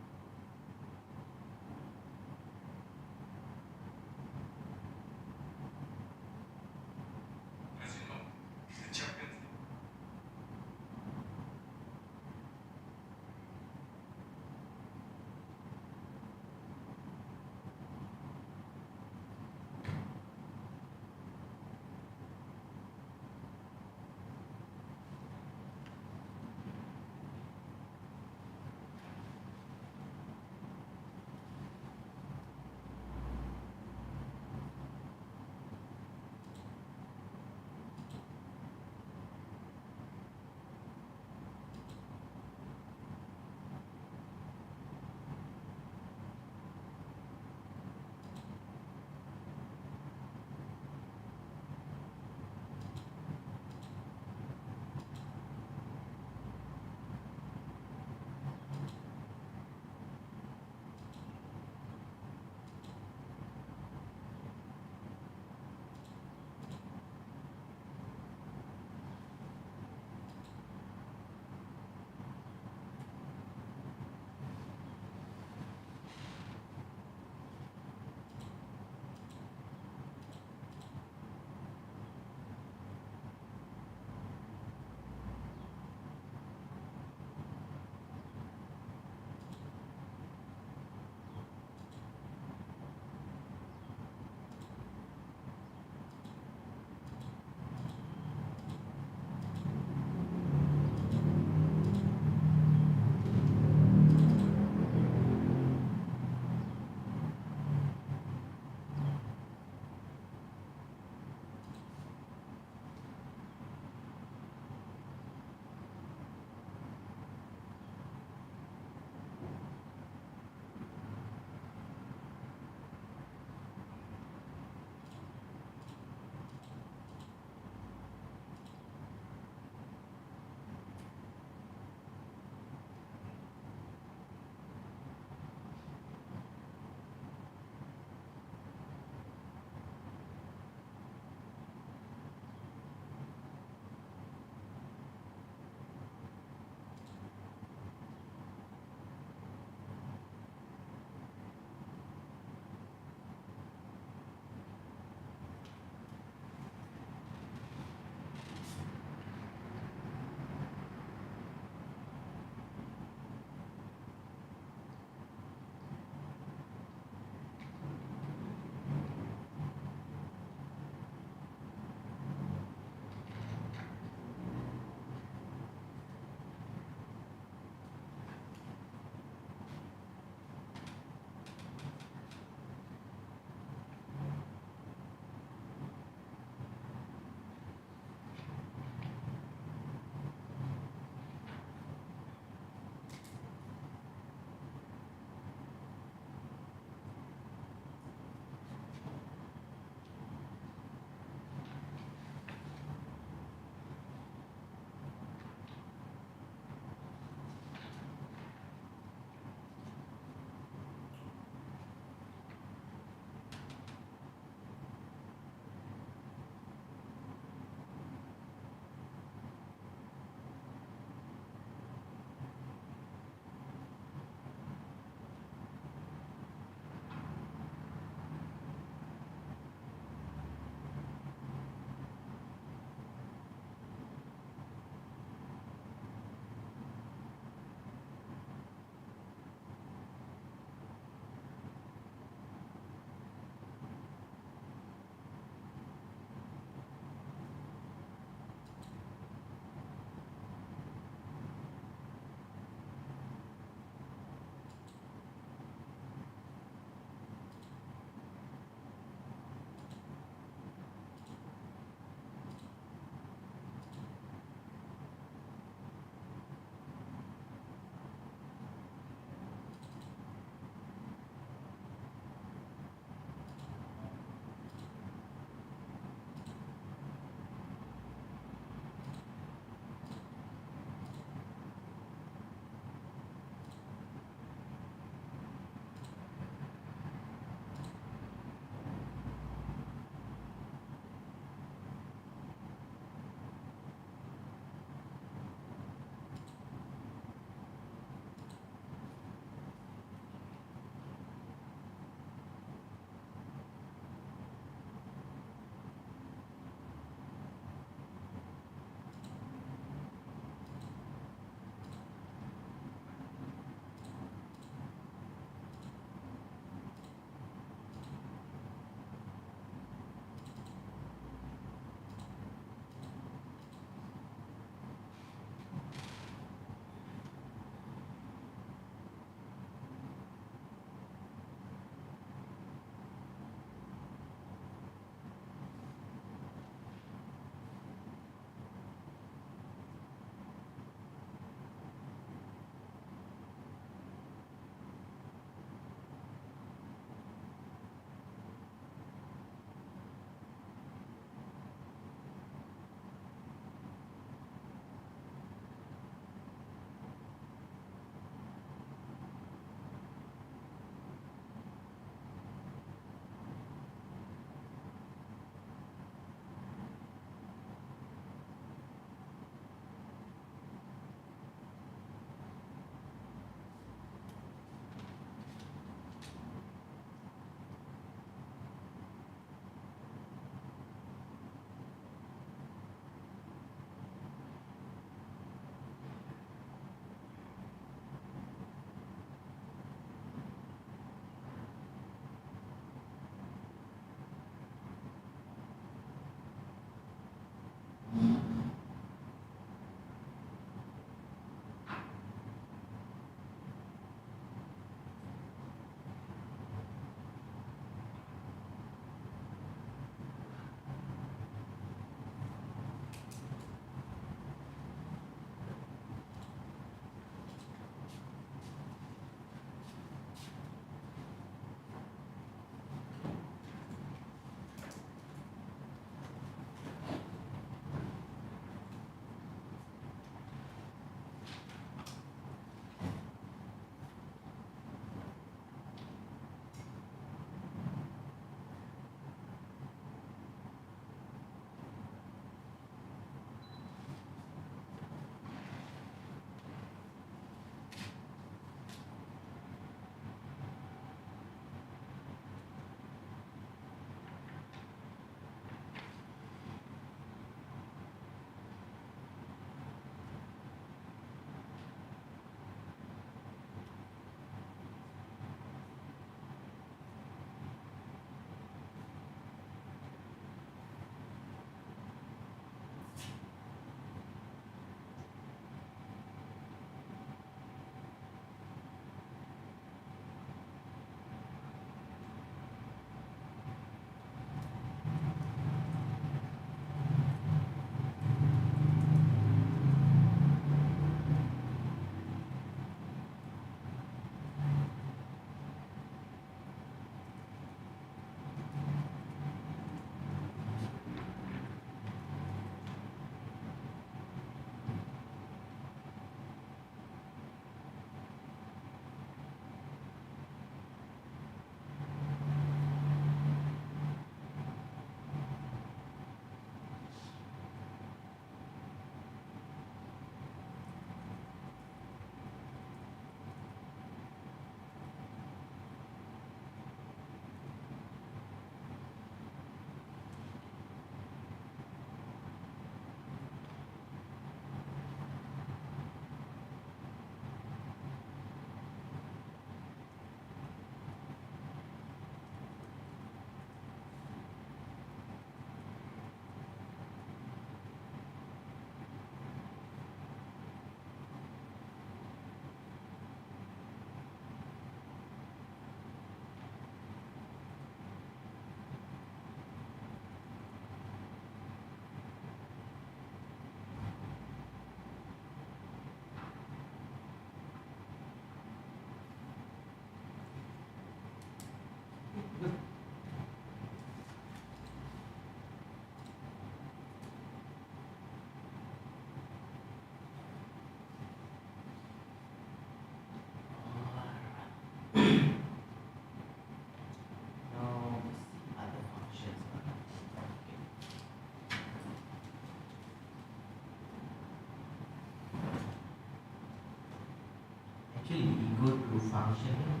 go to function here.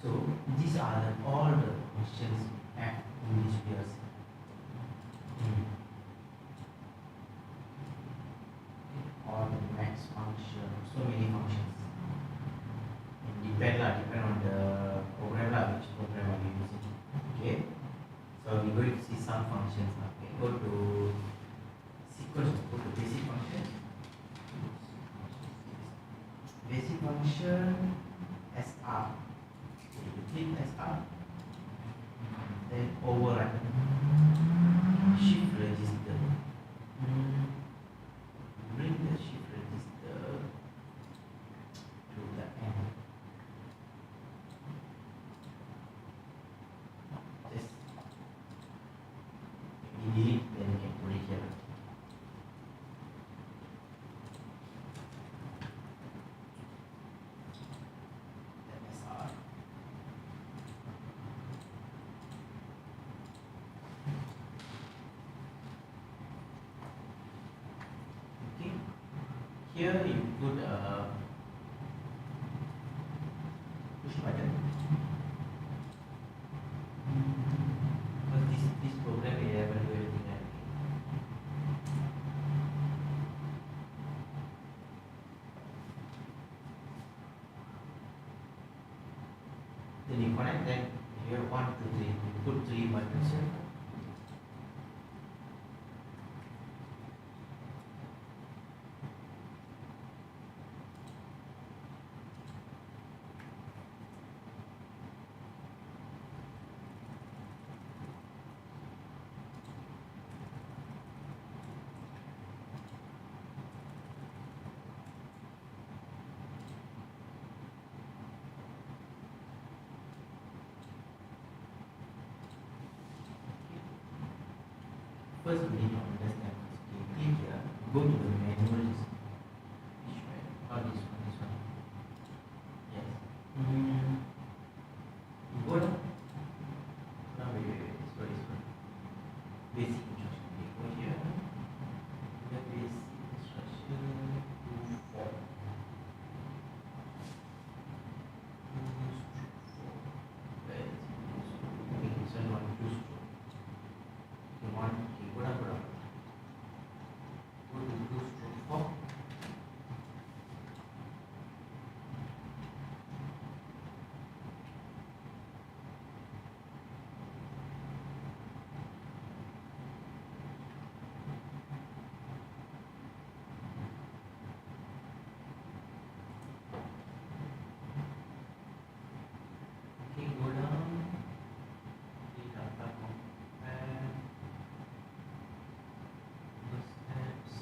So these are all the functions we have in this PLC. All the max function, so many functions. And depend on the program which program are you using. Okay. So we're going to see some functions now. Okay. Go to sequence, go to basic function. Basic function SR. Click SR, then override shift register. Bring the shift register to the end. Just delete, then you can put it here. Here you put a push button. But this program we haven't do anything like it. Then you connect them here 1, 2, 3. You put 3 buttons here. First, we need to understand this. Click here, go to the manual list. Which one? Not this one, this one. Yes. You go down. Now, wait. This one. Basic instruction. You go here. The basic instruction 2, 4. 2, 4. Where is it? Okay, this one 2 stroke. You want go to 2 stroke 4. Okay, go down. Data compare. Steps.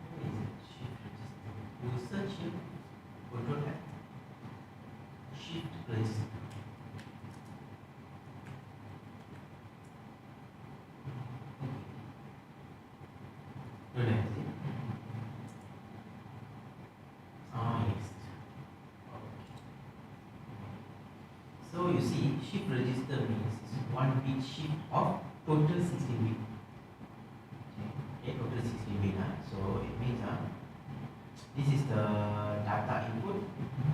Where is it? Shift register. You search here. Control F. Shift register. Don't have it. Yes. Okay. So you see, shift register means it's 1 bit shift of total 16 bit. Okay, total 16 bit. So it means this is the data input,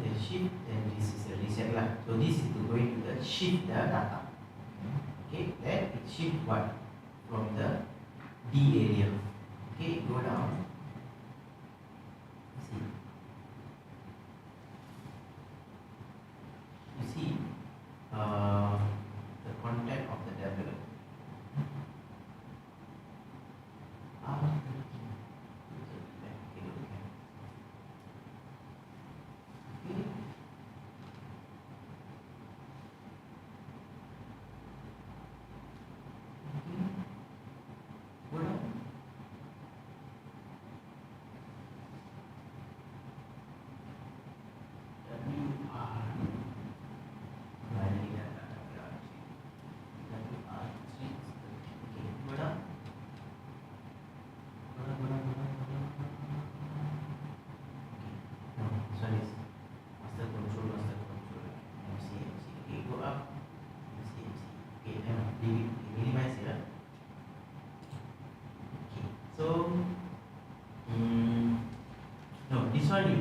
the shift, and this is the reset line. So this is going to the shift the data. Okay, then it shift what? From the D area. Okay, go down. See. You see the content of the developer.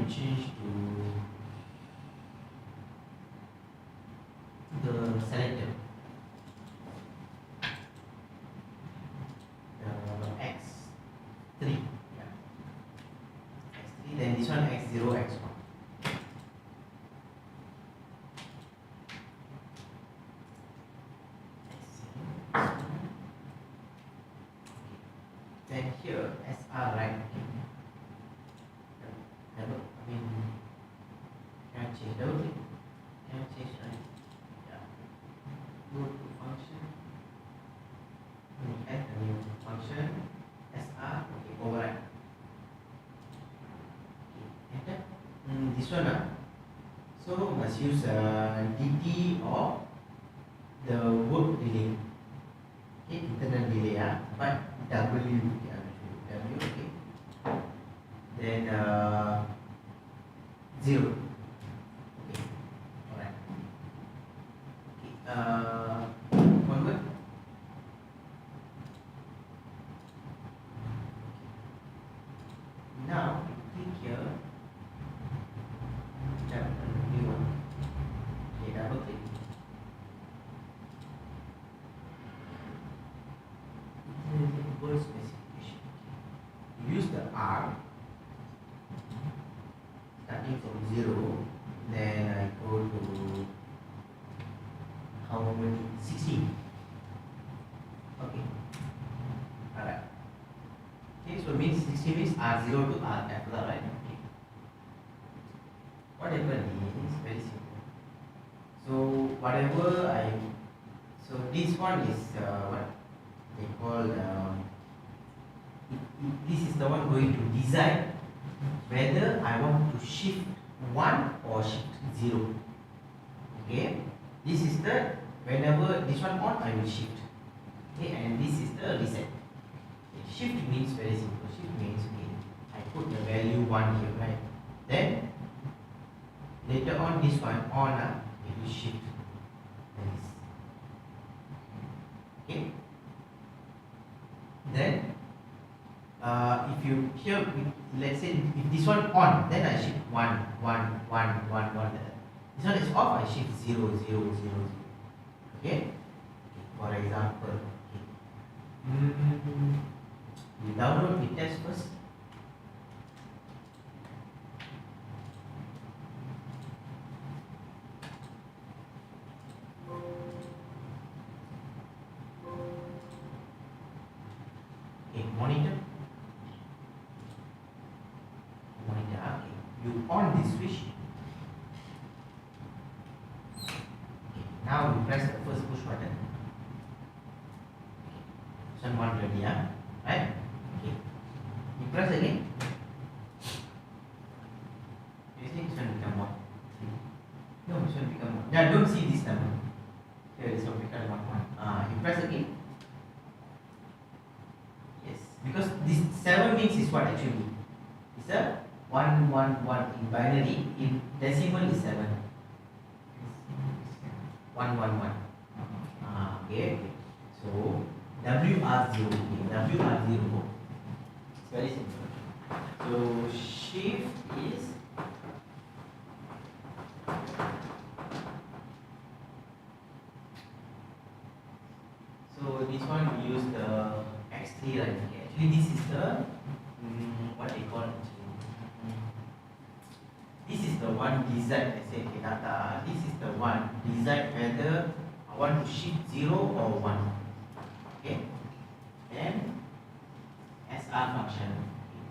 change to the selector, the X3, yeah. X3, then this one X0, X1. Then here SR, right? Double, I mean, can I change double click? Can I change, right? Yeah. Go to function. Add a new function. SR, okay, override. Okay, enter. This one, so must use DT or the work delay. Okay, internal delay, but W, yeah, W, okay. Then 0. Okay, alright. Okay, convert. Now click here. New one. Okay, double click. Word specification. Use the R starting from 0, then I go to how many? 16. Okay. Alright. Okay, so means 16 means R0 to RF, right? Okay. What happened is very simple. So whatever so this one is what they call this is the one going to decide whether I want to shift 1 or shift 0. Okay, this is the whenever this one on I will shift. Okay, and this is the reset. Okay, shift means very simple. Shift means okay, I put the value 1 here, right? Then later on this one on it will shift like this. Okay. Then if you here, let's say if this one on, then I shift 1, 1, 1, 1, 1. This one is off, I shift 0, 0, 0, 0. Okay? For example, okay. We download the test first. Monitor. Okay. You on this switch. Okay. Now you press the first push button. Okay. One ready, right? Okay. You press again. You see this one become 1. No, this one become 1. Yeah, don't see this number. Here this one become 1, 1. You press again. Because this 7 means is what actually? It's a 1, 1, 1 in binary. In decimal is 7. 1, 1, 1. Okay. So WR0. Okay. WR0. It's very simple. So shift is this one we use the X3, right? Okay. Actually this is the what they call it. This is the one decide, let's say okay, data. This is the one decide whether I want to shift 0 or 1. Okay. Then SR function. Okay.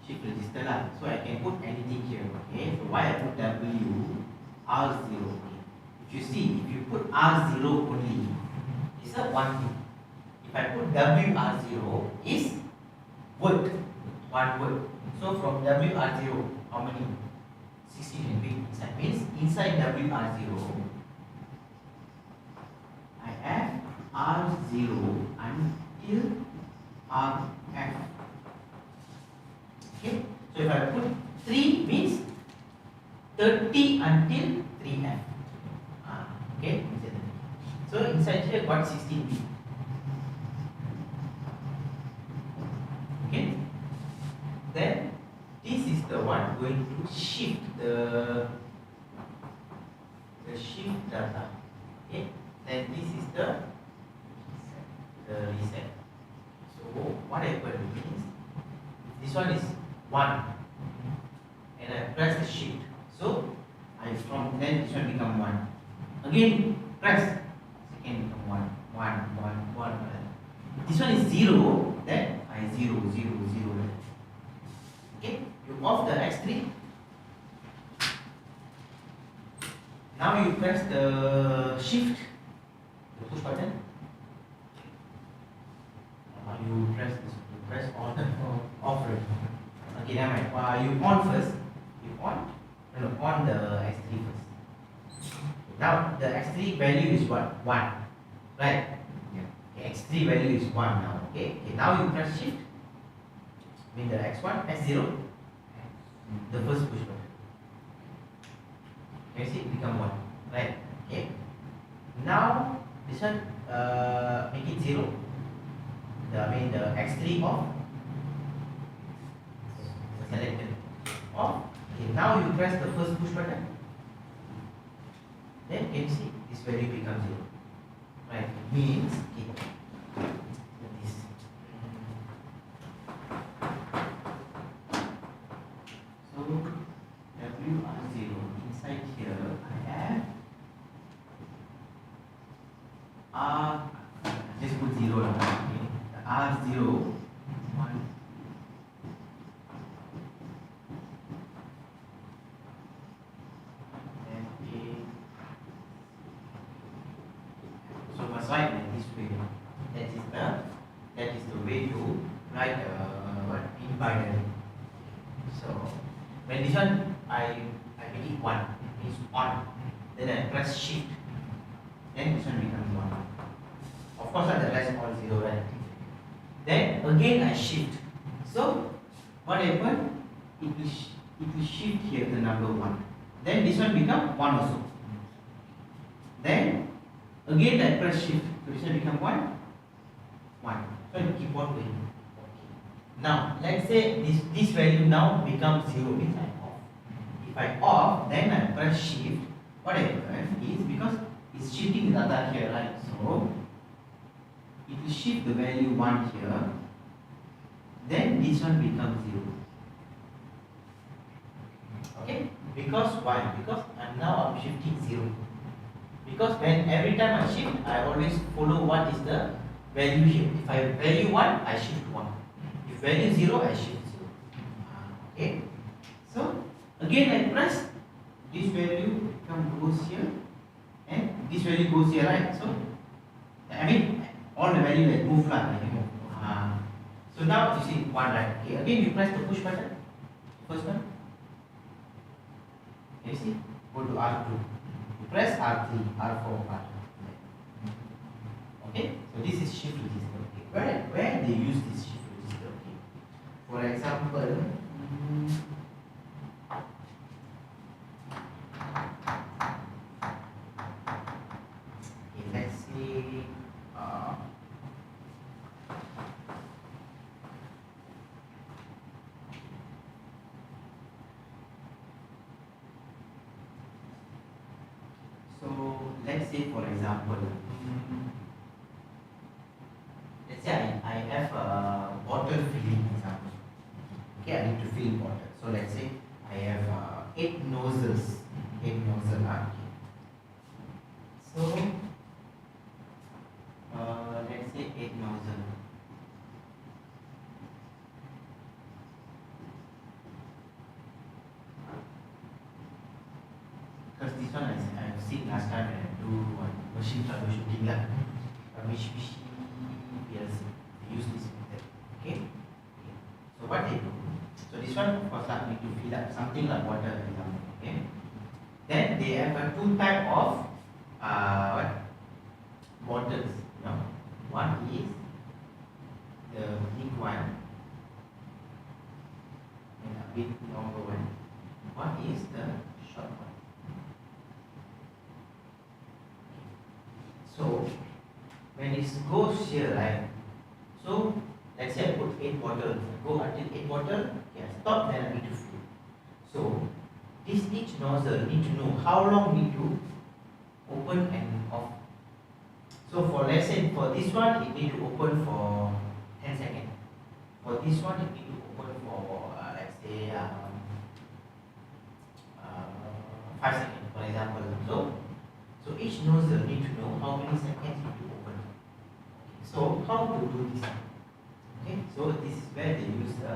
Shift register lah. So I can put anything here. Okay. So why I put W R0? Okay. If you see, if you put R0 only, it's a one thing. If I put WR0 is word, one word. So from WR0, how many? 16 and big inside. Means inside WR0, I have R0 until RF. Okay. So if I put 3 means 30 until 3F. Okay. So inside here got 16 bit. Okay. Then this is the one I'm going to shift the shift data. Okay, then this is the reset. So what happened means this one is 1 and I press the shift. So I from then this one become 1. Again press, second become 1, 1, 1, 1. This one is 0, then I 0, 0, 0. Okay, you off the X3. Now you press the shift, the push button. You press on off it. Okay, never mind. You on first. You on the X3 first. Now the X3 value is what? 1. Right? Yeah. X3 value is 1 now. Okay. Now you press shift. Mean the X1, S0, the first push button. Can you see it become 1? Right? Okay. Now this one make it 0. The X3 off. Selected off. Okay, now you press the first push button. Then can you see this value becomes 0. Right? Means okay. This. So WR0 inside here I have R. Just put 0 now. Okay. The R0 1. So must write like this way. That is the way to write in binary. So when this one I make it 1, it means 1. Then I press shift. Then this one becomes 1. Of course the rest all 0, right? Then again I shift. So what happened? It will shift here the number 1. Then this one become 1 also. Then again I press shift. So this one become 1. 1. So you keep on going. Okay. Now let's say this value now becomes 0, means I'm off. If I off, then I press shift. What happens is because it's shifting the data here, right? So it will shift the value 1 here. Then this one becomes 0. Okay? Because why? Because I'm shifting 0. Because when every time I shift, I always follow what is the value here. If I value 1, I shift 1. If value 0, I shift 0. Okay? So again I press, this value goes here and this value goes here, right? So all the value that move like so now you see 1, right? Okay, again you press the push button. First one. Can you see? Go to R2. You press R3, R4, R2. Okay? So this is shift register. Okay. Where they use this shift register? Okay. For example, okay, let's say so let's say for example, let's say I have a bottle filling example. Okay, I need to fill bottle. So let's say I have 8 nozzles. 8 nozzles. Okay. So let's say 8 nozzles. Because this one I've seen last time when I do machine troubleshooting lah. Mitsubishi PLC. They use this method. Okay? So what they do? So this one of course I need to fill up something like water example. Okay? Then they have 2 type of bottles. You know? One is the big one and a bit longer one. One is the short one. So when it goes here, right? So let's say I put 8 bottles, I go until 8 bottles, okay, I stop, then I need to fill. So this each nozzle need to know how long need to open and off. So for let's say for this one it need to open for 10 seconds. For this one it need to open for let's say 5 seconds for example. So each nozzle need to know how many seconds need to open. So how to do this? Okay, so this is where they use the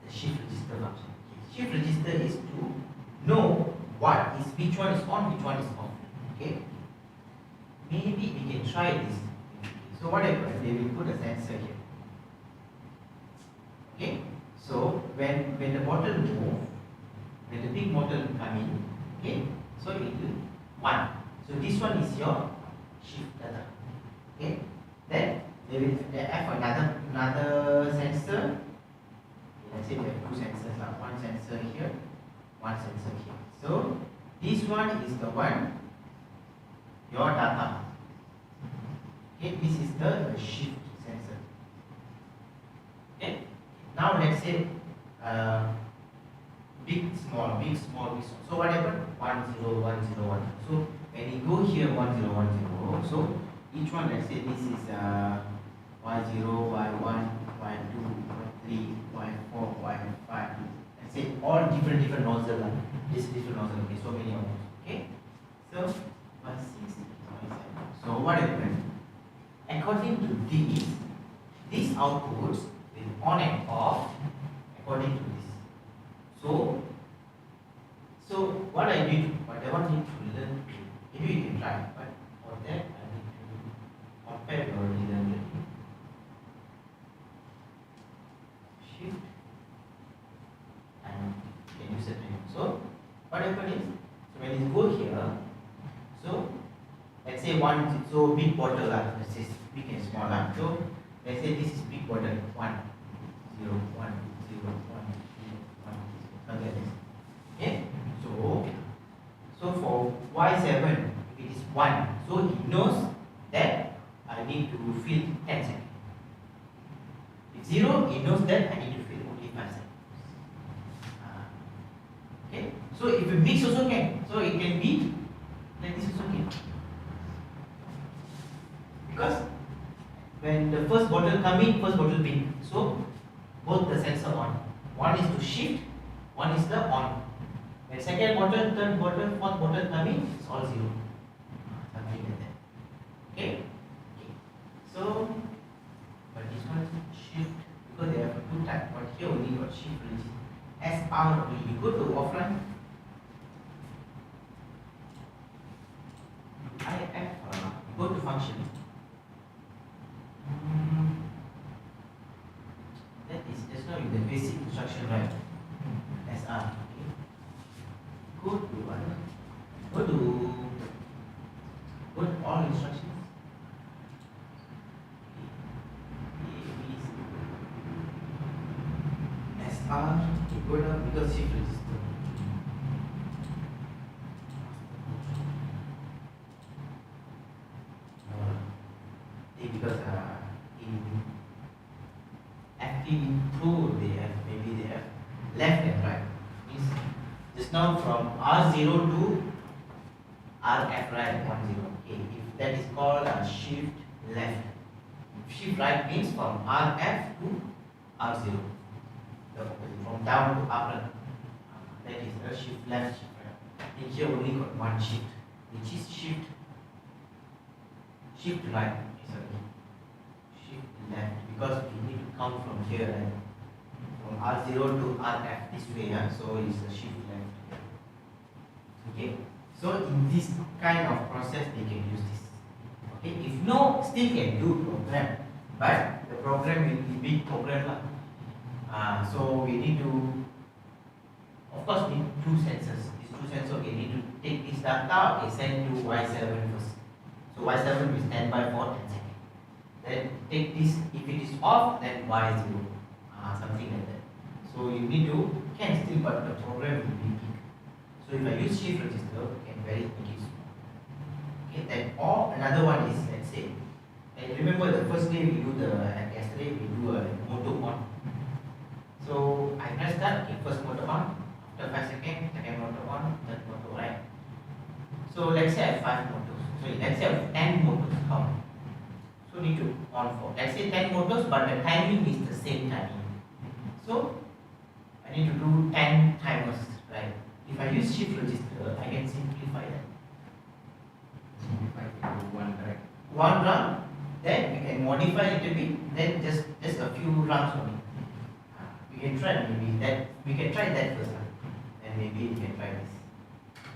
shift register function. Shift register is to know which one is on, which one is off. Okay, maybe we can try this. So what happens? They will put a sensor here. Okay, so when the bottle move, when the big bottle come in, okay, so it will 1. So this one is your shift data. Okay, then they have another sensor. Let's say we have 2 sensors, one sensor here, one sensor here. So this one is the one your data. Okay, this is the shift sensor. Okay, now let's say big small. So what happened? 1 0 1 0 1. So when you go here 1 0 1 0, so each one, let's say this is Y0, Y1, Y2, Y3, Y4, Y5. Let's say all different nozzle. This different nozzle. Okay, so many of them. Okay, so Y6, Y7. So what happened? According to these outputs will on and off according to this. So what I need to learn. Maybe you can try, but for that I need to compare your learned. Shift and can use the time. So what happens is, so when you go here, so let's say so big bottle, let's say big and small. So let's say this is big bottle 1 0 1 0 1 0 1, something like this. Okay, so for Y7 it is 1, so it knows that I need to fill 10 seconds. If 0, it knows that I need to fill only 5 seconds. Okay, so if you mix also can, so it can be like this also can. Because when the first bottle come in, first bottle pin, so both the sensor on. One is to shift, one is the on. When second bottle, third bottle, fourth bottle come in, it's all 0. Something like that. Okay? So, but this one shift, because they have 2 types, but here only got shift register. SR only. You go to offline. IF, go to function. That is just now the basic instruction, right? SR. Okay. Go to all instructions. SR, go down because shift register. Because in FP2 they have left and right. Means just now from R0 to RF right 10. Okay, if that is called a shift left. Shift right means from RF to R0. The opposite, from down to up. That is a shift left, shift right. In here only got one shift, which is shift right. Sorry, shift left, because we need to count from here, right? From R0 to RF this way, so it's a shift left. Okay, so in this kind of process they can use this. Okay, if no, still can do program, but the program will be big program. So we need to, of course, need 2 sensors. These 2 sensors, okay, need to take this data, okay, send to Y7 first. So Y7 will stand by for 10 seconds. Then take this, if it is off, then Y0, something like that. So you need to, can still, but the program will be big. So if I use shift register, I can make it small. Okay, then or another one is, let's say, and remember the first day we do yesterday we do a motor on. So let's say I have 5 motors. Sorry, let's say I have 10 motors. How? So need to on for. Let's say 10 motors, but the timing is the same timing. So I need to do 10 timers, right? If I use shift register, I can simplify that. Simplify to one, correct? One run, then we can modify a little bit, then just a few runs only. We can try maybe that. We can try that first, and maybe we can try this.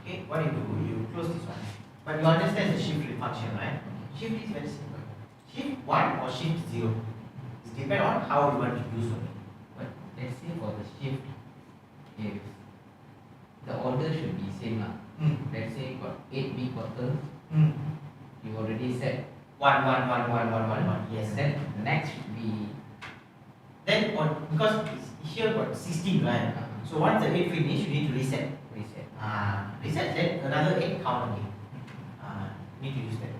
Okay, what you do? You close this one, but you understand the shift function, right? Shift is very simple. Shift 1 or shift 0. It depends on how you want to use it. But let's say for the shift, if the order should be same lah. Let's say got 8 big quarters. You already set 1, 1, 1, 1, 1, 1, 1. Yes. Then next should be Then on because here got 16, right? So once the 8 finish, you need to reset. reset. Reset, then another 8 count again. Need to use that.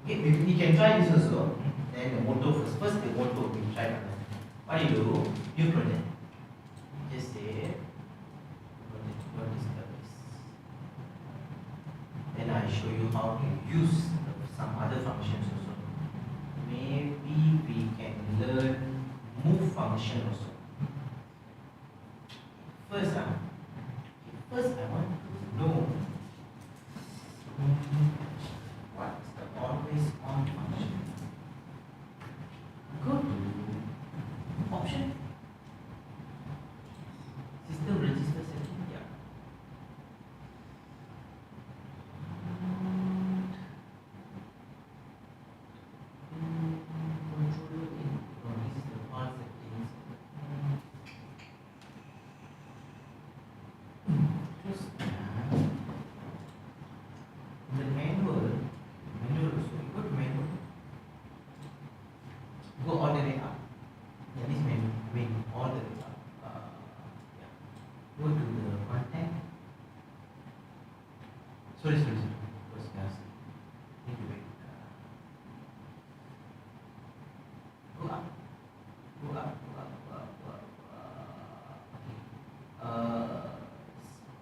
Okay, we can try this also. Then the motor first. First the motor we try to understand. What you do? New project. Just say what is this? Then I show you how to use some other functions also. Maybe we can learn move function also. First, first I want to know what is the always on function. Go to option, system register setting. Yeah. Controller in. No, this is the part settings. Just the manual also. You go to manual. Go all the way up. Yeah, this menu all the way up. Yeah. Go to the content. Sorry. First class. Need to wait. Go up. Okay.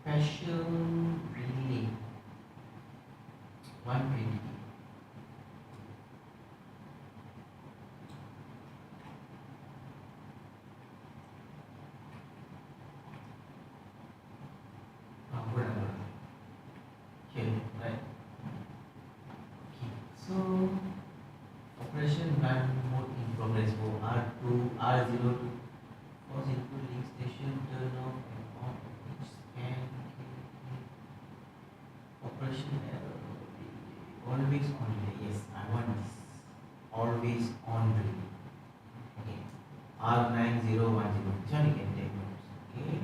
Special relay. 120. Here, right? Okay. So operation run mode in progress for R2, R0 to pause input link station, turn off and on each scan. Operation error. Always on relay. Yes, I want this. Always on relay. Okay. R9010. This one you can take notes. Okay.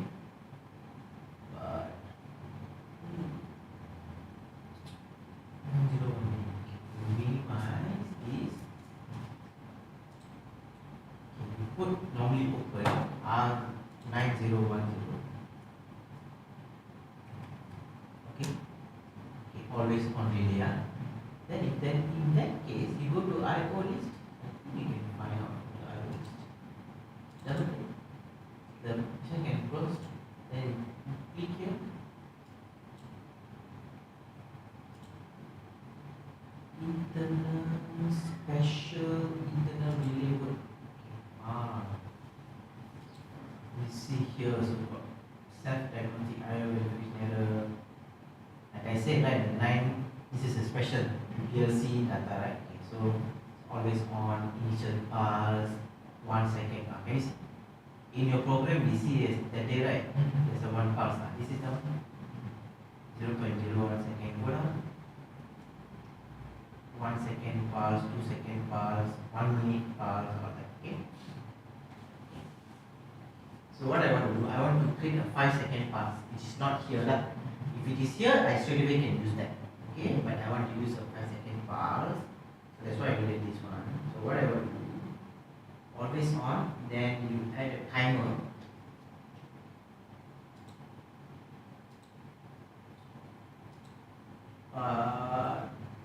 But 9010. Minimize this. Okay, we put normally open R9010. Okay. Always on relay. Then if then in that case you go to IO list, I think you can find out the IO list. Double click. The option can close. Then click here. Internal special internal relay word. We see here also got self-diagnostic IO verification error. Like I said, right, the 9, this is a special PLC data, right? Okay, so always on, initial pulse, 1 second. Can you see? In your program, we see that day, right? There's a 1 pulse. This is the 0.01 second. Go down. 1 second pulse, 2 second pulse, 1 minute pulse, all that. Okay. So what I want to do, I want to create a 5 second pulse, which is not here. If it is here, I straight away can use that. Okay, but I want to use a 5 second pulse. So that's why I did this one. So what I want to do, always on, then you add a timer.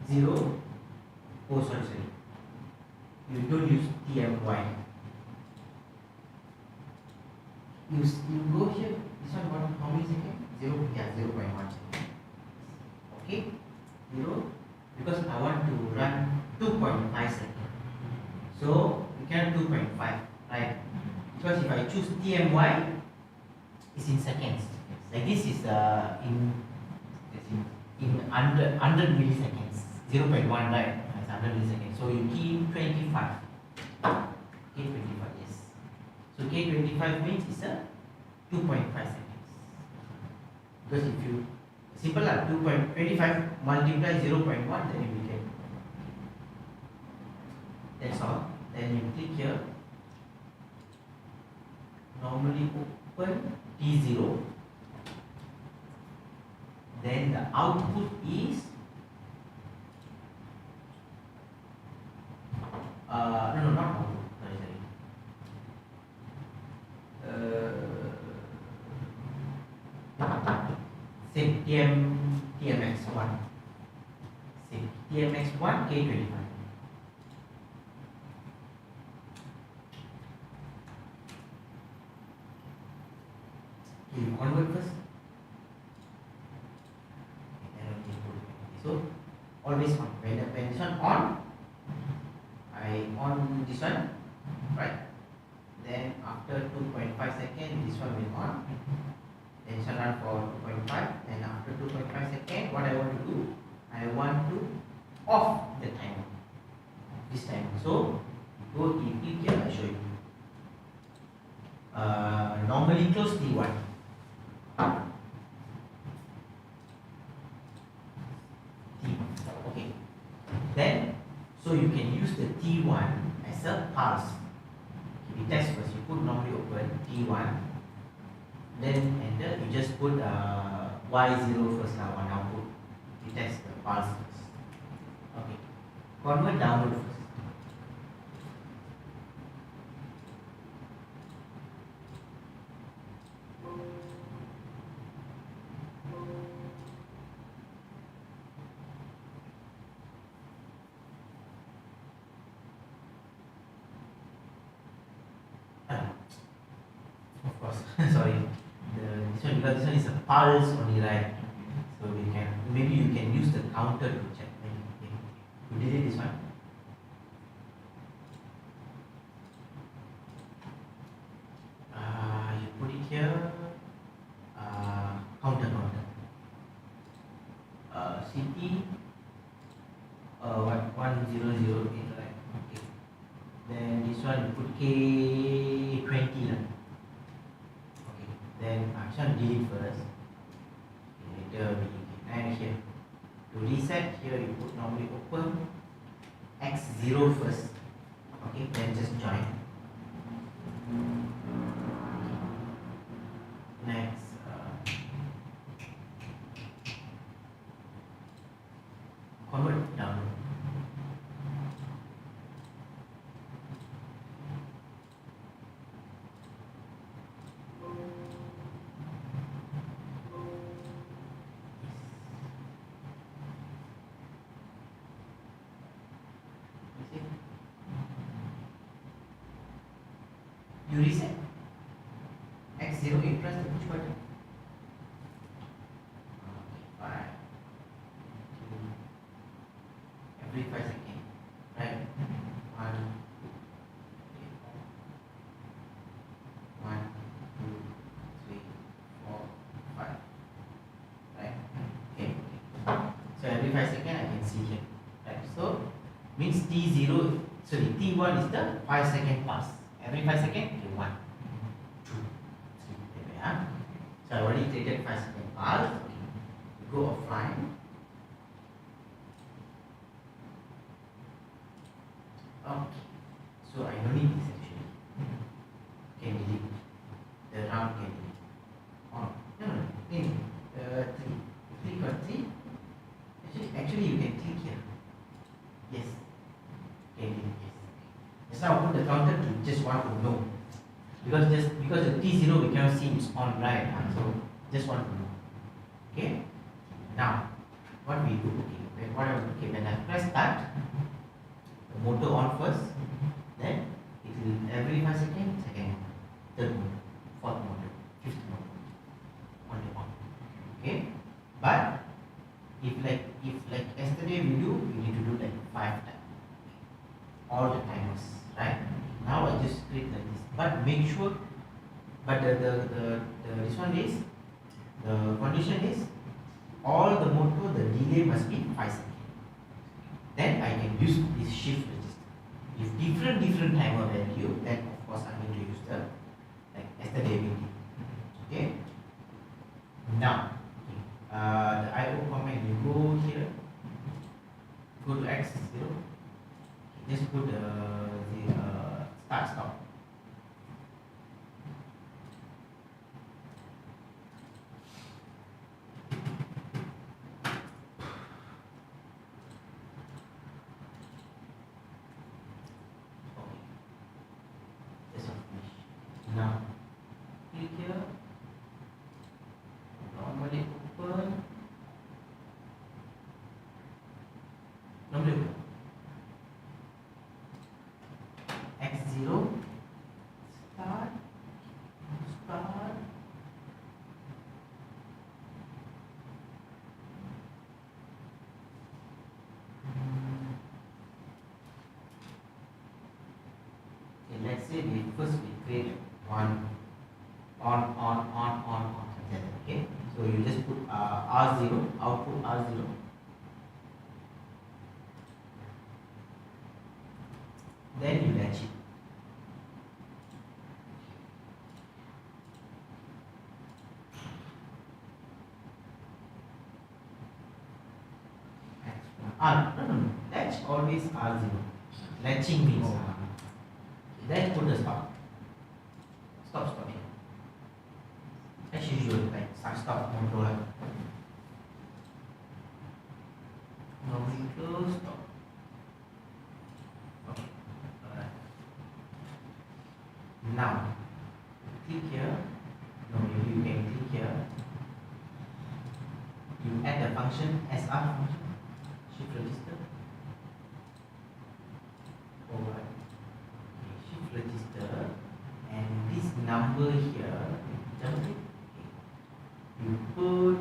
Zero. Oh, sorry. You don't use TMY. You you go here, this one got how many seconds? 0.1 second. Okay, 0, because I want to run 2.5 seconds. So we can 2.5, right? Because if I choose TMY, it's in seconds. Like this is in under milliseconds. 0.1, right? It's under milliseconds. So you key 25. K25, yes. So K25 means it's a 2.5 seconds. Because if you simple lah, 2.25 multiply 0.1, then you will get. That's all. Then you click here. Normally open T0. Then the output is no, not output. Same TMX1. Same TMX1 K25. You convert first. So always on. When this one on, I on this one, right? Then after 2.5 seconds, this one will on. Then this one run for 2.5. Then after 2.5 seconds, what I want to do? I want to off the timer. This time. So go to click here. I show you. Normally close T1. Okay. Then so you can use the T1 as a pulse. We test first. You put normally open T1. Then enter. You just put Y0 first now on output. You test the pulse first. Okay. Convert download first. Of course, sorry. This one, because this one is a pulse only, right? So we can maybe you can use the counter to check. You delete this one. You put it here. Counter. CT. 1008, right? Okay. Then this one you put K20 lah. Okay. Then this one delete first. Okay, later we and here to reset here you put normally open X0 first. Okay. Then just join. Next. Convert download. You reset X0, you press the push button. Okay, 5, 2, every 5 seconds, right? 1, 2, 3, 4, 5, right? Okay. So every 5 seconds I can see here, right? So means T0, sorry, T1 is the 5 second pulse. Every 5 seconds, okay, 1, 2, 3, yeah. So I already created 5 second pulse. Okay. Go offline. Okay. So I don't need this actually. Can delete. The round can delete. On. No. In 3. Click on 3. Actually you can click here. Yes. Can delete. Yes. Just now I put the counter to just want to know. Because the T0 we cannot see it's on, right? So just want to know. Okay. Now what we do? Okay. When I press start, the motor on first, then it will every 5 seconds, second motor, third motor, fourth motor. but the this one is the condition is all the motor the delay must be 5 seconds. Then I can use this shift register. If different timer value, then of course I'm going to use the like yesterday we did. Okay. Now, the IO command, you go here, go to X0, just put the start stop. Now, click here, normally open, X0, start, okay, let's say we create one on, okay, so you just put R0, output R0, then you latch it. No, latch always R0, latching means then put the stop here. As usual, like start controller. Normally close, stop. Okay, alright. Now, click here. No, maybe you can click here. You add the function SR function, shift register. Alright. Okay, shift register, and this number here. You put,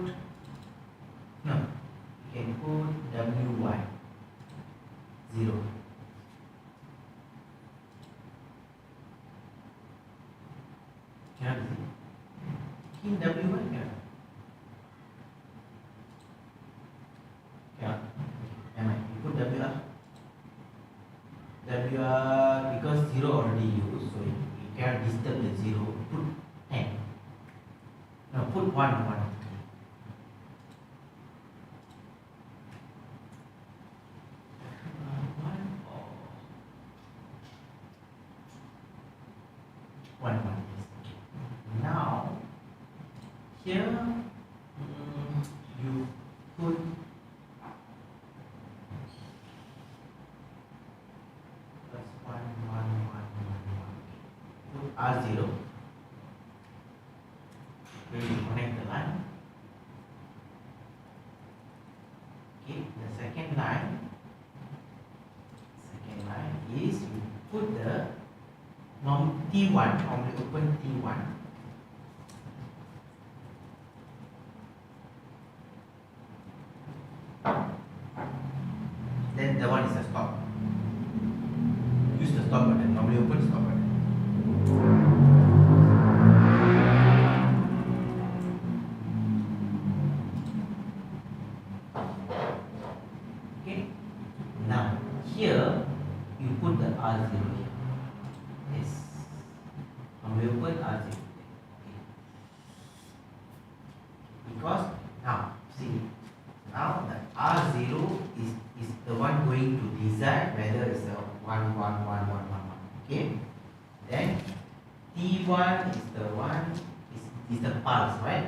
no, you can put WY 0. Cannot see. In WY cannot. Cannot. You put WR. WR because 0 already used, so you cannot disturb the 0. Put 10. No, put 1. Now, here you put put R0. When you connect the line, okay, the second line is you put the T1, normally open T1, then the one is a stop. Use the stop button, normally open stop button. Okay, now here you put the R0 here. Yes, normally open R0. Okay. Because now see, now the R0 is the one going to decide whether it's a 1 1 1 1 1 1. Okay, then T1 is the one is the pulse, right?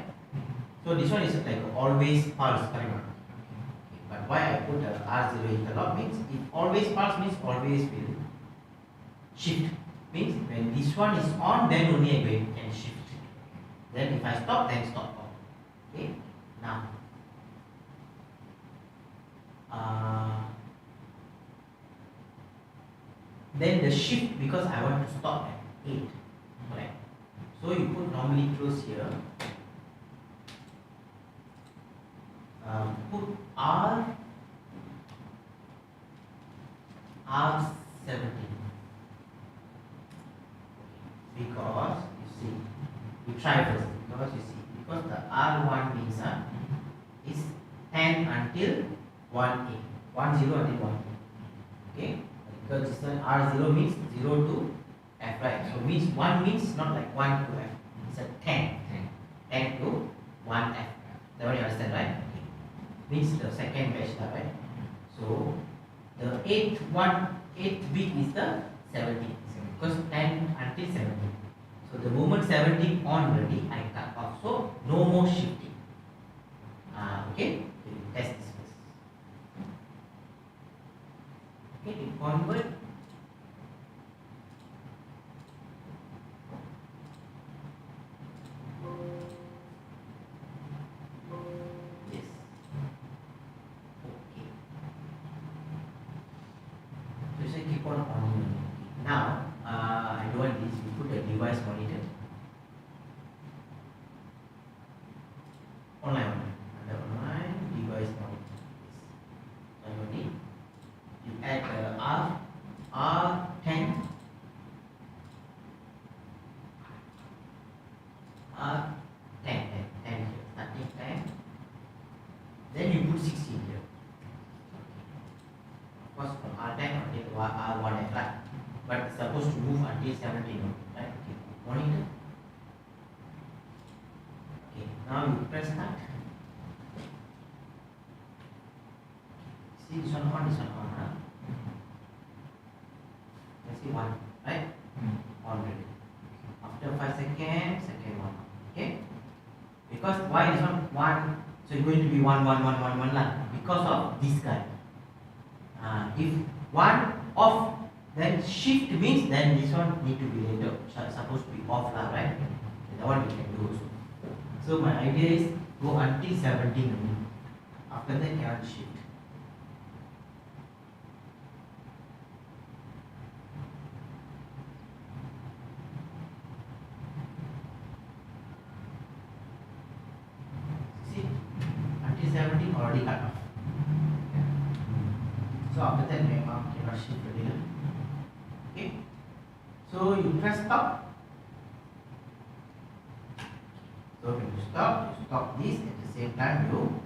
So this one is like always pulse, correct? Okay. But why I put the R0 interlock means if always pulse means always will shift. Means when this one is on, then only I can shift. Then if I stop, then stop. Okay. Now, then the shift, because I want to stop at 8, correct? So you put normally close here. Put R17, because you see You try first because you see, because the R1 means is 10 until 1A, 10 until 1A. Okay, because this one R0 means 0 to F, right? So means 1 means not like 1 to F, it's a 10 to 1F. That one you understand, right? Okay. Means the second batch, right? So the 8th bit is the 17, because 10 until 17. So the moment 17 on already, I cut off. So no more shifting. Okay, we test this first. Okay, you convert. Yes. Okay. So you say keep on now. I don't want this. We put the device monitor. Online. Under online device monitor. Yes. So you add the R10. R10 here. Starting 10. Then you put 16 here. Of course, from R10 until R1F, right? But it's supposed to move until 17, right? Okay. Monitor. Okay. Now you press start. See this one on, this one on, huh? Let's see 1, right? Already. After 5 seconds, second one. Okay? Because why this one? So it's going to be 1, 1, 1, 1, 1 lah. Because of this guy. If 1 off, then shift means then this one need to be later. Supposed to be off lah, right? That one we can do also. So my idea is go until 17 only. After that, cannot shift. See, until 17 already cut off. So after that, memang cannot shift already. Okay. So you press stop. So when you stop this, at the same time you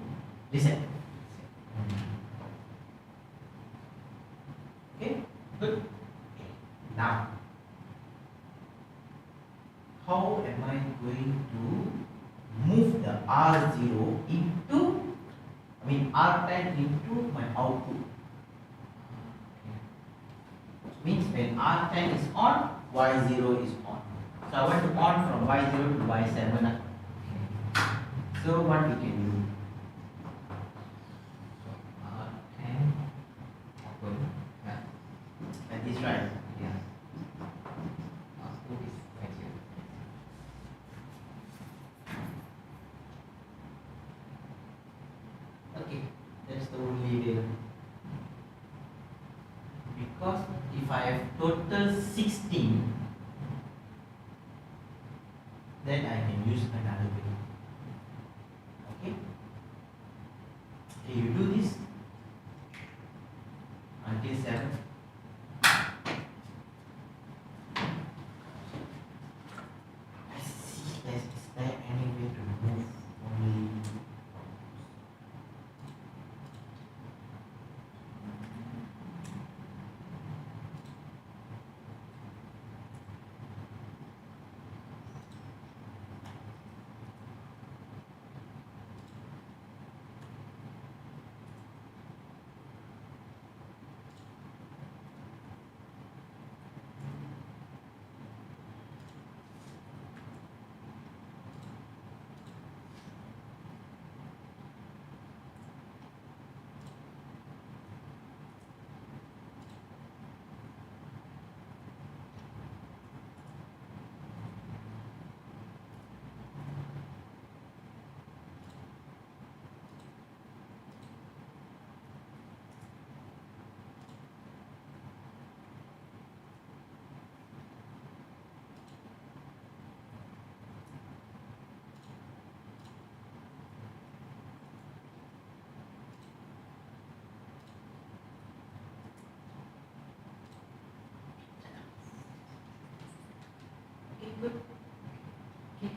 reset. Okay, good. Okay. Now, how am I going to move the R0 into, R10 into my output? Means when R10 is on, Y0 is on. So I want to on from Y0 to Y7. So what we can do? R10 open. Yeah. Like this, right? Yeah. Output is right here. Okay, that's the only way. Because if I have total 16, then I can use another way. Okay? Okay, you do this until 7. Let's see, is there any way to move only? Good. Okay.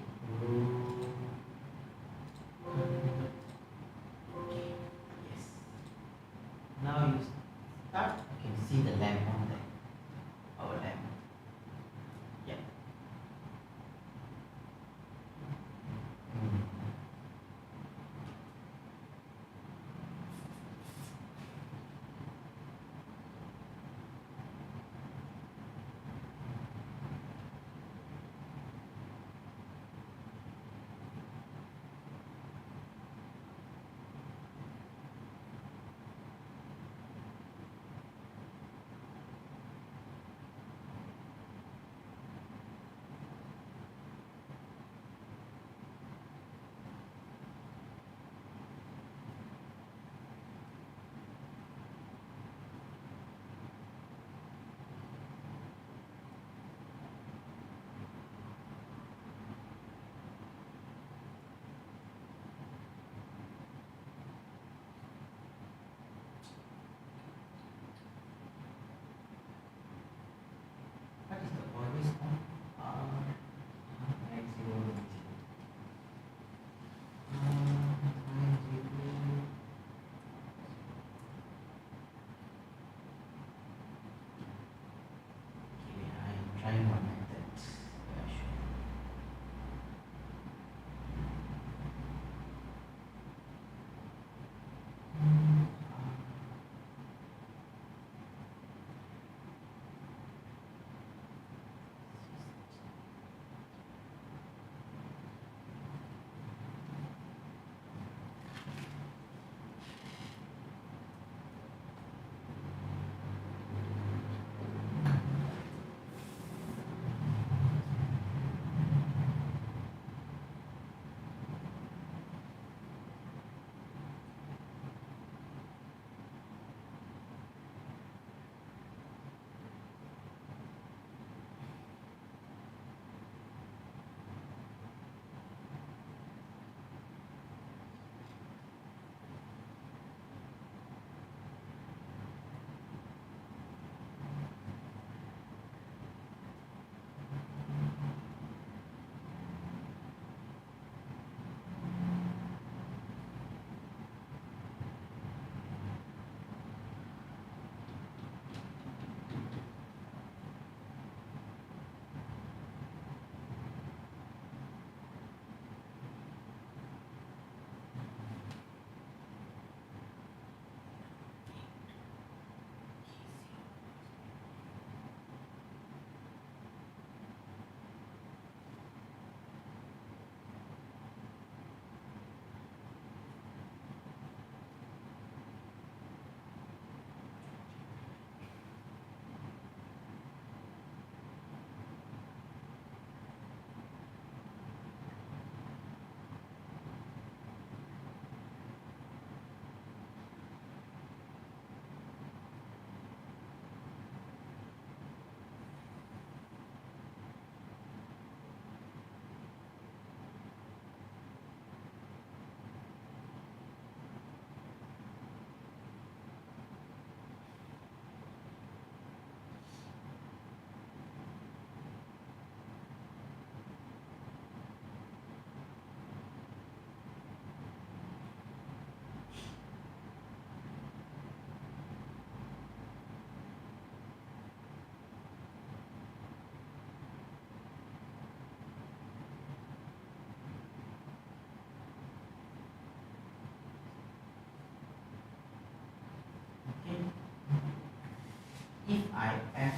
IF.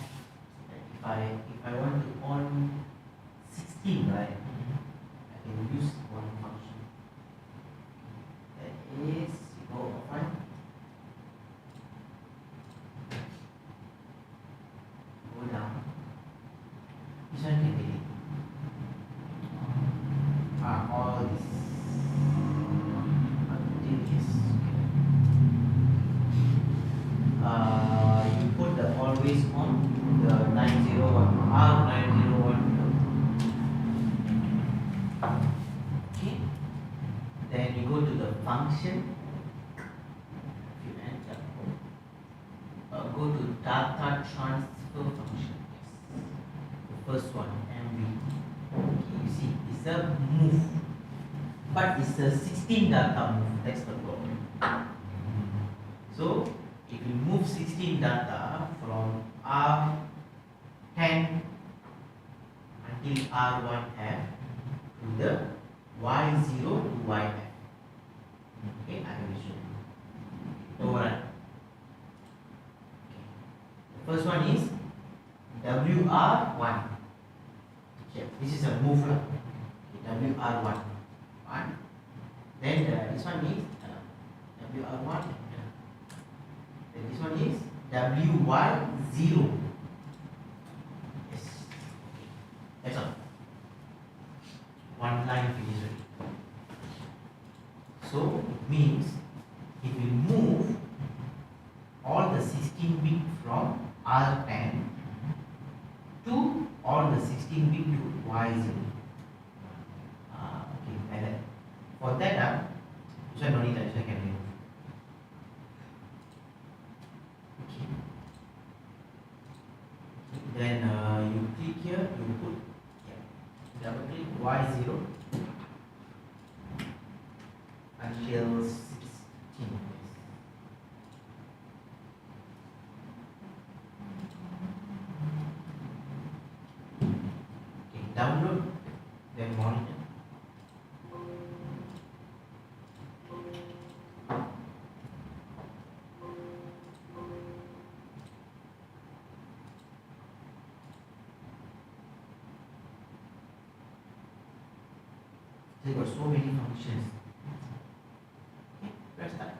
If I want to on 16, right, I can use one function. That is, you go offline. Go down. This one can delete. All this until yes. You put the always on the 901 R901. Okay. Then you go to the function. If you enter, go to data transfer function. The first one, MV. Okay, you see, it's a move, but it's a 16 data move. That's the problem. So if you move 16 data from R10 until R1F to the Y0 to YF. Okay, I will show you. Overrun. Okay. The first one is WR1. Okay, this is a move. Okay, WR1. One. Then this one is WR1. Then this one is WY0. Yes. That's all. One line finish already. So it means if we move all the 16 bit from R10 to all the 16 bit to Y0. Okay, like that. For that, this one no need, this one can remove. Okay. Then you click here, you put double click Y0 until 16. Okay, download, then monitor. There got so many functions. Okay, let's start.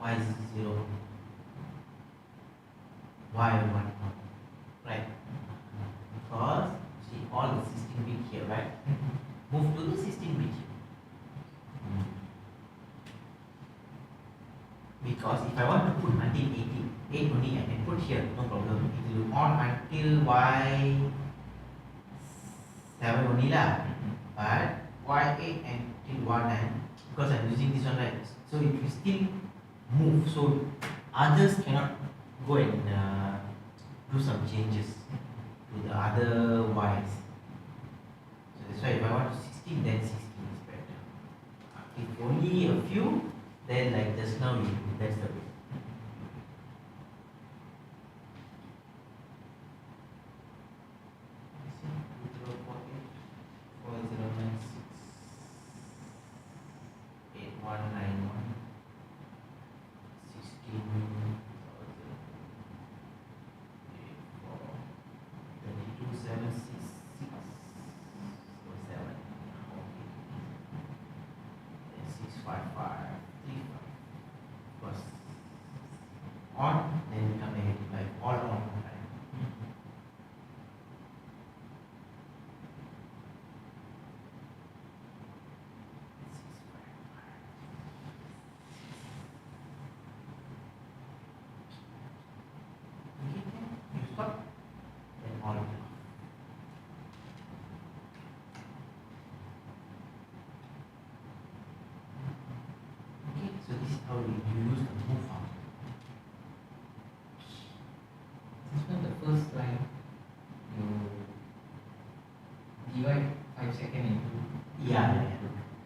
Y0, Y1, right? Because see all the 16 bit here, right? Move to the 16 bit here. Because if I want to put until 8 only, I can put here, no problem. It will on until Y7 only lah. But Y8 until Y9, because I'm using this one, right? So it will still move. So others cannot go and do some changes to the other Ys. So that's why if I want 16, then 16 is better. If only a few, then like just now you do. That's the way. On, then become negative, like all on, right? Okay, you stop, then all off. Okay, so this is how you use the move function. First line, you divide 5 seconds into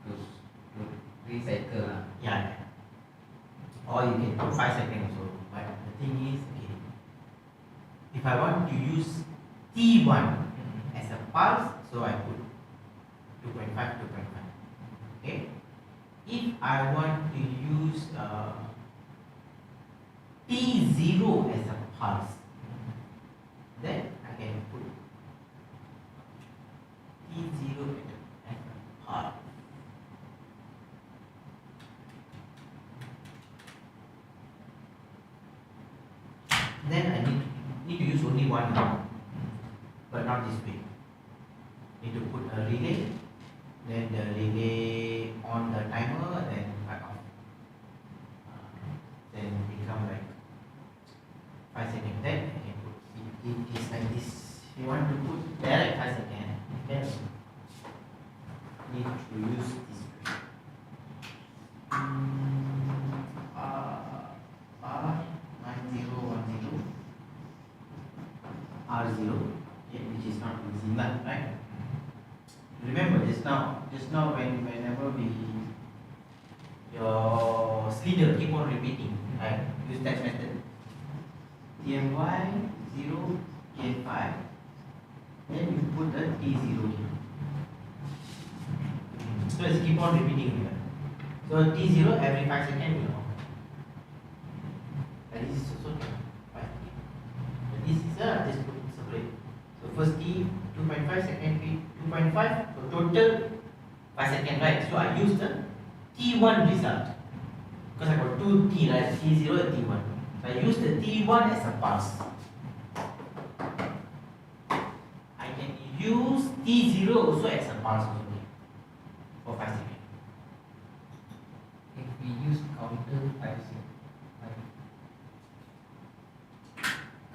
to recycle lah. Yeah. Or you can put 5 seconds also. But the thing is, okay, if I want to use T1 as a pulse, so I put 2.5, 2.5. Okay. if I want to use T0 as a pulse, then I can put T0 as a pulse. Then I need to use only one now, but not this way. Need to put a relay, then the relay on the timer, then cut off. Then become like 5 seconds. Then I can put it is like this. If you want to put direct 5 seconds, then need to use this way. R9010 R0, which is not using that, right? Remember just now whenever your slider keep on repeating, right? Use that method. TMY 0 K5, then you put the T0 here. So it's keep on repeating here. So T0 every 5 seconds will on. And this is also 5. But this is just put it separate. So first T 2.5, second T 2.5, so total 5 seconds, right? So I use the T1 result because I got 2 T, right? T0 and T1. So I use the T1 as a pulse. I can use T0 also as a pulse also for 5 seconds. If we use counter 5 seconds.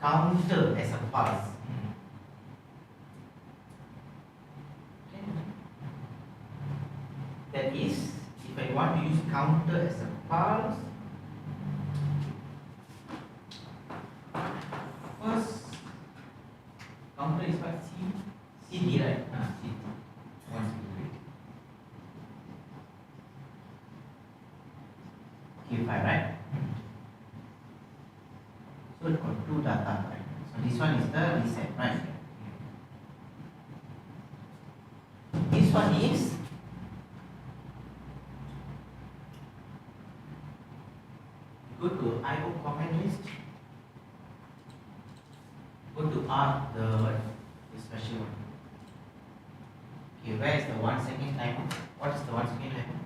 Counter as a pulse. That is, if I want to use counter as a pulse, first counter is what? CD, right? CD. 1, 2, 3. Q5, right? So it got 2 data, right? So this one is the reset, right? This one is go to IO command list. Go to R, the special one. Okay, where is the 1 second timer? What is the 1 second timer?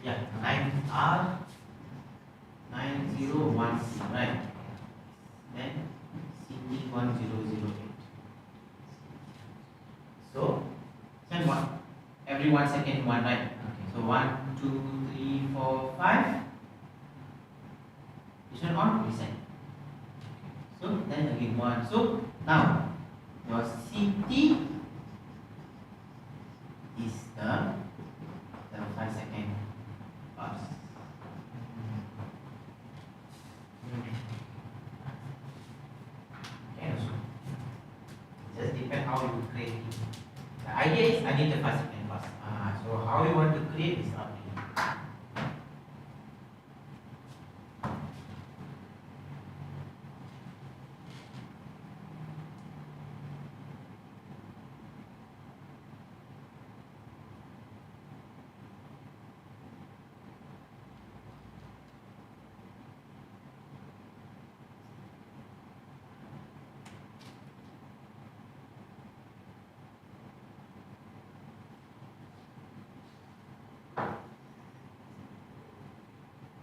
Yeah, 9R 901C, right? Then CT1008. So, send one. Every 1 second, one, right? Okay. So 1, 2, 3, 4, 5. This one on, reset. So then again 1. So now your CT is the 5 second pulse. Okay, so just depend how you create it. The idea is I need the 5 second pulse. So how you want to create is up to you.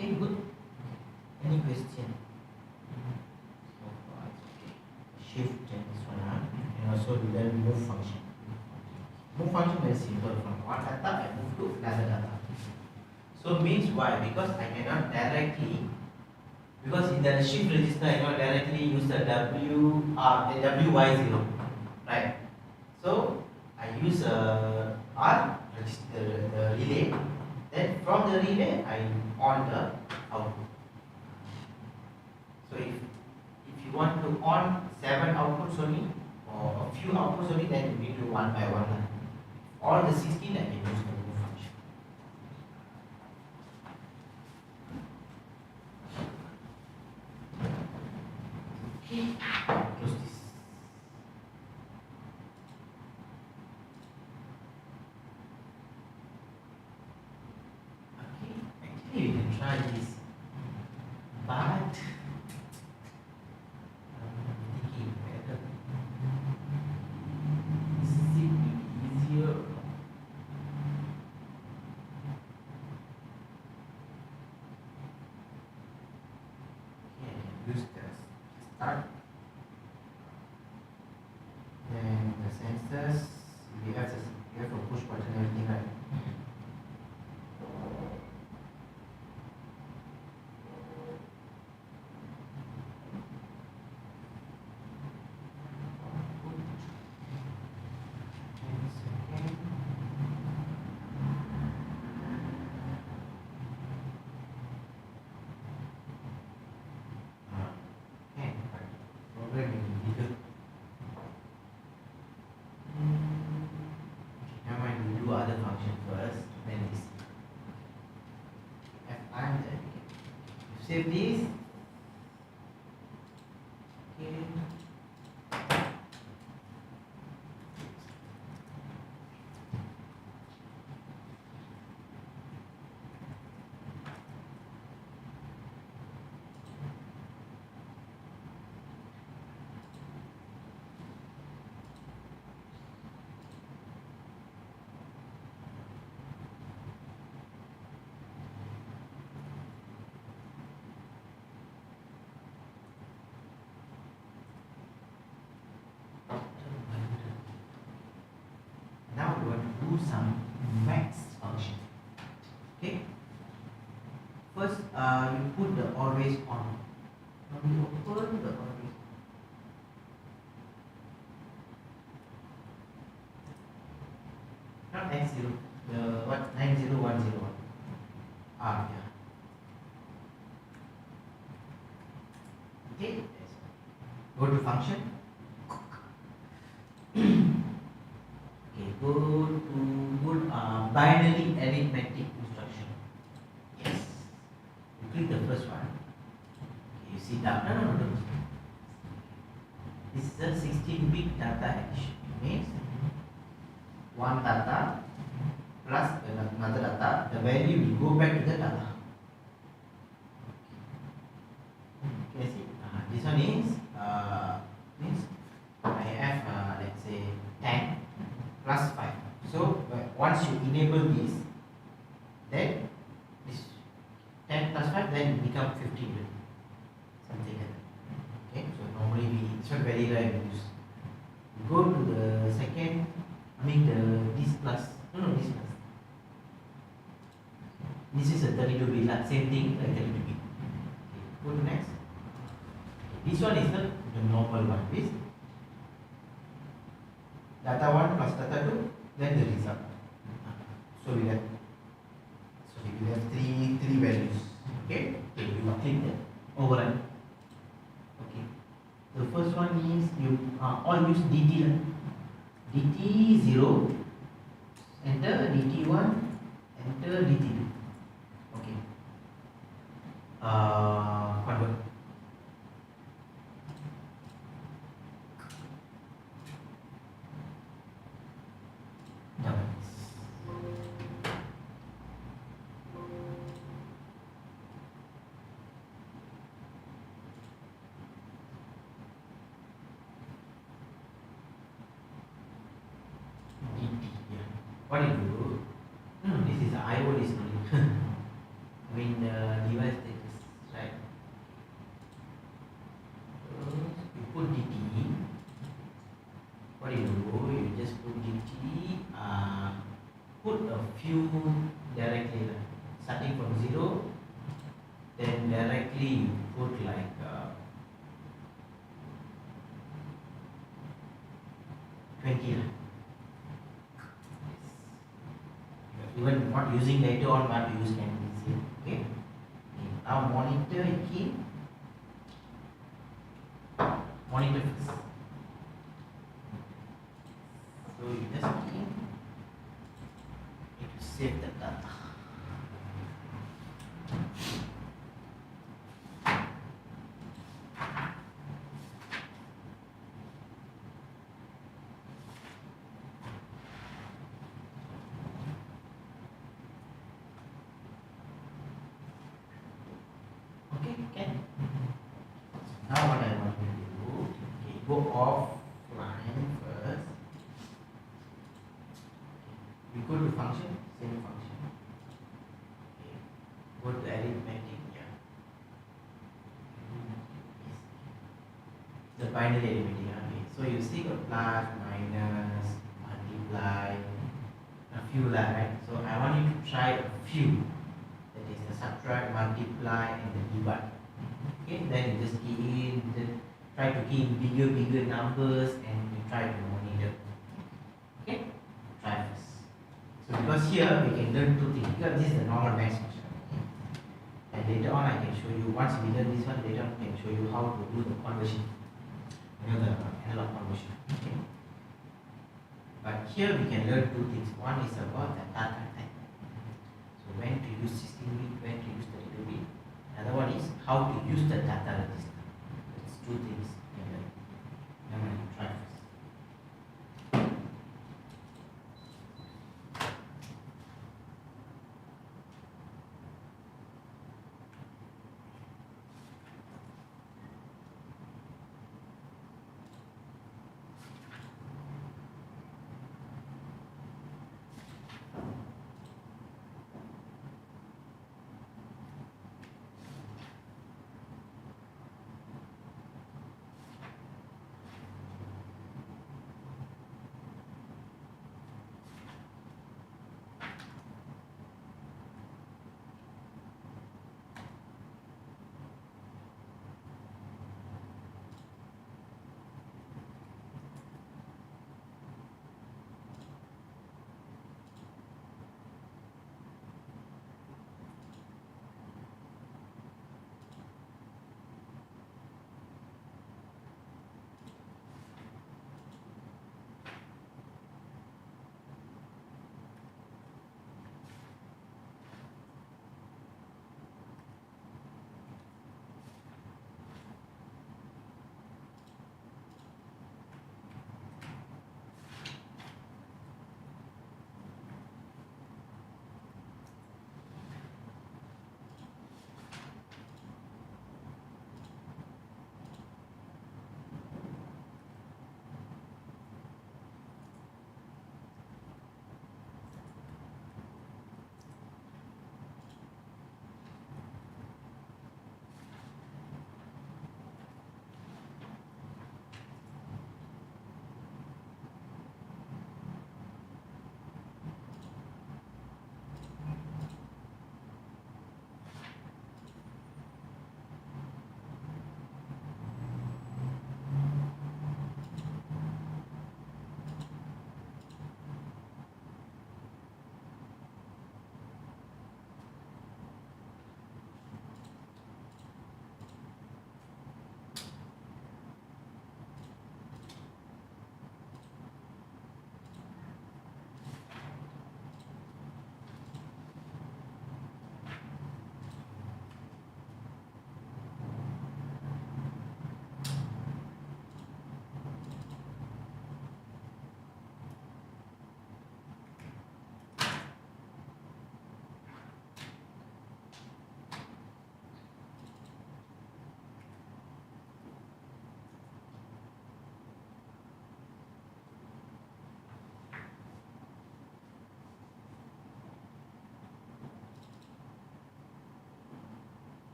Okay, good. Any question? So far it's okay. Shift and this one, and also learn move function. Move function very simple. From one data I move to another data. So means why? Because I cannot directly, because in the shift register I cannot directly use the WY0, right? So I use R register, the relay. Then from the relay I on the output. So if you want to on 7 outputs only or a few outputs only, then you need to one by one. All the 16 I can use the move function. Okay, close this. the sensors. You have a push button and everything, right? Other function first, then this. F1, then you save this. Okay. Now we want to do some max function. Okay. First, you put the always on. Now we open the always. Not X0. The what 90101. Ah, yeah. Okay. Yes. Go to function. Go to binary arithmetic instruction. Yes. You click the first one. Okay, you see data. No. This is a 16-bit data hash. It means one data plus another data. The value will go back to the data. Okay, see. This one is means I have let's say 10. Plus 5. So once you enable this, then this 10 plus 5 then become 15, something like that. Okay, so normally it's not very rare we use. You go to the second, this plus, this plus. This is a 32-bit, like same thing like 32-bit. Okay, go to next. This one is the normal one. This data 1 plus data 2, then the result. So we have three values. Okay, you click that override. Okay, the first one is you all use DT. DT0, enter DT1, enter DT2. Okay, convert. What do you do? No, this is IO is only. I mean the device status, right? So you put DT. What do? You just put DT. Put a few directly, starting from 0. Then directly you put like 20. Even not using later on, but use can be seen. Okay. Now monitor key. Monitor first. So you just key. It will save the data. Okay. Now what I want to do, go offline first. We go to function, same function. Okay. Go to arithmetic, yeah. The binary arithmetic. Okay. So you see got plus, minus. minus, multiply, a few lah, right? So I want you to try a few. That is the subtract, multiply, and the divide. Okay, then you just key in, try to key in bigger numbers, and you try to monitor. Okay, try first. So because here we can learn two things. Because this is the normal math function. And later on I can show you, once we learn this one, later on I can show you how to do the conversion. You know, the analog conversion. Okay. But here we can learn two things. One is about the data type. So when to use 16-bit, when to use 32-bit. Another one is how to use the data register. It's two things you can learn. Now I'm going to try first.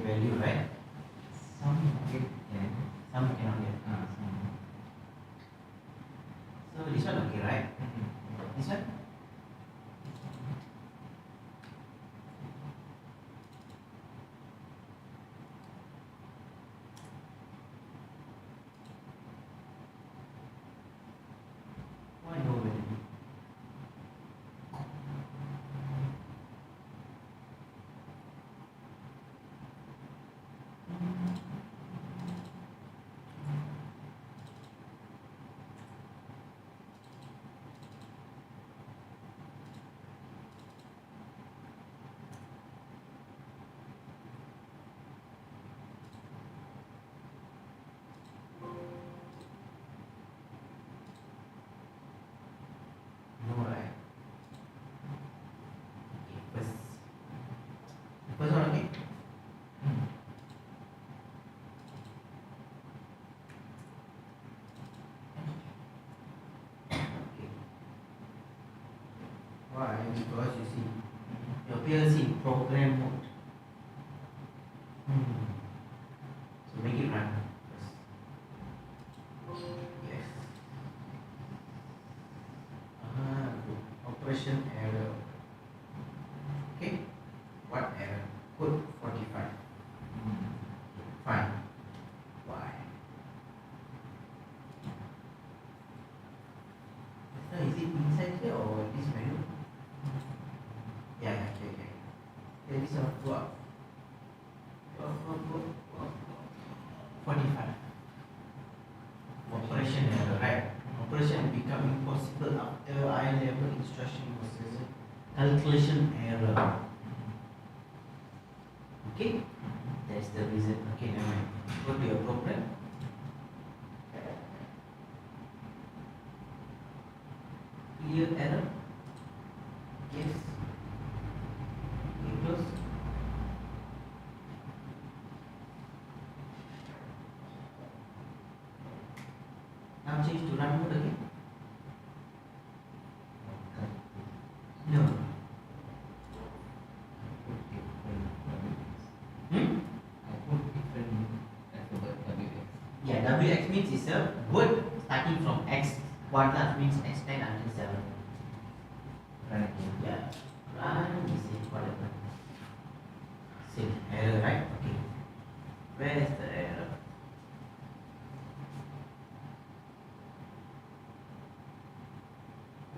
value, right? Some get can, Some cannot get. some. So this one okay, right? This one? Why no value? No, right? Okay, first one okay? Okay. Why? Because you see, your PLC program mode. So make it run first. Yes. Good. Operation error. Okay. What error? Code 45. Fine. Why? So is it inside here or this menu? Yeah, okay. Okay, this one go up. Go. 45. Operation error, right? Operation become impossible after high level instruction processor calculation error. Okay? That's the reason. Okay, never mind. Go to your program. Clear error. Yes. Okay, close. Now change to run mode again. No. I put different alphabet WX. Yeah, WX means it's a word starting from X1 that means X10 until 7. Run again. Yeah. Run is it whatever. Same error, right? Okay. Where is the error?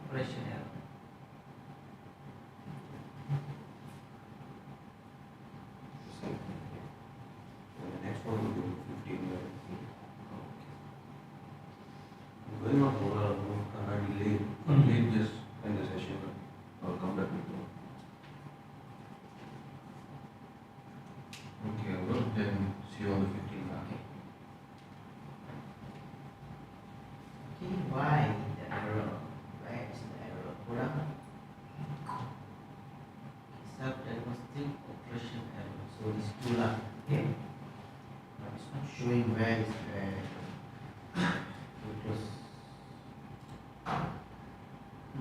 Operation error. The next one will be 15 right? Going on for a delay. Complete this and the session. I'll come back with you. Okay, I'll go. Then see you on the 15th. Okay. Okay, why the error? Where is the error? Kurang. Self-diagnostic operation error. So this two lah. Okay. But it's not showing where is the error. So close.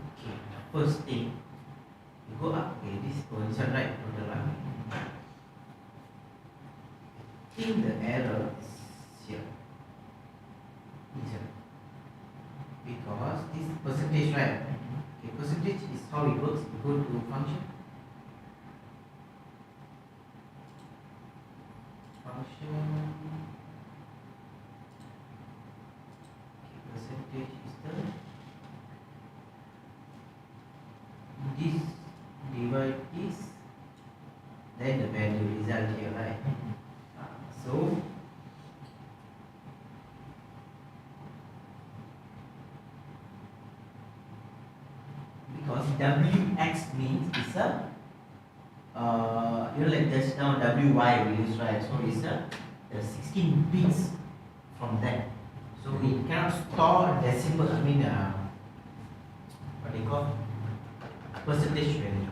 Okay, the first thing. You go up. Okay, this one right. Total lah. I think the error is here. Here. Because this percentage, right? Okay, percentage is how it works. You go to function. Function. Okay, percentage is this divide this, then the value result here, right? So because WX means it's a like just now WY we use, right? So it's the 16 bits from that. So we cannot store decimal, what they call percentage value.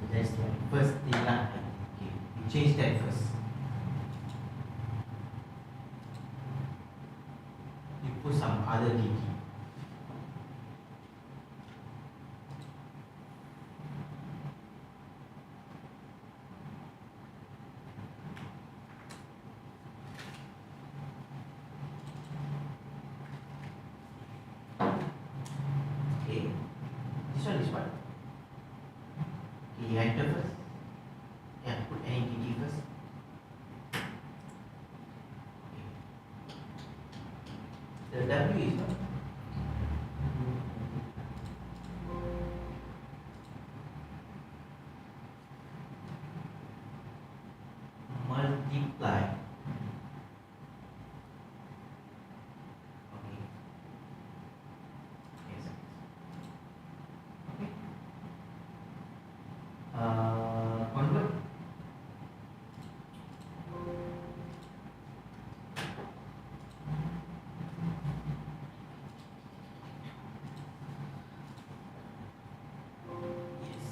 So that's the first thing lah. Okay, we change that first. You put some other DT. W is what? Multiply. Okay. Yes. Okay. Convert. Yes.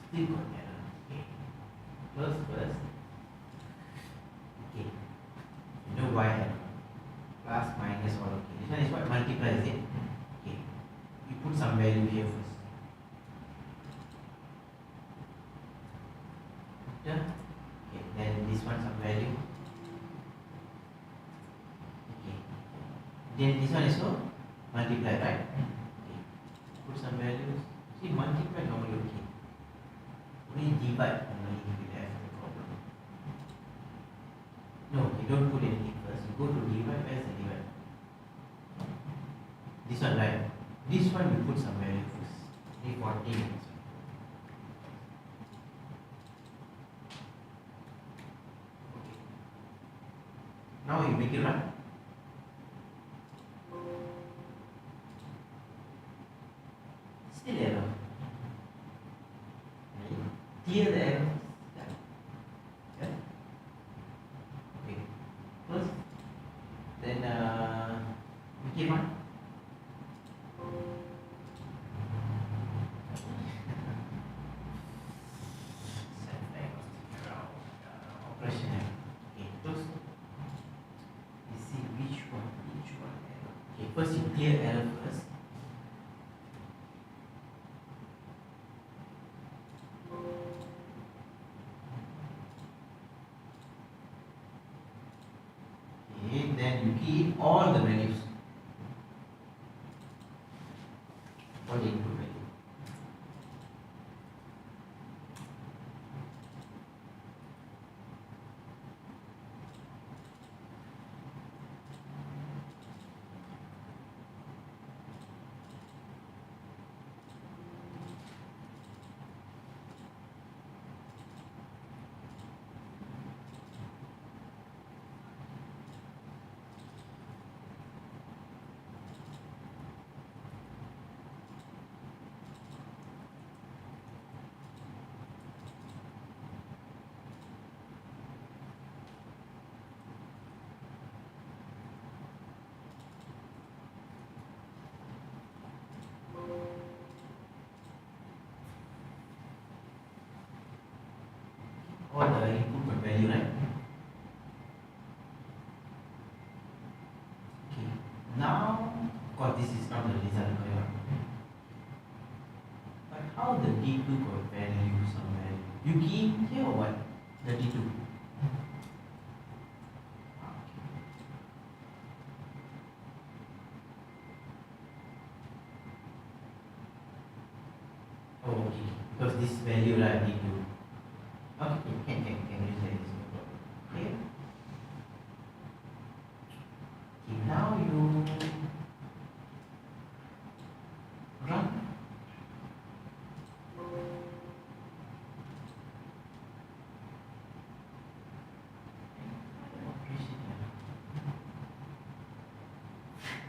Still got error. Okay. First. Okay. You know why error? Plus, minus, all okay. This one is what? Multiply, is it? Okay. You put some value here first. Yeah. Okay. Then this one some value. Okay. Then this one is so multiply, right? Okay. Put some values. See, multiply normally okay. Only divide normally you will have the problem. No, you don't put anything first. You go to divide. Where's the divide? This one, right? This one you put some value first. 340 and so. Okay. Now you make it run. Still error. Right? Clear the error. Yeah. Yeah. Okay. First, then make it run. Operation error. Okay, close. You see which one error. Okay, first you clear error first. Okay, then you key in all the values. All the input value. All the input value, right? Okay. Now, of course, this is not the result, correct? But how the D2 got value, some value? You key in here or what? The D2. Oh, okay. Because this value, right, D2. Okay, can use that, is no problem. Okay. Okay, now you run.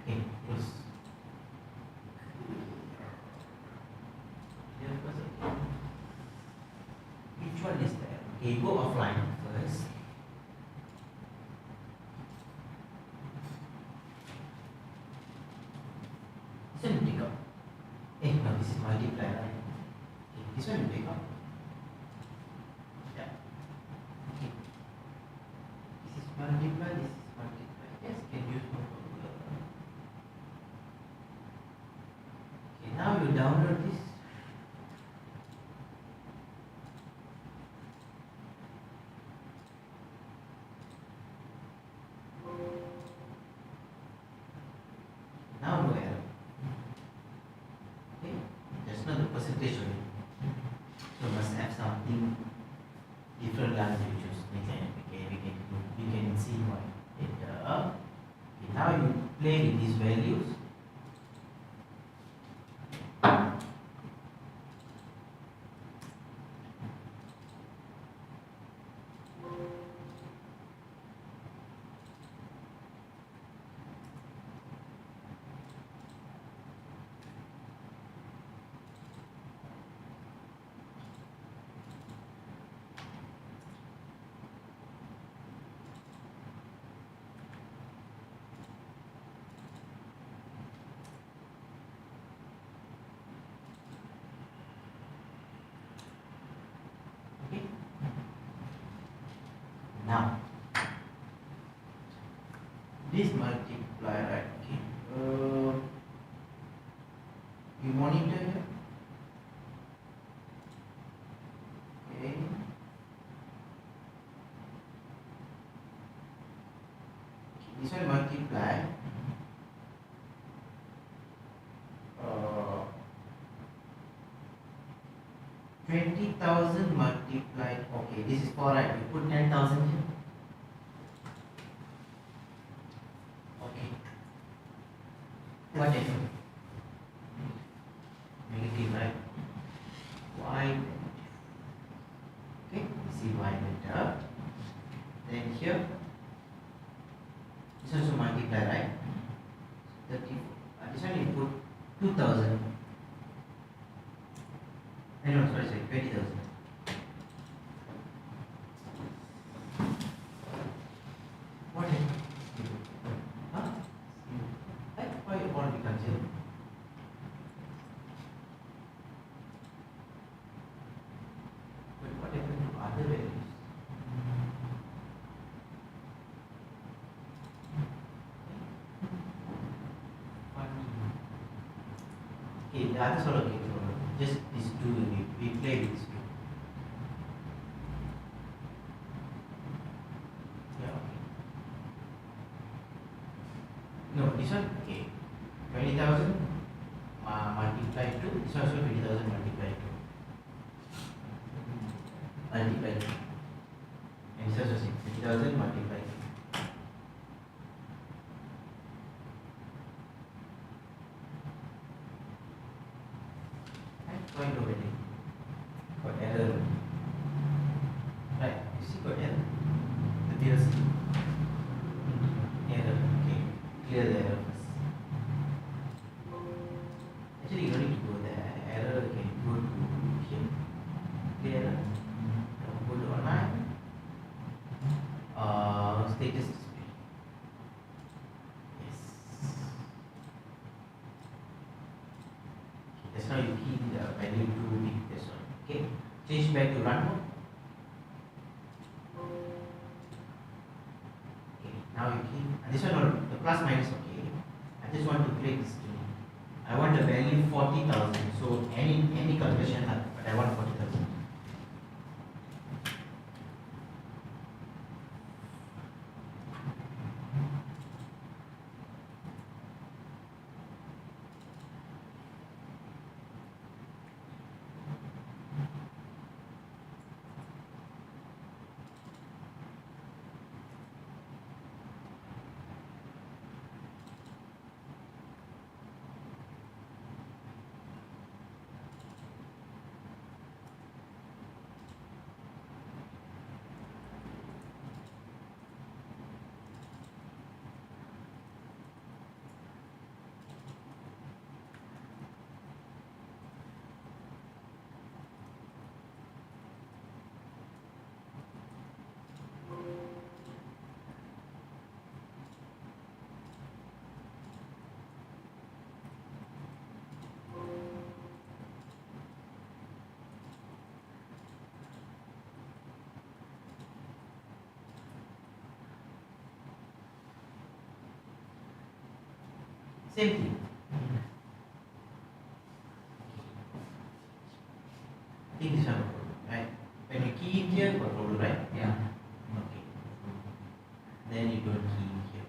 Okay, close. Here first, okay. Which one is there? Okay, go offline first. This one you take out. No, this is multiply, right? Okay, this one you take out. Yeah. Okay. This is multiply, this is multiply. Yes, can use no problem. Okay, now you download this. Now no error. Okay, just not the percentage of it. So must have something different lines you choose. We can see what it now you play with these values. Okay. Now, this multiply, right? Okay. You monitor here. Okay. This one multiply. 20,000 multiplied. Okay, this is 4, right? You put 10,000 here. Okay. What is it? Negative, right? Y negative. Okay, you see Y better. Then here, this also multiply, right? 34. This one you put 2,000. No, sorry, 20,000. What is it? Huh? Why you want to become 0? But what happened to other values? Funny. Okay, the others are okay. Just these two we play with this way. Yeah, okay. No, this one, okay. 20,000 multiply 2. This one also 20,000 multiply 2. Multiply 2. And this also 20,000 multiply 2. Point over there. Got error. Right, you see got error. The PLC. Error. Okay. Clear the error first. Actually, you don't need to go there. Error can go to here. Clear error. Go to online. Status display. Yes. That's how you key the value to be this one. Okay. Change back to run mode. Okay. Now you key. And this one, the plus minus. Okay. I just want to create this string. I want the value 40,000. So any calculation, but I want 40,000. Same thing. I think this one, right? When you key in here, got problem, right? Yeah. Okay. Then you don't key in here.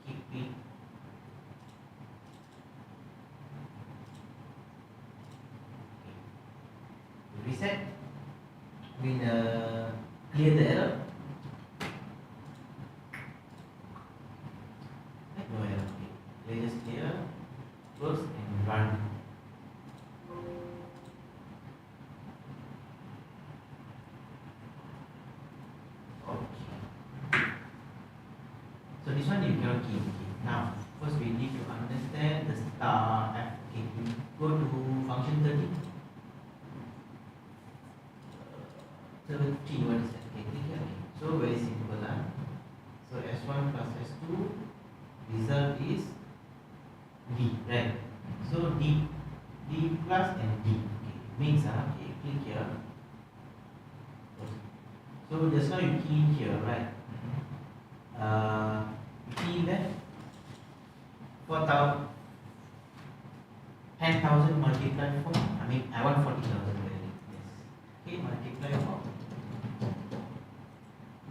Keep it. Okay. Reset. Clear the error. 13, what is that? Okay, click here. Okay. So very simple. So S1 plus S2, result is D, right? So D plus and D. Okay, means okay, click here. So just now you key in here, right? You key in there 4,000, 10,000 multiplied 4. I want 40,000 value. Yes. Okay, multiply 4.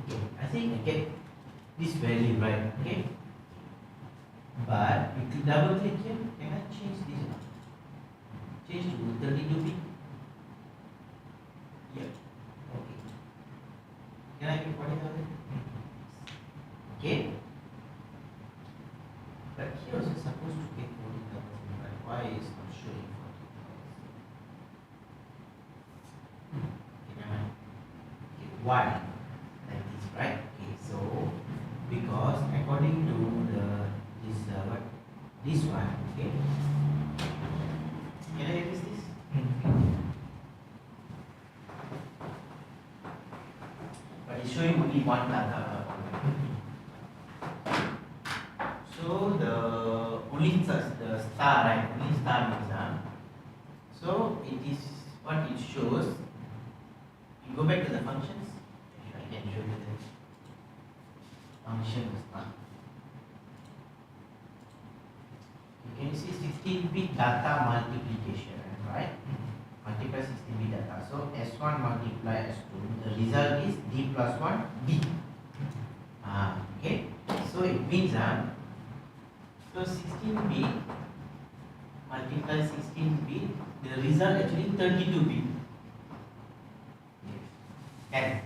Okay, I think I get this value, right? Okay. But if you double click here, can I change this? Change to 32 bit. Yeah. Okay. Can I get 40,000? Okay. But here also supposed to get 40,000, but why is not showing 40,000? Okay, never mind. Okay, why? Like this, right? Okay, so because according to this one, okay. Can I erase this? But it's showing only one data. So the only the star, right? Only star means so it is what it shows. You go back to the functions. I can show you the function star. Can you see 16-bit data multiplication, right? Multiply 16-bit data. So S1 multiply S2. The result is D plus 1 D. Okay. So it means so 16-bit multiply 16-bit. The result actually 32-bit. Yes.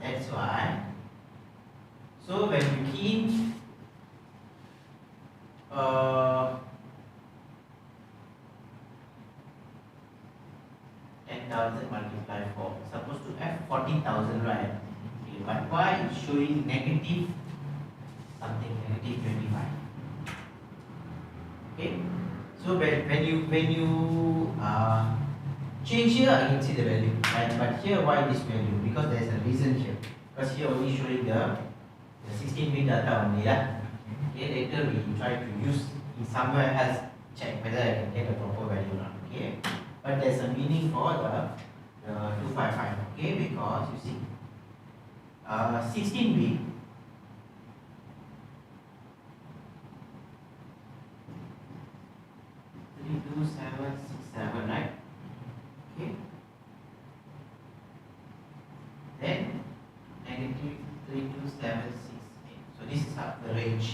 That's why. So when you key in 10,000 multiplied 4, supposed to have 40,000, right? Okay, but why it's showing negative something, negative 25? Okay, so when you change here, I can see the value, right? But here, why this value? Because there is a reason here. Because here only showing the 16-bit data only, right? Okay, later we try to use in somewhere else, check whether I can get a proper value or not. Okay, but there's a meaning for the 255. Okay, because you see, 16-bit. 32767, right? Okay. Then negative 32768. So this is the range.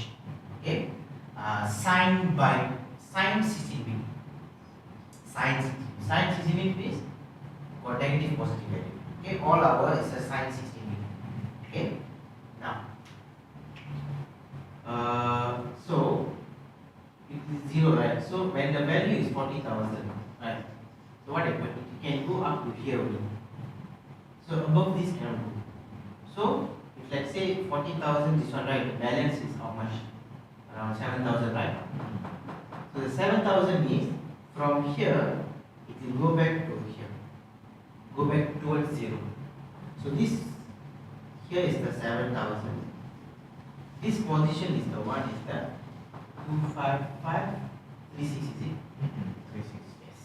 Okay. Signed by 16-bit. Signed 16-bit is got negative positive value. Okay. All our is a signed 16-bit. Okay. Now. So it is 0, right? So when the value is 40,000, right? So what happens? It can go up to here only. So above this cannot go. So if let's say 40,000, this one, right? The balance is how much? Around 7,000, right? So the 7,000 is from here, it will go back to here. Go back towards 0. So this here is the 7,000. This position is the one is the 25536, is it? 36, yes.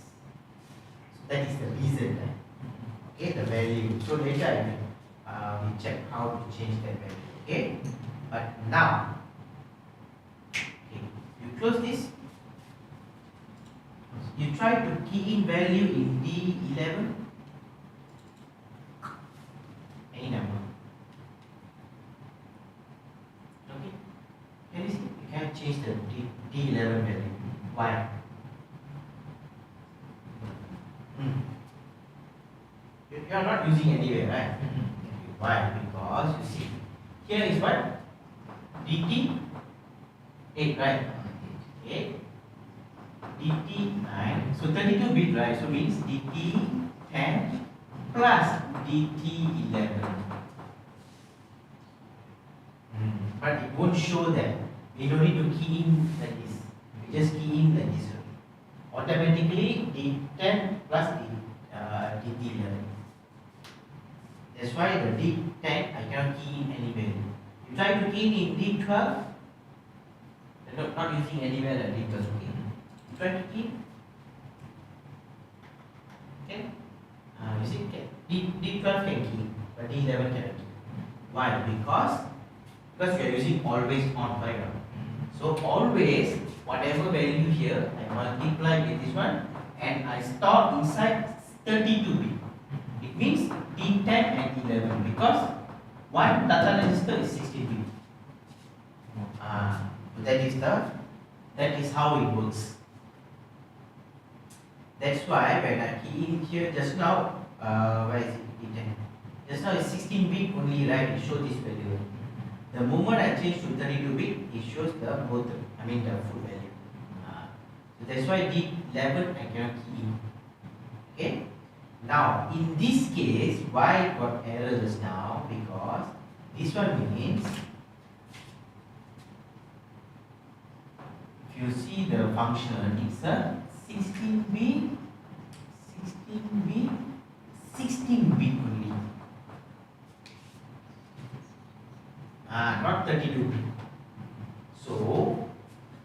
So that is the reason, right? Okay, the value. So later we check how to change that value. Okay, but now, okay, you close this. You try to key in value in D11, any number. Okay, can you see? You can't change the D11 value. Why? You are not using anyway, right? Why? Because you see, here is what? DT8, right? 8. DT9. So 32 bit, right? So means DT10 plus DT11. But it won't show that. We don't need to key in like this. We just key in like this. Automatically D10 plus DT11. That's why the D10 I cannot key in any value. You try to key in D12, not using anywhere like D12, okay? You try to key, okay? You see, okay. D12 can key, but D11 cannot key. Why? Because you are using always on, right? So always, whatever value here, I multiply with this one, and I store inside 32 bit. It means D10 and 11 because one data register is 16 bit. That is how it works. That's why when I key in here just now, where is it? D10. Just now it's 16 bit only, right? It shows this value. The moment I change to 32 bit, it shows the full value. So that's why D11 I cannot key in. Okay. Now in this case, why I got errors now? Because this one means if you see the function, it's a 16 bit only. Not 32 bit. So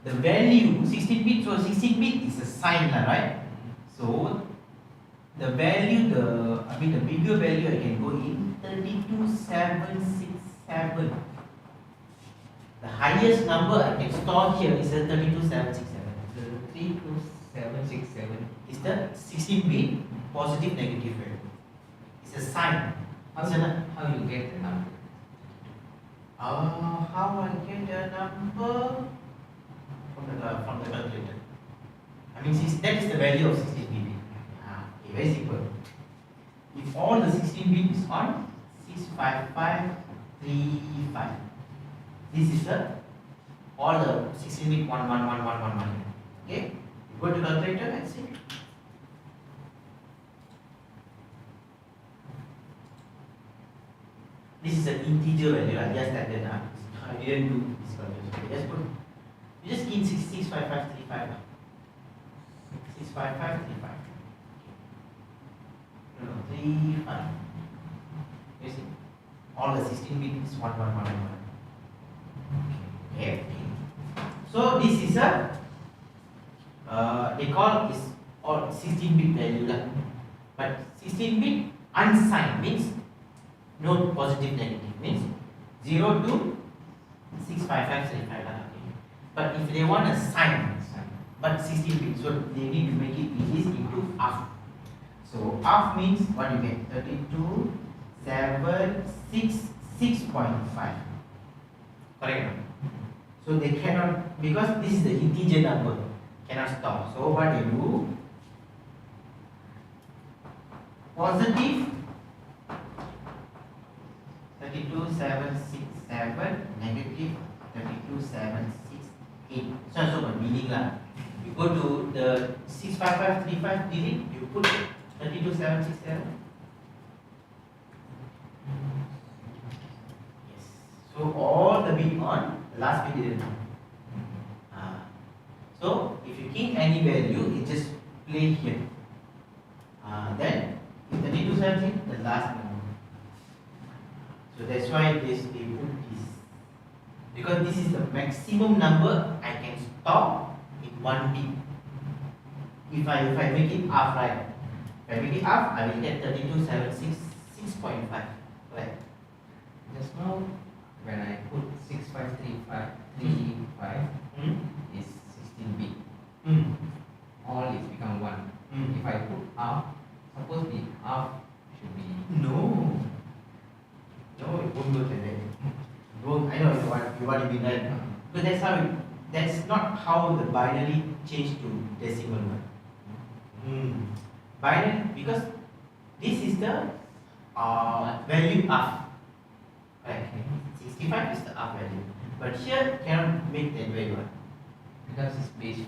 the value 16 bit, so 16 bit is a sign, right? So the value, the bigger value I can go in 32767. The highest number I can store here is a 32767. The 32767 Is the 16 bit positive negative value. It's a sign. how you get the number? How I get the number from the calculator. That is the value of 16 bit. Okay, very simple. If all the 16 bit is on 65535, this is all the 16 bit 111111. Okay, you go to calculator and see. This is an integer value. I just typed it. I didn't do this calculation. You just key in 65535. 65535. No, 35. You see? All the 16 bit is 1111. Okay. So this is a they call is all 16 bit value lah. But 16 bit unsigned means no positive negative, means 0 to 65535 lah. Okay. But if they want a sign, but 16 bit, so they need to make it into half. So half means what you get? 32766.5. Correct? So they cannot, because this is the integer number, cannot stop. So what they do? Positive 32767, negative 32768. So much meaning lah. You go to the 65535 delete, you put 32767. Yes. So all the bit on, the last bit didn't come. So if you key any value, it just play here. Then if 3276, the last number. So that's why they put this, because this is the maximum number I can store in one bit. If I make it half, right? If I make it half, I will get 32766.5. Right? Just now when I put 65335 is 16 bit. All is become 1. If I put half, suppose the half should be No, it won't go to that. I know what you mean, right? But that's not how the binary changed to decimal one. Binary, because this is the value half. Right? 65 is the half value. But here cannot make that value. because it's base 2.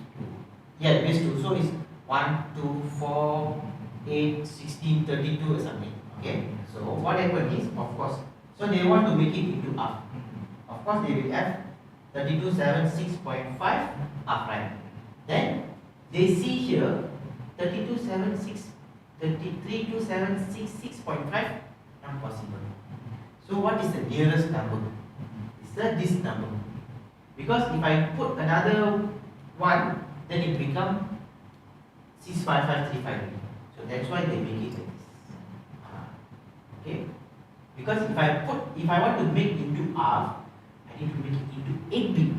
Yeah, base 2. So it's 1, 2, 4, 8, 16, 32 or something. Okay. So what happened is, of course, so they want to make it into half. Of course, they will have 3276.5 half, right? Then they see here 3276, 32766.5. Not possible. So what is the nearest number? Is that this number? Because if I put another 1, then it becomes 65535. So that's why they make it like this. Okay? Because if I want to make into half, I need to make it into 8 bit.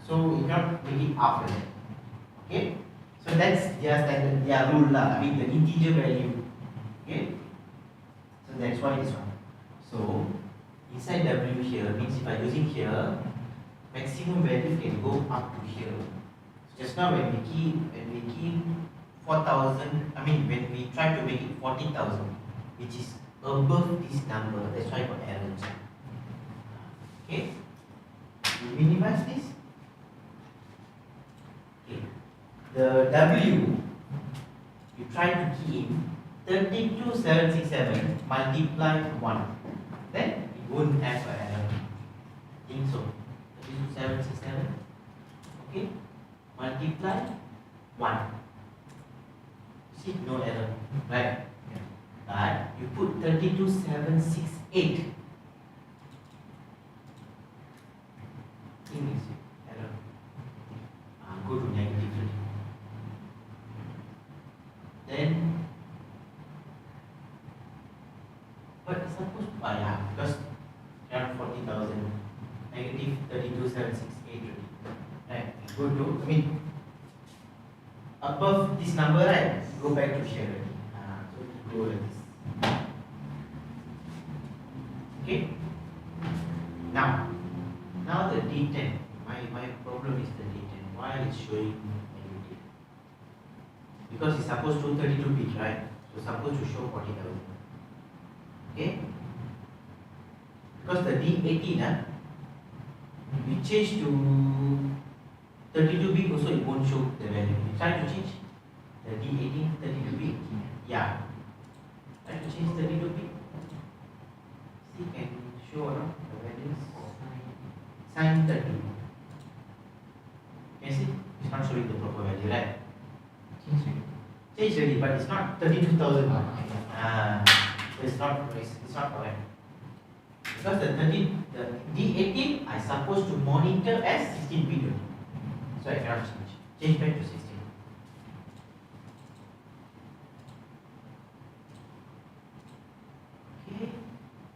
So you cannot make it half like that. Okay? So that's their standard, their rule lah. I mean the integer value. Okay? So that's why this one. So inside W here means if I'm using here, maximum value can go up to here. So just now when we keep 4,000, I mean when we try to make it 40,000, which is above this number, that's why I got error. Okay? We minimize this. Okay. The W, you try to key in 32767 multiply 1. Then it won't have an error. I think so. 32767. Okay? Multiply 1. See, no error. Right? But you put 32768. Think is error. Go to negative. Then but suppose because around 40,000 negative 32768 right, go to, I mean above this number, right, go back to share already. So go like this. Okay. Now the D10, my problem is the D10. Why it's showing negative? Because it's supposed to 32 bit, right? So supposed to show 40,000. Okay? Because the D18, we change to 32 bit also, it won't show the value. You try to change the D18 32 bit. Yeah. Try to change 32 bit. See, can show or not the values? Sign 30. Can you see? It's not showing the proper value, right? Change already, but it's not 32,000. So it's not correct. Because the D18 I supposed to monitor as 16 bit only. So I cannot change. Change back to 16. Okay.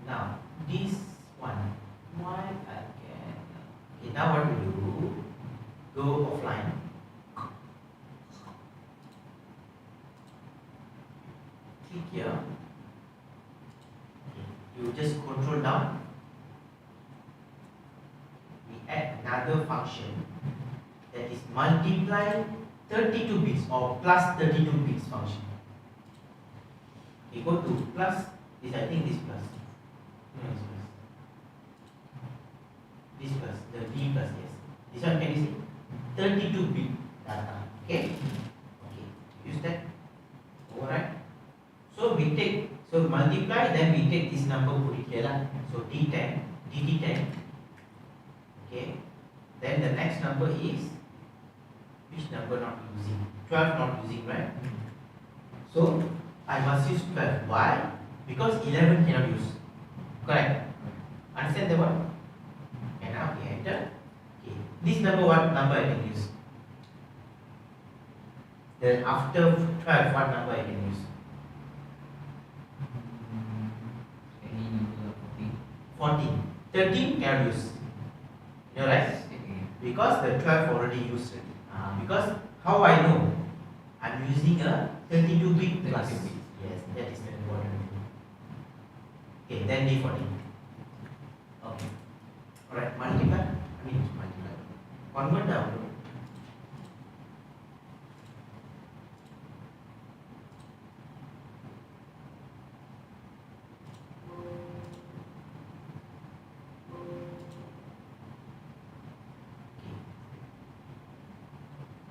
Now this one, why I can? Okay. Now what we do? Go offline. Click here. You just control down. We add another function that is multiply 32 bits or plus 32 bits function. We go to plus, this I think this plus. No, this plus. This plus, the B plus, yes. This one can you see? 32 bit data. Okay? Okay. Use that. Alright. So we take, so multiply, then we take this number, put it here. So D10, DD10. Okay. Then the next number is, which number not using? 12 not using, right? So I must use 12. Why? Because 11 cannot use. Correct? Understand the one? And now we enter. Okay. This number, what number I can use? Then after 12, what number I can use? 14. 13 cannot use. You know, right? Because the 12 already used it. Because how I know? I'm using a 32 bit plus. Yes, that is the important. Okay, then D14. Okay. Alright, multiply. I mean multiply. Convert down.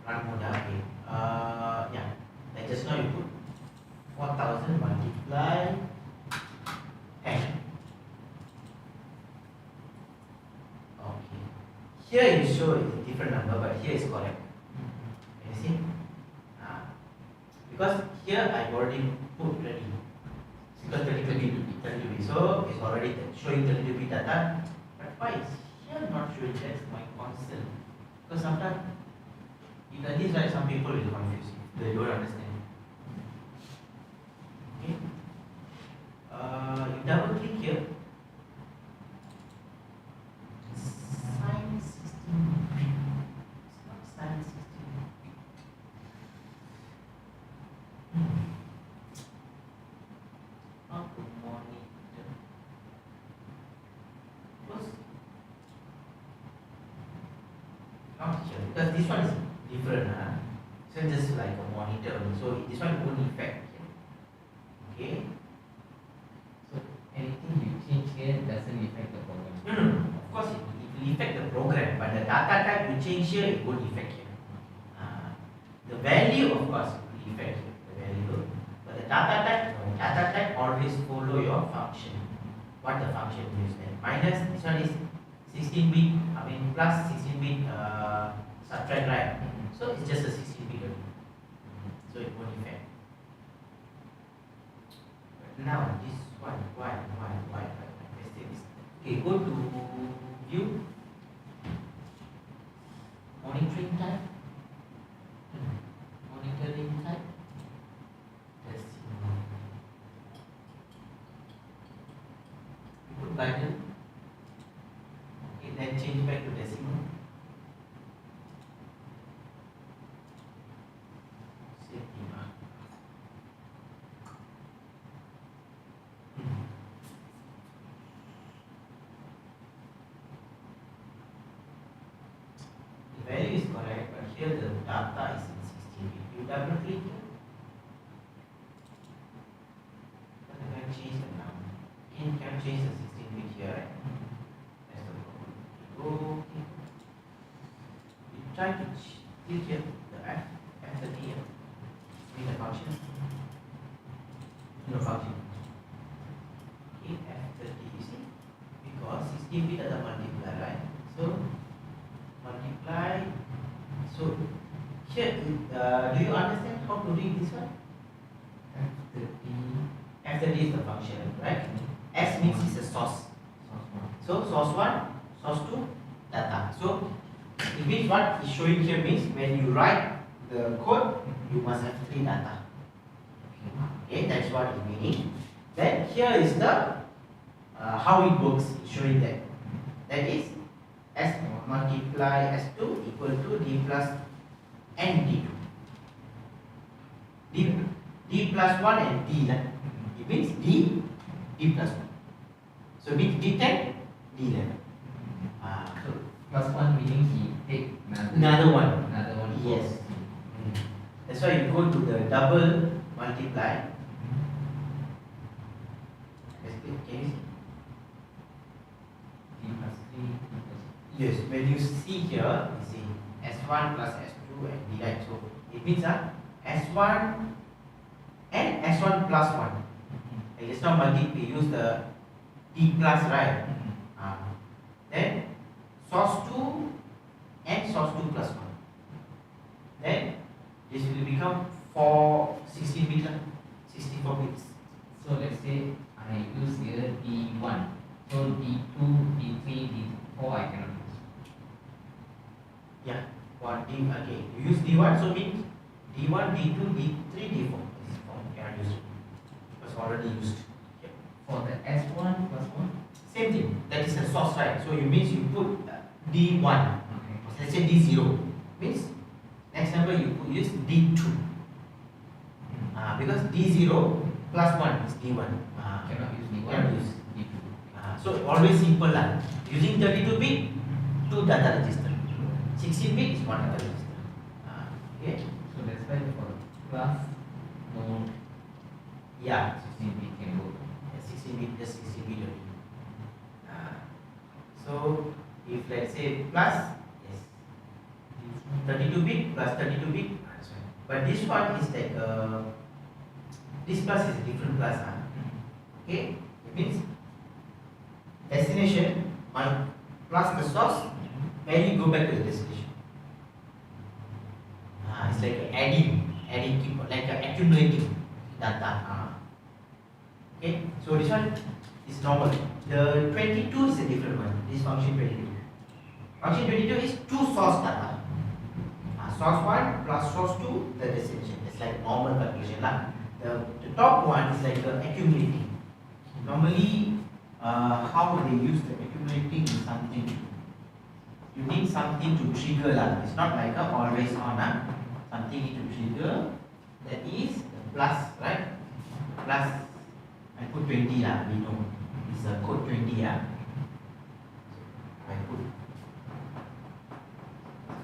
Run mode, okay. Yeah, like just now you put 4,000 multiply 10. Okay. Here you show a different number, but here is correct. Can you see? Because here I already put ready. Because 32 bit So it's already showing 32-bit data. But why is here not showing? That's my concern. Because sometimes, if that is right, some people will confuse you. They don't understand. Okay. You double click here. Sign 16. It's not sign 16. How to monitor? Close. Not here because this one is different. So just like a monitor. So this one won't affect here. Okay. So anything you change here doesn't affect the program. No. Of course, it will affect the program, but the data type you change here, it won't affect here. The value, of course, will affect here, the value. But the data type, no. Data type always follow your function. What the function is then. Minus, this one is 16-bit, plus 16-bit subtract, right? So it's just a 16-bit only. So it won't affect. But now, this one, why? Let's take this. Okay, go to view, monitoring type, monitoring type, decimal. You put Biden, okay, then change back to decimal. Safety mark. The value is correct, but here the data is in 16-bit. You double click here. But I can change the number. Again, can change the 16-bit here, right? That's the problem. Go click. You try to click here the F30 here. With the function. No function. Okay, F30, you see? Because 16-bit are the multiply, right? So multiply. So here, do you understand how to read this one? F30 is the function, right? S means it's a source. So source 1, source 2, data. So it means what is showing here means when you write the code, you must have 3 data. Okay, that's what it meaning. Then here is the how it works, showing that. That is S multiply S2 equal to D plus N D2. D plus 1 and D. It means D plus 1. So D10, D11. So plus one meaning he take Another one. Another one. Yes. That's why you go to the double multiply. Can you see? D plus 3, D plus Yes, when you see here, you see S1 plus S2 and D, right? So it means S1 and S1 plus 1. Like just now multiply, use the D plus, right? Then source 2 and source 2 plus 1. Then this will become 16 bit, 64 bits. So let's say I use here D1. So D2, D3, D4 I cannot use. Yeah, what D? Okay, you use D1, so means D1, D2, D3, D4. This form cannot use it because already used. Yeah. For the S1 plus 1? Same thing. That is the source, right? So you means you put D1. Okay. Let's say D0 means next number you put use D2. Because D0 plus 1 is D1. Cannot use D1. Cannot use. D2. So always simple lah. Using 32-bit, 2 data register. 16-bit is 1 data register. Okay. So that's why for plus no Yeah. 16-bit can go. 16-bit, just 16-bit only. So if let's say plus, yes, 32-bit plus 32-bit. But this one is like this plus is a different plus. Okay, it means destination my plus the source, value go back to the destination. It's like adding keyboard, like accumulating data. Okay, so this one is normal. The 22 is a different one. This function 22. Function 22 is two source data. Source 1 plus source 2, the destination. It's like normal calculation lah. The top one is like the accumulating. Normally, how they use the accumulating is something. You need something to trigger lah. It's not like a always on something need to trigger. That is the plus, right? Plus, I put 20 lah. We know it's a code 20 yeah. I put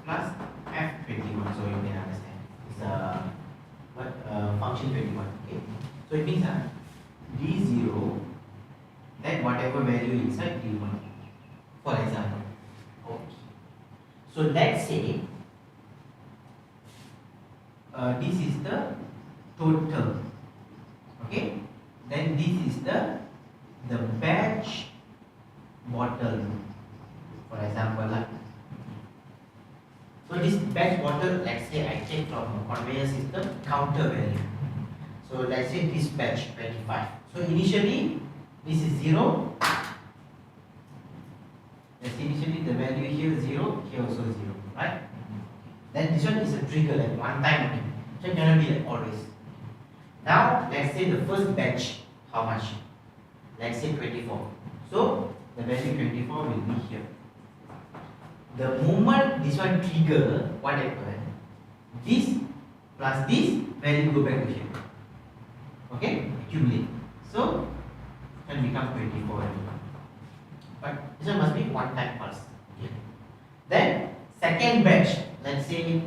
plus F21, so you can understand. It's a function 21. Okay, so it means D0, then whatever value inside D1. For example, okay. So let's say this is the total. Okay, then this is the batch bottle. For example, so this batch bottle, let's say I take from a conveyor system counter value. So let's say this batch 25. So initially this is 0. Let's say initially the value here 0, here also 0, right? Then this one is a trigger, like one time only. So it cannot be like always. Now let's say the first batch, how much? Let's say 24. So the value 24 will be here. The moment this one trigger, what happened? This plus this value go back to here. Okay, accumulate. So it can become 24. But this one must be one time pulse. Okay. Then second batch, let's say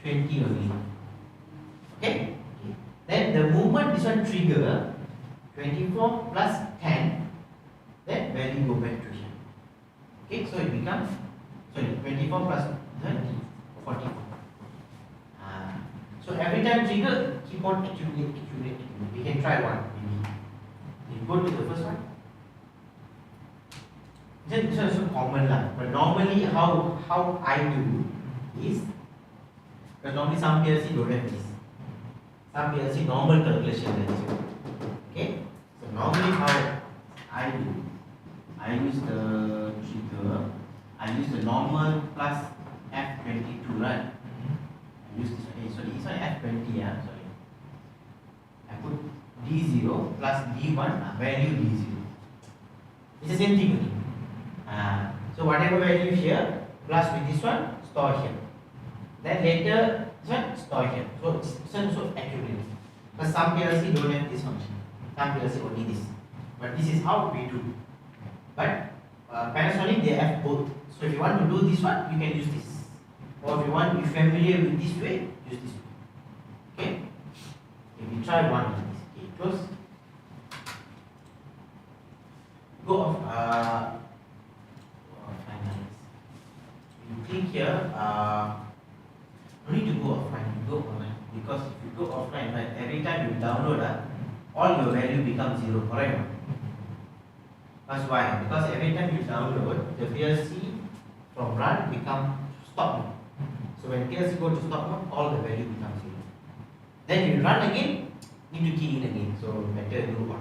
20 only. Okay. Then the moment this one trigger 24 plus 10, then value go back to here. Okay, so it becomes 24 plus 30, 44. So every time trigger, keep on accumulate. We can try one maybe. You go to the first one. This one is so common lah. But normally how I do is, because normally some PLC don't have this. Some PLC normal calculation like this. Okay. So normally how I do, I use the trigger. I use the normal plus F22, right? I use this one. Sorry, it's not F20. Sorry. I put D0 plus D1 value D0. It's the same thing only. So whatever value here plus with this one store here. Then later this one store here. So this one also accumulate. But some PLC don't have this function. Some PLC only this. But this is how we do. But Panasonic they have both. So if you want to do this one, you can use this. Or if you want to be familiar with this way, use this way. Okay? If we try one of this. Okay, close. Go off. You click here. No need to go offline. You go online, because if you go offline, right, every time you download, all your value becomes 0. Correct? That's why. Because every time you download, the PLC from run become stop mode. So when PLC go to stop mode, all the value becomes 0. Then you run again, need to key in again. So better do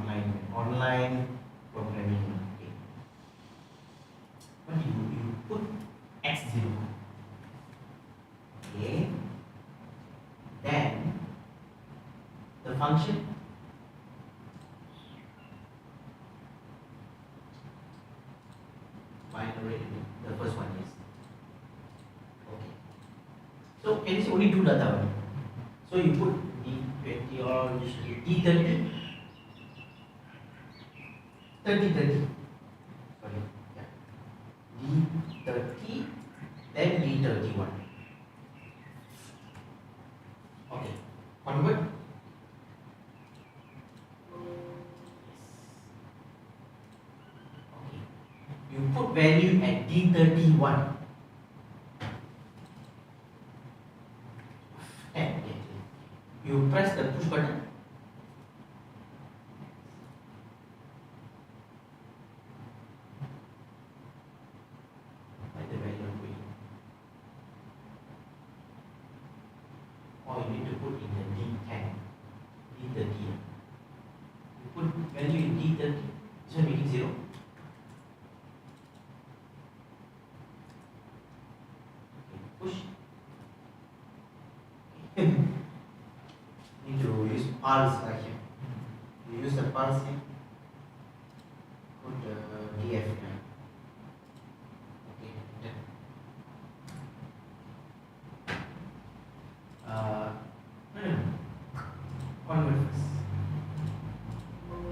online programming. Okay. What do you put X0? Okay. Then the function binary, the first one is okay. So can you see only two data only? So you put D20 or D30, 30. Sorry, yeah. D30, then D31. Okay, convert. Okay, you put value at D31. You press the push button. Write the value of it. Or you need to put in the D10, D30. You put value in D30. This one making 0. Okay, push. Need to use pulse right here. You use the pulse here. Put the DF here. Okay, done. No. Onward first.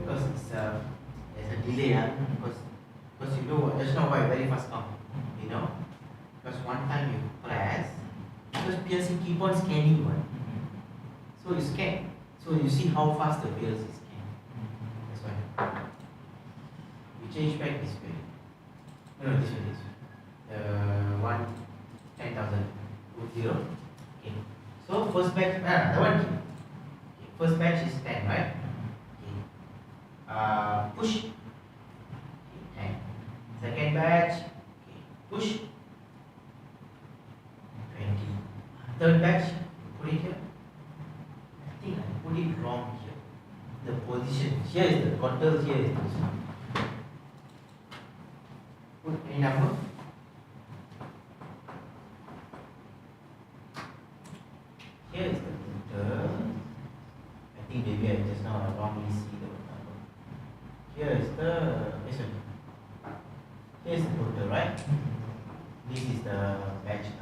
Because it's there's a delay, because you know just now why very fast come. You know? Because one time you press, because PLC keep on scanning one. So you scan. So you see how fast the PLC scan. That's why. You change back this way. No, this way. The 10,000 0. Okay. So first batch, the one key. Okay. First batch is 10, right? Okay. Push. Okay, 10. Second batch. Okay. Push. 20. Third batch. Put it here. I think I put it wrong here. The position. Here is the control. Here is this one. Put any number. Here is the total. I think maybe I just now wrongly see the number. Here is the here is the total, right? This is the batch number.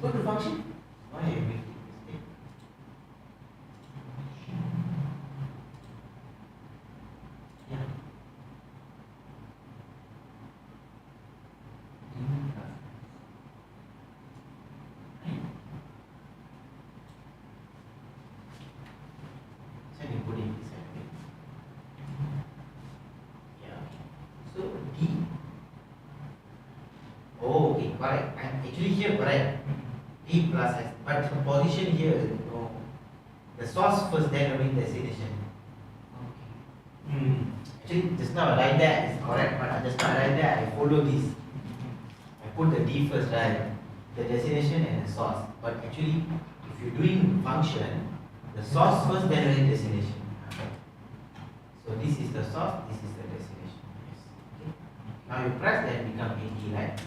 Go to function. Why are you making mistake? Yeah. So you put it this way. Yeah. So D. Oh, okay, correct. I'm actually here correct. D plus S, but the position here, no. The source first, then only destination. Okay. Actually, just now I write that is correct, but just now I write that I follow this. I put the D first, right? The destination and the source. But actually, if you're doing function, the source first, then only destination. So this is the source, this is the destination. Yes. Okay. Now you press, then become 80, right?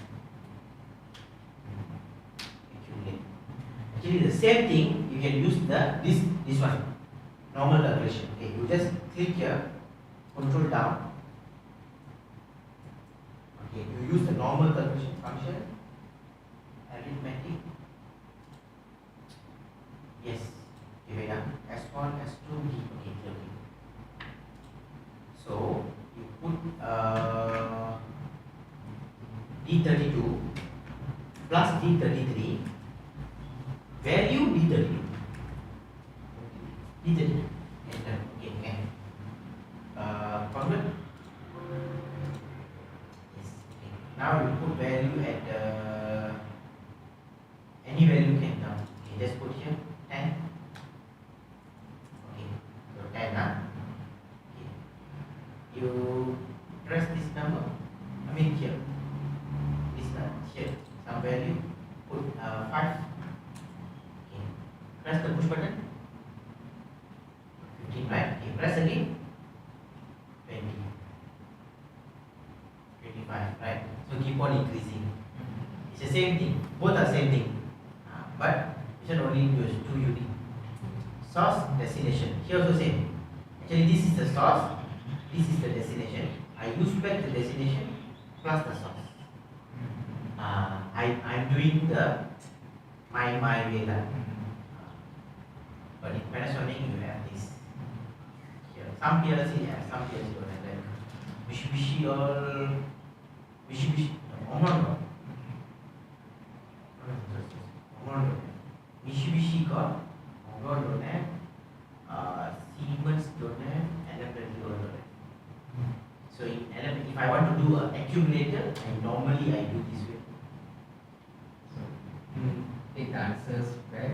Actually, the same thing you can use this one normal calculation. Okay, you just click here, control down. Okay, you use the normal calculation function, arithmetic. Yes, give it up. S1, S2, D. Okay, okay. So you put D32 plus D33. Value D32. D32. Enter. Okay, okay. Convert. Yes. Okay. Now you put value at any value can come. Okay, just put here 10. Okay, so 10 now. Okay. You press this number. I mean here. This here. Some value. Put 5. Press the push button. 15, right? Okay, press again. 20. 25, right? So keep on increasing. It's the same thing. Both are same thing. But this one only use 2 units. Source, destination. Here also same. Actually, this is the source. This is the destination. I use back the destination plus the source. I'm doing the my way lah. But in Panasonic you have this here. Some PLC have, some PLC don't have that. Mitsubishi Omron. Mitsubishi got, Omron don't have, Siemens don't have, FP0 don't have. So in if I want to do an accumulator, normally I do this way. So take the answers back,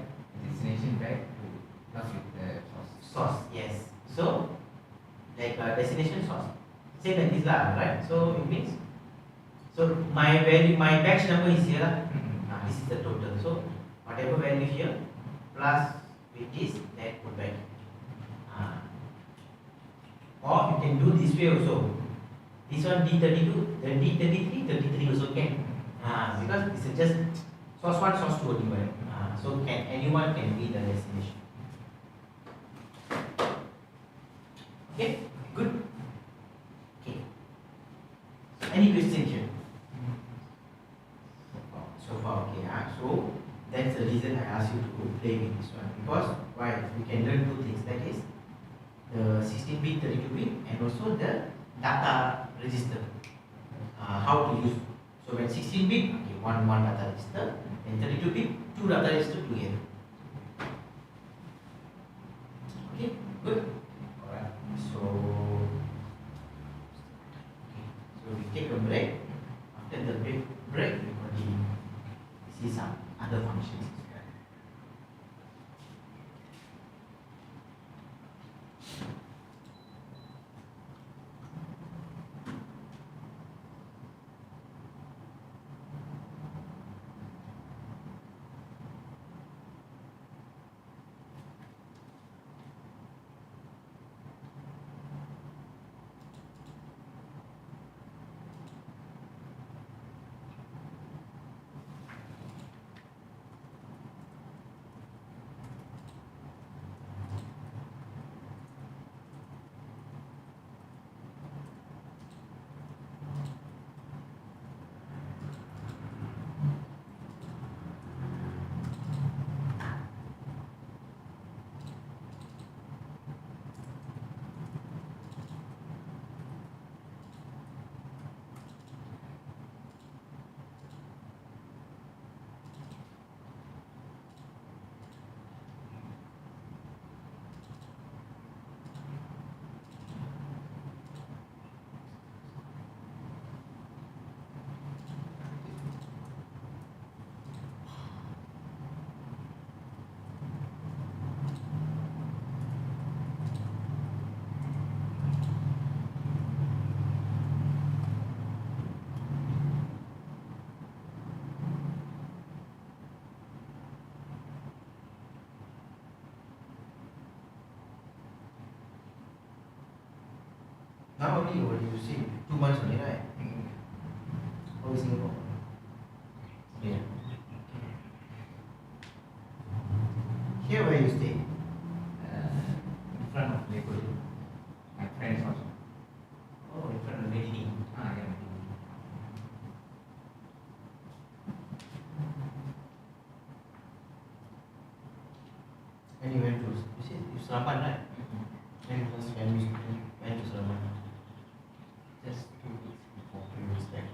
destination back to plus with the source. Yes. So like destination source. Same like this lah, right? So it means my value, my batch number is here. This is the total. So whatever value here, plus with this, that put back. Or you can do this way also. This one D32, then D33, 33 also can. Because this is just source 1, source 2 only, right? So can anyone can be the destination. Okay, good. Okay. Any question here? So far, okay. So that's the reason I asked you to play with this one, because why? We can learn two things. That is the 16-bit, 32-bit, and also the data register. How to use. So when 16-bit, okay, one data register, and 32-bit, two data register together. Okay, good. Alright. So we take a break. After the break we continue. See some other functions as well. Now only what you see, 2 months only, right? How is Singapore? Yeah. Here where you stay? In front of Lego. My friend's house. Oh, in front of Medini. Yeah. When you went to, you said you Serapan, right? When was when you went to Serapan? Just 2 weeks before. 3 weeks back.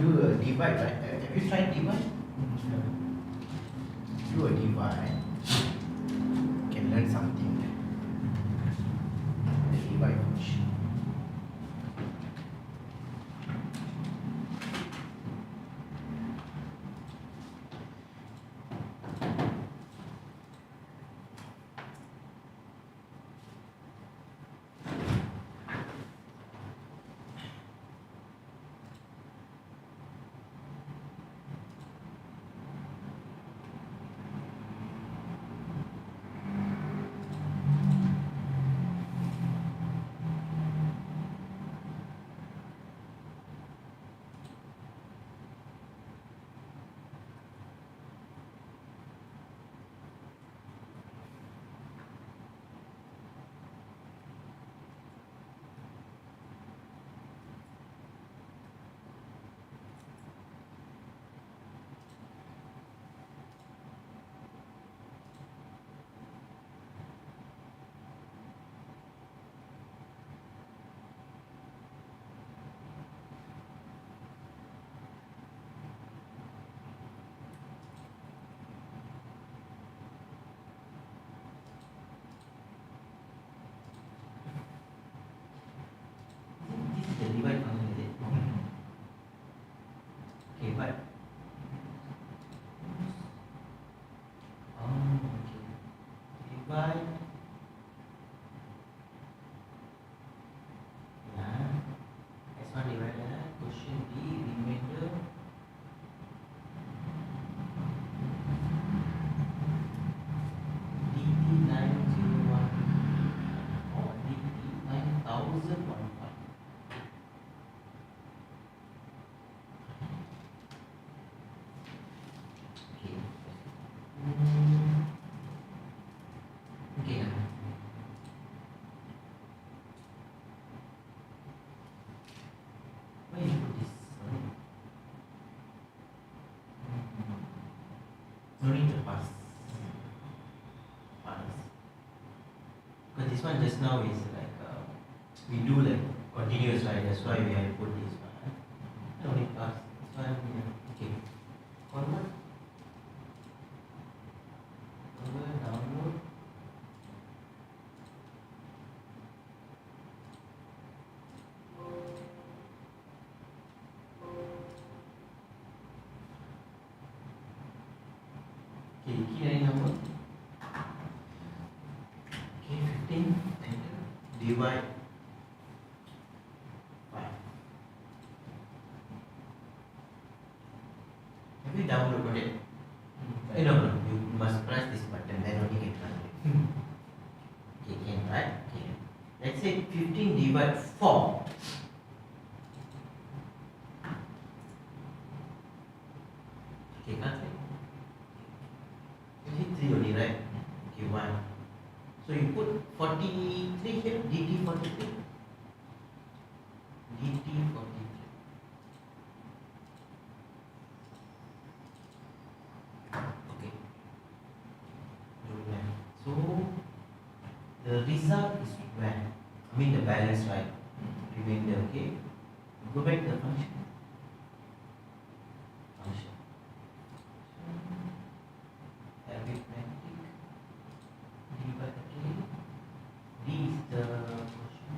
do a divide, right? Have you tried divide? Do a divide. You can learn something there. The divide function. This is the divide function, is it? Okay, but okay. Divide. Yeah. S1 divided. Question D, remainder. DT901 or DT9001. Okay. Okay. Where you put this? No need to pass. Pass. Because this one just now is like we do like continuous, right? That's why we have put this one. No need pass. This one, yeah. Okay. Convert. Download. Okay, key line number. Okay, 15. Enter. Divide 5. Have you downloaded it? No, you must press this button, then only can translate. Okay, can, right? Okay. Let's say 15 divide 4. Okay, translate. 53 only, right? Okay, 1. So you put 43 here, DT 43. DT 43. Okay. So the result is where? I mean the balance, right? Remainder, okay? Go back to the function. Function. Arithmetic. Divide again. D is the portion.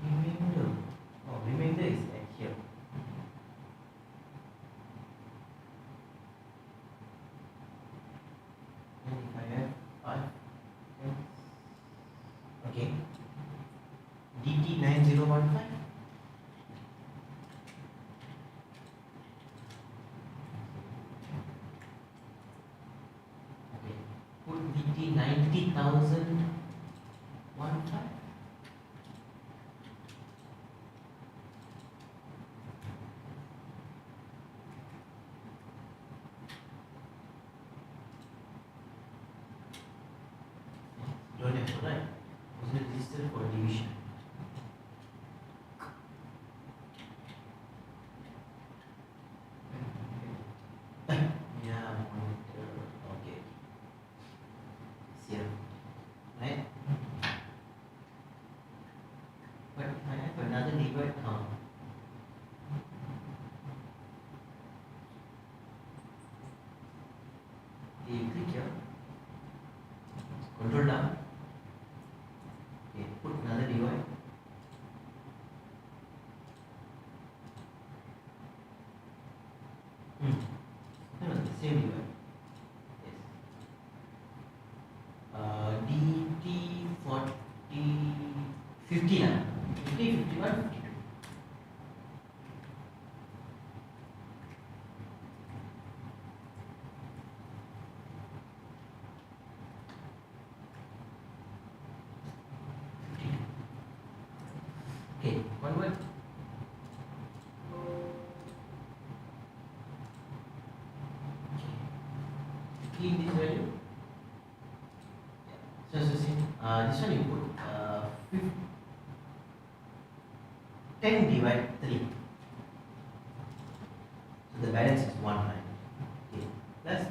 Remainder. Oh, remainder is at here. And if I have 5, okay. DT9015. Okay. Put DT90,015. Don't have to write. It's registered for division. Yeah, monitor. Okay. Here. Right? But if I have another divide, 50, 51, 52. Okay, one word. Clean this value. So see, this one you put 10 divided 3. So the balance is 1, right? Okay. Plus,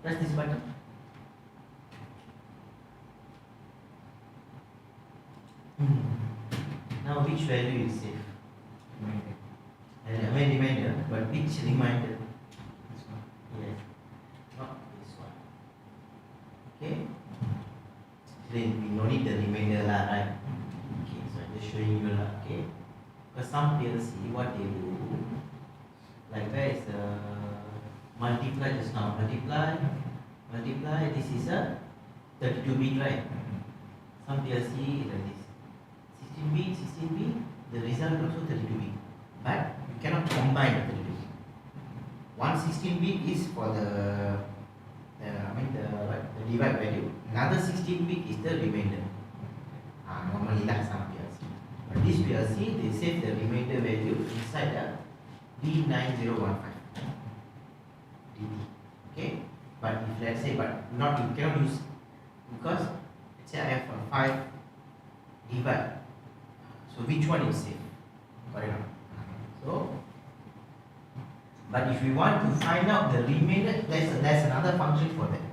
press this button. Now which value is safe? Reminder, but which reminder? This one. Yes, not this one. Okay. Then we no need the remainder lah, right? Okay, so I'm just showing you lah. Okay. Because some PLC, what they do, like where is the multiply just now? Multiply. This is a 32-bit, right? Some PLC is like this. 16-bit, the result also 32-bit, but you cannot combine the 32-bit. One 16-bit is for the divide value. Another 16-bit is the remainder. Normally that's some PLC. But this PLC, they save the remainder value inside the D9015 DD. Okay, but if let's say, you cannot use, because let's say I have a 5 divide. So which one is safe? Correct. So, but if you want to find out the remainder, there's another function for that.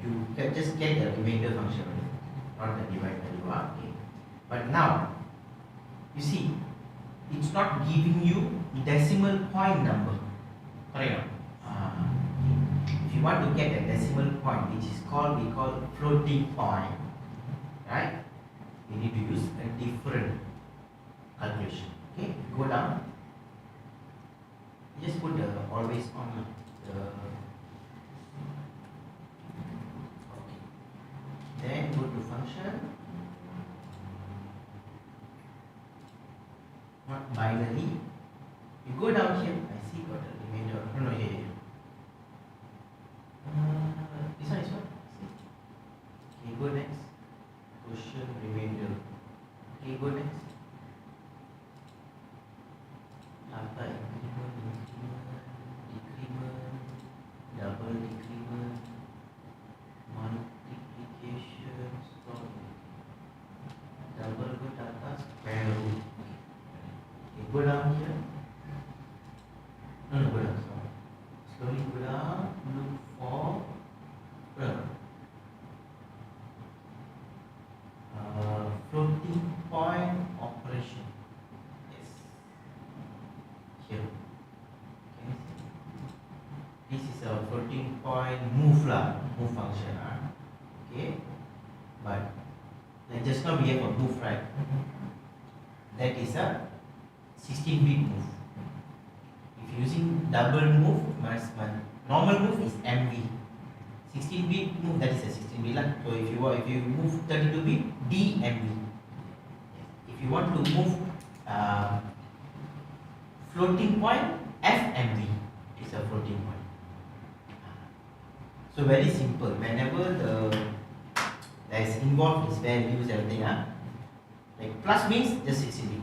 You can just get the remainder function, not the divide value. Okay. But now, you see, it's not giving you decimal point number. Correct. If you want to get a decimal point, which is we call floating point, right? We need to use a different calculation. Okay, go down. Just put the always on okay. Then go to function. Not binary. You go down here. I see got the remainder. No, here. This one is what? See. Okay, go next. Quotient remainder. Okay, go next. After increment, decrement, double decrement, multiplication, double go data square root. Okay, go down here. No, go down. Sorry. Slowly go down. Look for. Floating point operation. Yes. Here. Can you see? This is a floating point move function. Okay. But like just now we have a move, right? That is a 16-bit move. If using double move, normal move is MV. 16-bit move, that is a 16-bit lah. So if you move 32-bit, DMV. If you want to move floating point, FMV is a floating point. So very simple. Whenever there is involved is values, everything, like plus means just 16-bit,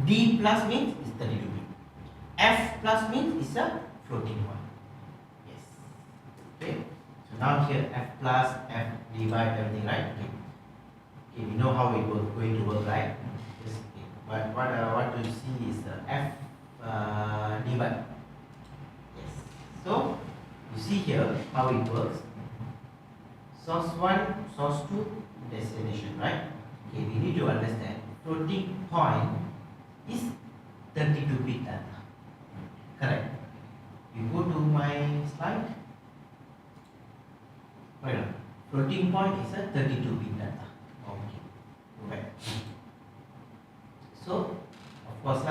D plus means is 32-bit, F plus means is a floating point. Yes. Okay. So now here F plus, F divide, everything, right? Okay, we know how it was going to work, right? Yes. Okay. But what I want to see is the F divide. Yes. So you see here how it works. Source 1, source 2, destination, right? Okay, we need to understand floating point is 32-bit data. Correct. You go to my slide. Right. Floating point is a 32-bit data. Okay. Go back. So, of course,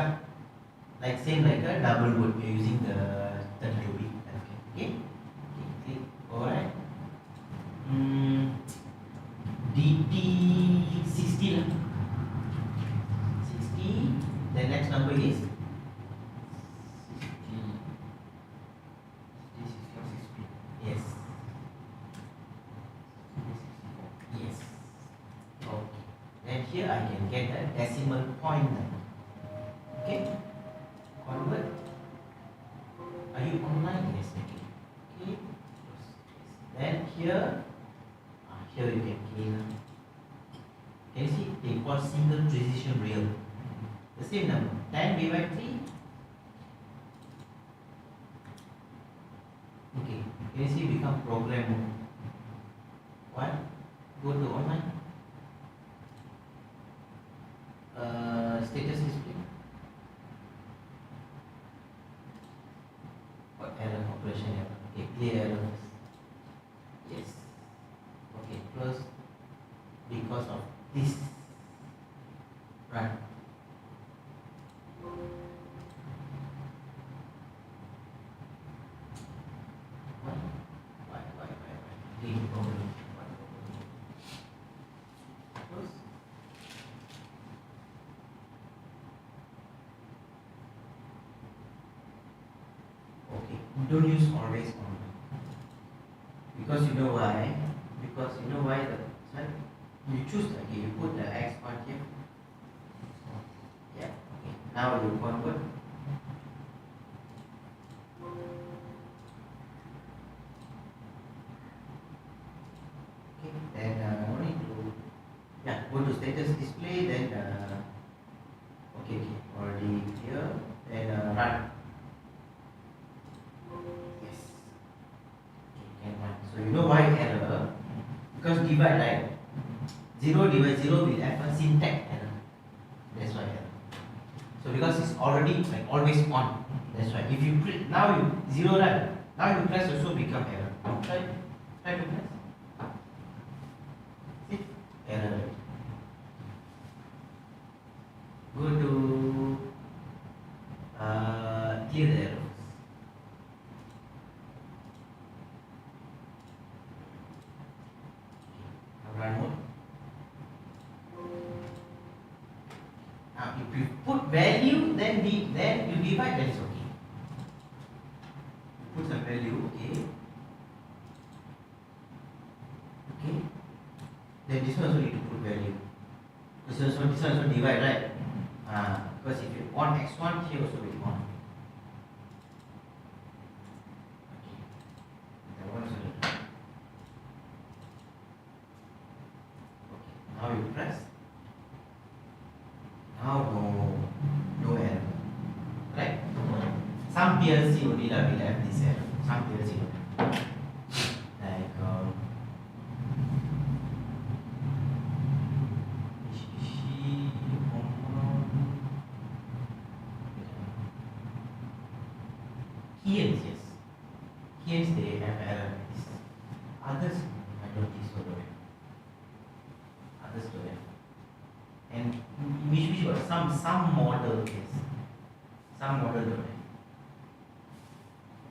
like same like a double wood, we are using the 32-bit. Okay. Click. Alright. DT60 number is 60, 64. yes. Yes. Okay. Then here I can get a decimal point number. Okay. Convert. Are you online? Yes. Okay. Then here you can gain. Can you see they call single precision real? The same number. 10 divided 3. Okay. Can you see become program mode? What? Go to online. Status display. What error? Operation error. Okay, clear error first. Yes. Okay, close. Because of this. Run. Why? Big problem. Close. Okay, don't use always on. Because you know why? Because you know why the sorry, you choose okay, you put the X part here. Yeah, okay. Now you convert. Okay, then no need to go to status display, then okay, already here, then run. Yes. Okay, can run. So you know why error? Because divide, right? 0 divided 0 will have a syntax error. That's why error. So because it's already like always on. That's why. If you press now you 0 right? Now you press also become error. Try to press. See? Error. Go to clear the errors. Run mode. Now if you put value, then you divide, then it's okay. You put some value, okay. Okay. Then this one also need to put value. This one also divide, right? Because if you on x1, here also will on. Okay. That one also need to. Now you press. Now no error. Right? Some PLC only will have this error. Some PLC don't have. Like Omron. Siemens, yes. Siemens they have error like this. Others I don't think so. Don't have. Others don't have. And which got some model, yes. Some model don't have.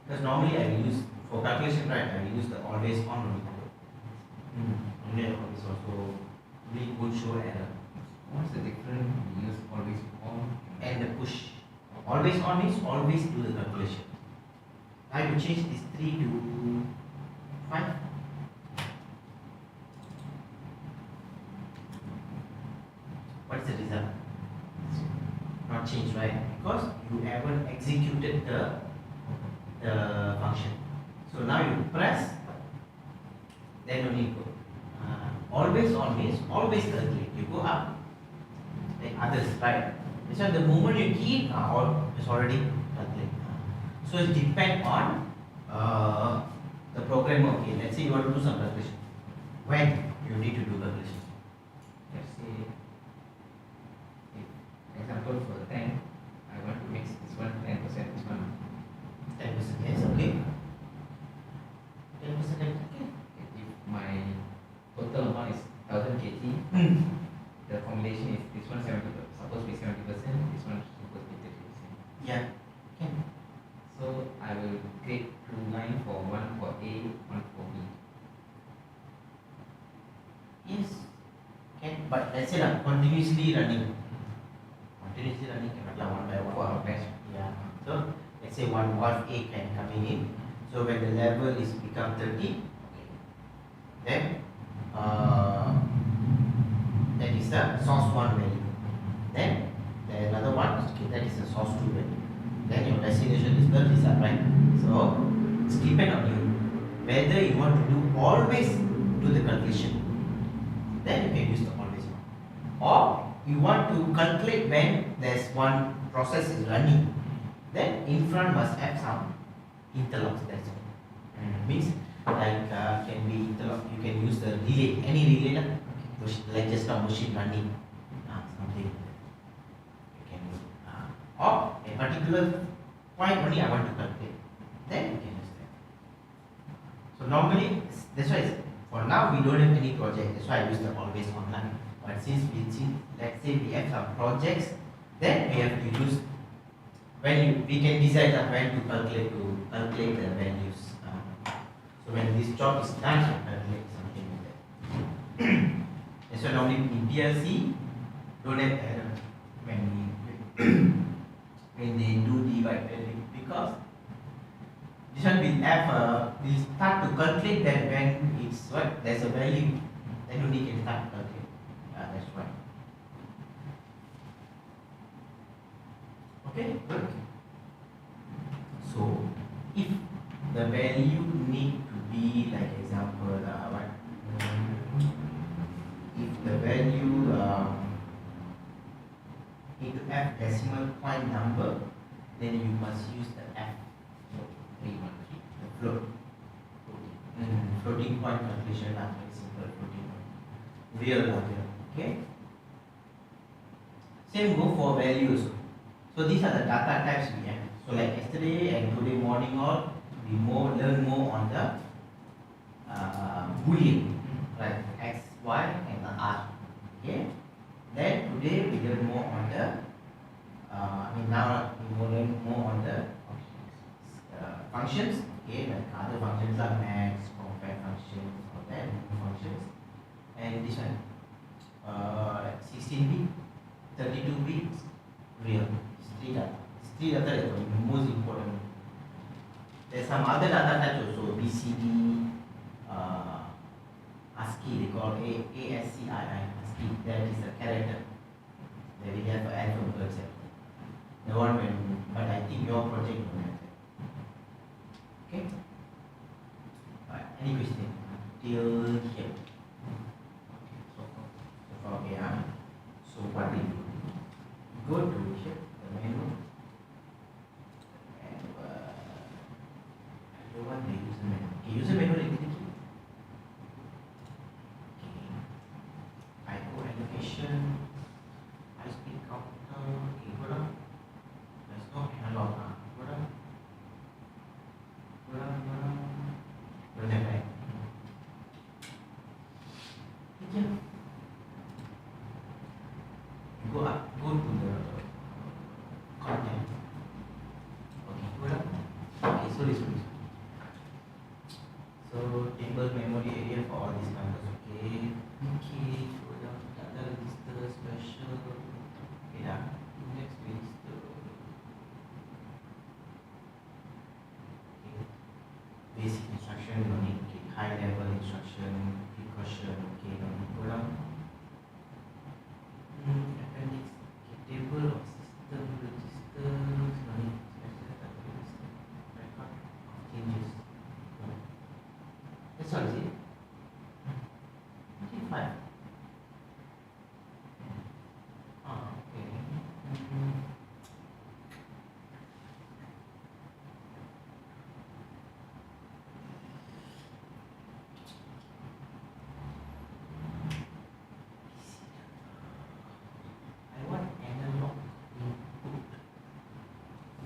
Because normally I will use for calculation, right? I will use the always on only. Only always also we would show error. What's the difference? We use always on And the push. Always on means always do the calculation. I will change this 3 to 5. What is the result? Not change, right? Because you haven't executed the function. So now you press, then only go. Always on means always calculate. You go up, like others, right? This one, the moment you key, it's already calculated. So it depends on the programmer. Okay, let's say you want to do some calculation. When you need to do calculation? let's say if example for the tank, I want to mix this one 10%, this one 10%, yes, okay. 10%, okay. if my total amount is 1000 kg, the formulation is this one 70, supposed to be 70%, this one supposed to be 30%. Yeah, can. So I will create two line for one for A, one for B. Yes, can. But let's say continuously running. continuously running cannot Yeah, one by one. for Best. yeah. So let's say one A can coming in. So when the level is become 30, okay, then that is the source 1 value. Then the another one, okay, that is the source 2 value. Then your destination is the result, right? So it's depend on you whether you want to do always do the calculation. Then you can use the always one. Or you want to calculate when there's one process is running. Then in front must have some interlocks. That's all. Means like can be interlock. You can use the relay, any relay lah. Like just a machine running, something like that. You can use. Or a particular point only I want to calculate. Then you can use that. So normally that's why for now we don't have any project. That's why I use the always online. But since let's say we have some projects, then we have to use we can decide when to calculate the values. So when this job is done, you calculate something like that. That's why normally in PLC don't have error when they do divide value, because this one will have will start to calculate that when it's what there's a value, then only can start to calculate. That's right. Okay, good. So if the value need to be like example if the value need to have decimal point number, then you must use the F the float floating point calculation, very simple floating point, real value. Okay. Same go for values. So these are the data types we have. So like yesterday and today morning all, we learn more on the Boolean, like X, Y and the R. Okay. Then today we learn more on the now we will learn more on the functions. Okay, like other functions are max, compare functions, or that functions. And this one, like 16 bit, 32 bits, real. Three data. Three data is the most important. There's some other data types also, BCD, ASCII, they call ASCII, ASCII, that is a character. There we have alphabets. The one but I think your project don't have that. Okay? Alright, any question? Till here. So far, okay, so what we do? Go to here, the menu. What the user menu? Okay, user menu like this. Okay. IO allocation, high speed counter. Okay, go down. There's no analog. Go down. Go down. Don't have right. Yeah. Go up. Go to the content. Okay, go down. Okay, so this one. So table memory area for all these numbers, okay. Okay, so data register special. Okay, index register. Okay. Basic instruction, no need. Okay. High level instruction, precaution, okay, no need. Go down. Appendix, okay. Table of system registers, no need. Special data register. Record of changes. That's all, is it? Okay, fine. Okay. I want analog input.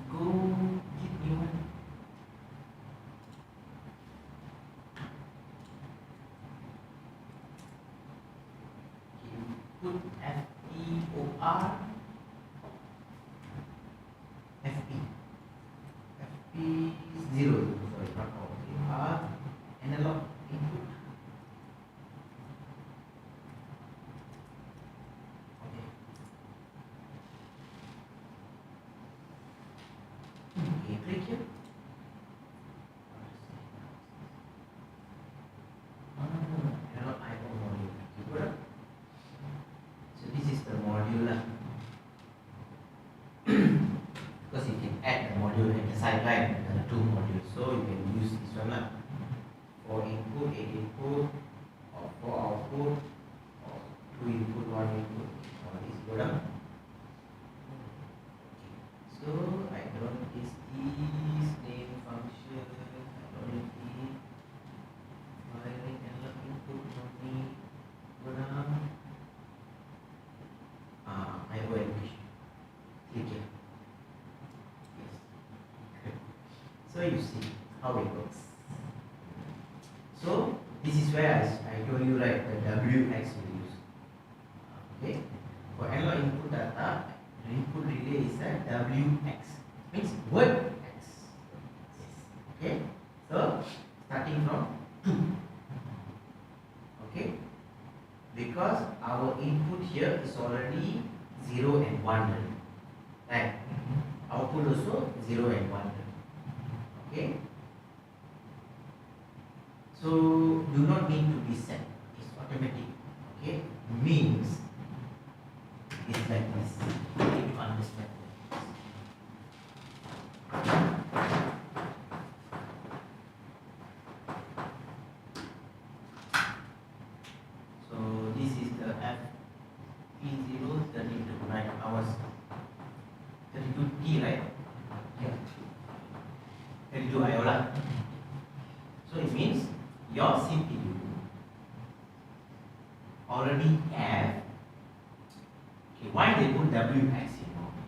Go give me one. Put FPOR FP0, sorry, not OR, analog input. Okay. module at the side, right? There are two modules, so you can use this one lah. 4 input, 8 input, or 4 output, or 2 input, 1 input. All this go down. So I don't is this name function. I don't need it. Wiring analog input only. Go down. I go education. Click here. Yes. Good. So you see how it works. So this is where I told you, right, the WX will use. Okay. For analog input data, the input relay is a WX. Means word X. Okay. So starting from 2. Okay. Because our input here is already 0 and 1. Right. Output also 0 and 1. Okay. So do not need to be set. It's automatic. Okay. Means it's like this. You need to understand. So this is the FP0-32, right? Ours 32T, right? Yeah. 32 IOLA. So it means your CPU already have. Okay, why they put WX?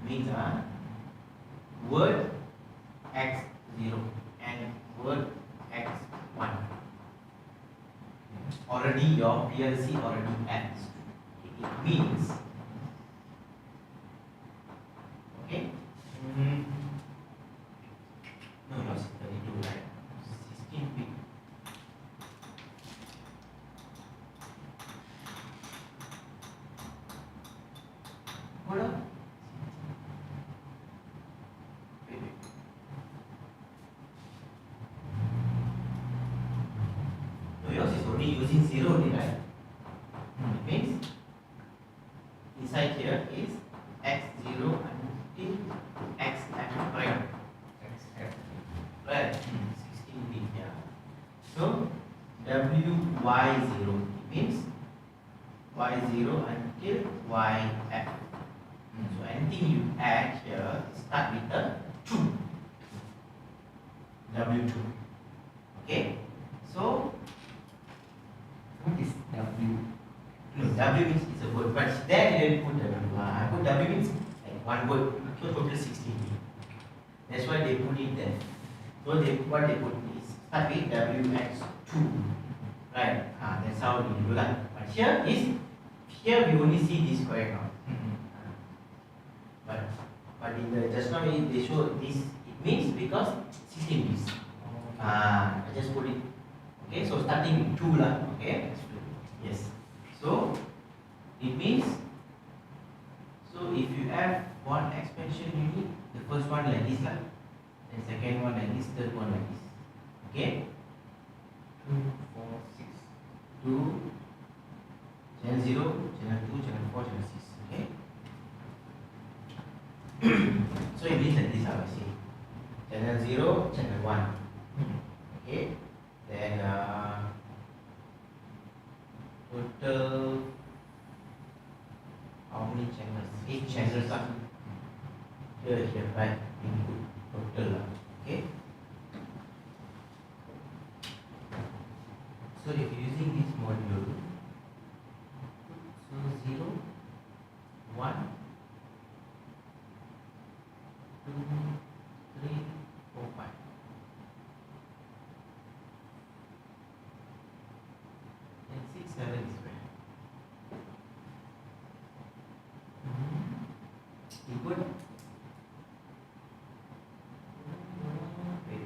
Means word X0 and word X1. Already your PLC already has. It means, okay. No, yours is 32, right? 16 bit. Hold on. Wait. No, yours is only using 0 only, right? It means inside here is X0 until XF prime. Right? 16 bit, yeah. So WY0, it means Y0 until YF. So anything you add here start with the 2. W2. Okay? So What is W? no, W means it's a word, but there they didn't put W. I put W means like one word, so total 16. That's why they put it there. So what they put is start with WX2. Right? That's how we do that. But here we only see this correct now. But in the just now they show this, it means because 16 bits. I just put it. Okay, so starting with 2 lah. Okay, yes. So it means, so if you have one expansion unit, the first one like this lah, then second one like this, third one like this. Okay, 2, 4, 6, 2, channel 0, channel 2, channel 4, channel 6. Okay. So it means like this, I will say channel 0, channel 1. Okay, then total how many channels? 8 channels lah. Here, right? Input total lah. Okay. So if you're using this module, so 0, 1, 2, 3, 4, 5. And 6, 7 is where? You good? Wait.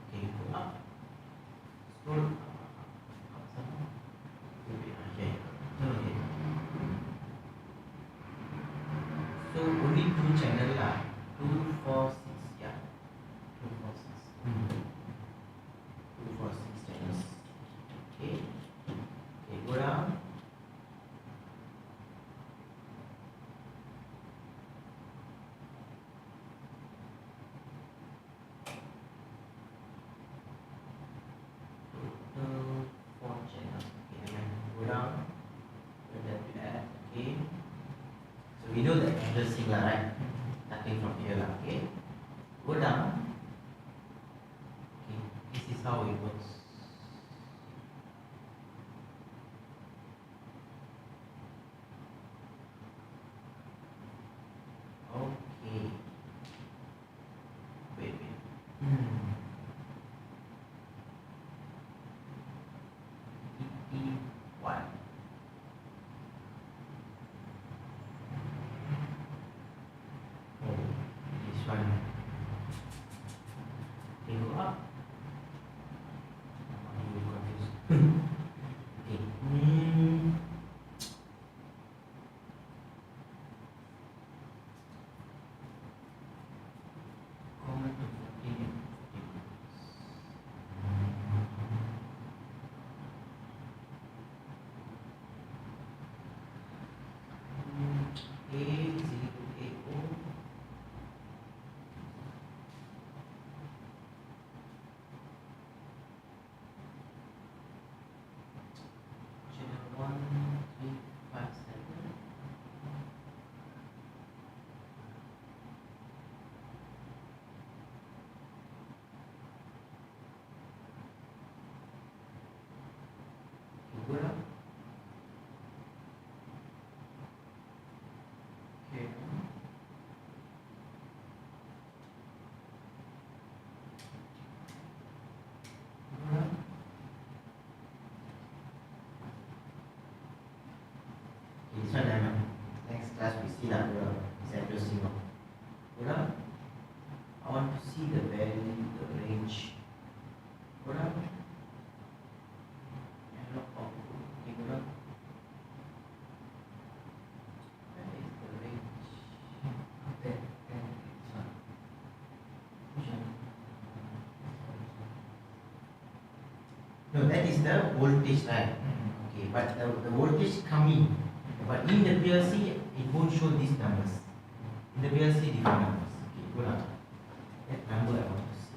Okay, go up. Scroll up. Okay. So only 2 channel lah. 2, 4, 6. Yeah. 2, 4, 6. interesting lah, right? Starting from here lah, okay? Go down. Okay, this is how it works. Okay. Wait. PT1. Oh, this one. Okay, go up. You confused. Okay. Common to 14 and 15. A080. Channel 1357. Go down. Okay. Go down. This one next class we see that it's interesting. Go down. I want to see the value, the range. Go down. Analog output. Okay, go down. Where is the range? That this one. Which one? No, that is the voltage, right? Okay, but the voltage coming. But in the PLC, it won't show these numbers. In the PLC, different numbers. Okay, go down. That number I want to see.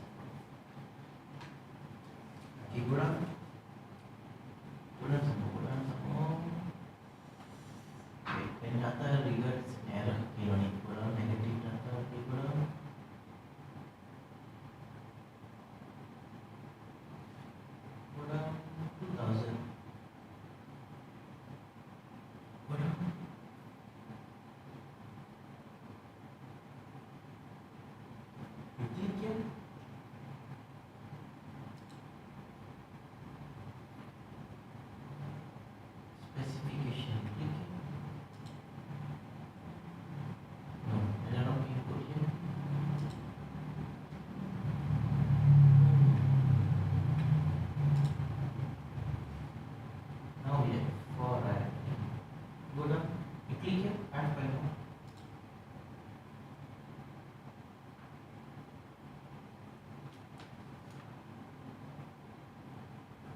Okay, go down. Go down some more, go down some more. Okay, when data regards an error, okay, no need. Go down, negative data, okay, go down. Go down, 2000. Go down. You click here. Specification, click here. No, analog input here. Now we have 4, right? Go down. You click here, add file now.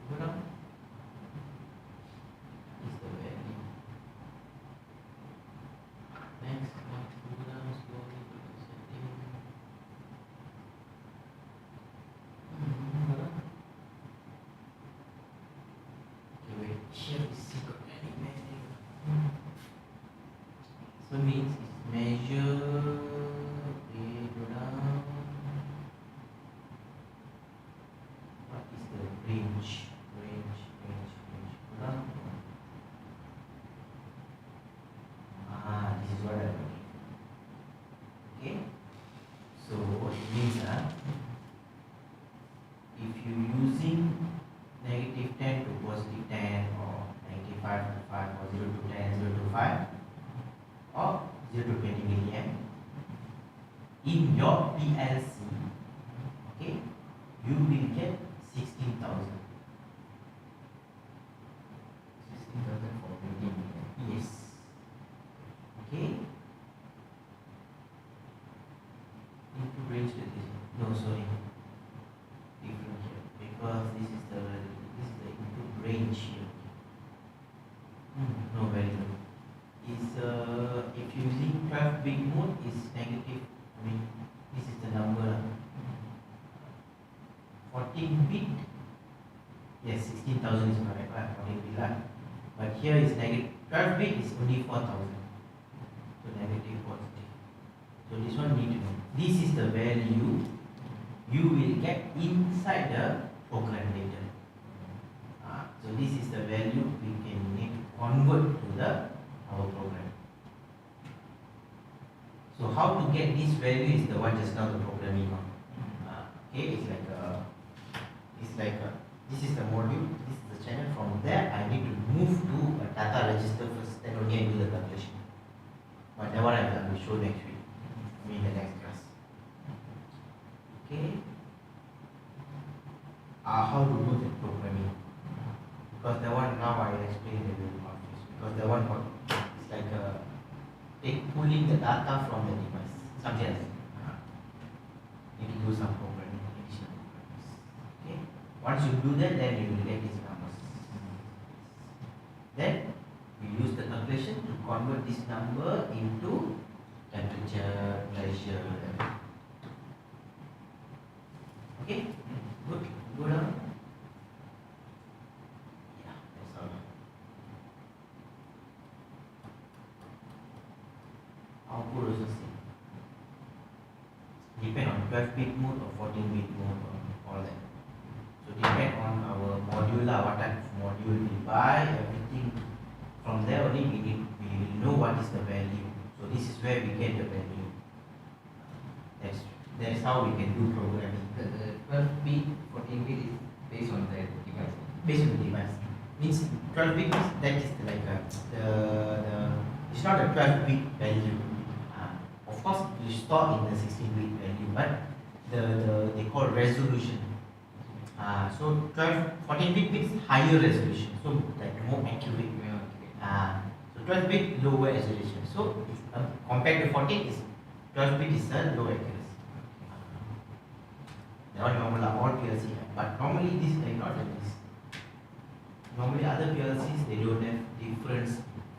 Go down. Is the value. Next, go down slowly to the setting. Go down. Okay, wait. Here we see got any value. So means it's measure. Okay, go down. What is the range? Range. Go down. This is what I'm looking for. Okay. So it means if you're using negative 10 to positive 10 or negative 5 to 5 or 0 to 10, 0 to 5 or 0 to 20 milliamp in your PLC, okay, you will get 16,000. 16,000 for 20 million. Yes. Okay. Input range to this. No, sorry. Different here because this is the input range here. No value. Is if using 12-bit mode is negative. I mean, this is the number. 14-bit. Yes, 16,000 is correct. 14-bit lah. But here is negative. 12-bit is only 4,000. So negative positive. So this one need to know. This is the value you will get inside the program later. So this is the value we can need to convert to our program. So how to get this value is the one just now the programming one. Okay, this is the module, this is the channel. From there I need to move to a data register first, then only I do the calculation. But that one I will show next week. In the next class. Okay. How to do the programming? Because the one now I explain the very obvious. Because the one it's like pulling the data from the device. Something else. You can do some programming, additional programs. Okay. Once you do that, then you will get these numbers. Then we use the calculation to convert this number into temperature, pressure. Okay, good. Go down. Yeah, that's all. Output also same. Depend on 12-bit mode or 14-bit mode or all that. So depend on our module lah, what type of module we buy, everything. From there only we will know what is the value. So this is where we get the value. That's how we can do programming. The 12-bit, 14-bit is based on the device. Based on the device. Means 12-bit means that is like it's not a 12-bit value. Of course you store in the 16-bit value, but they call resolution. So 14-bit means higher resolution, so like more accurate. So 12-bit lower resolution. So compared to 14, 12-bit is a low accuracy. That one normal all PLC have, but normally this not like this. Normally other PLCs they don't have difference.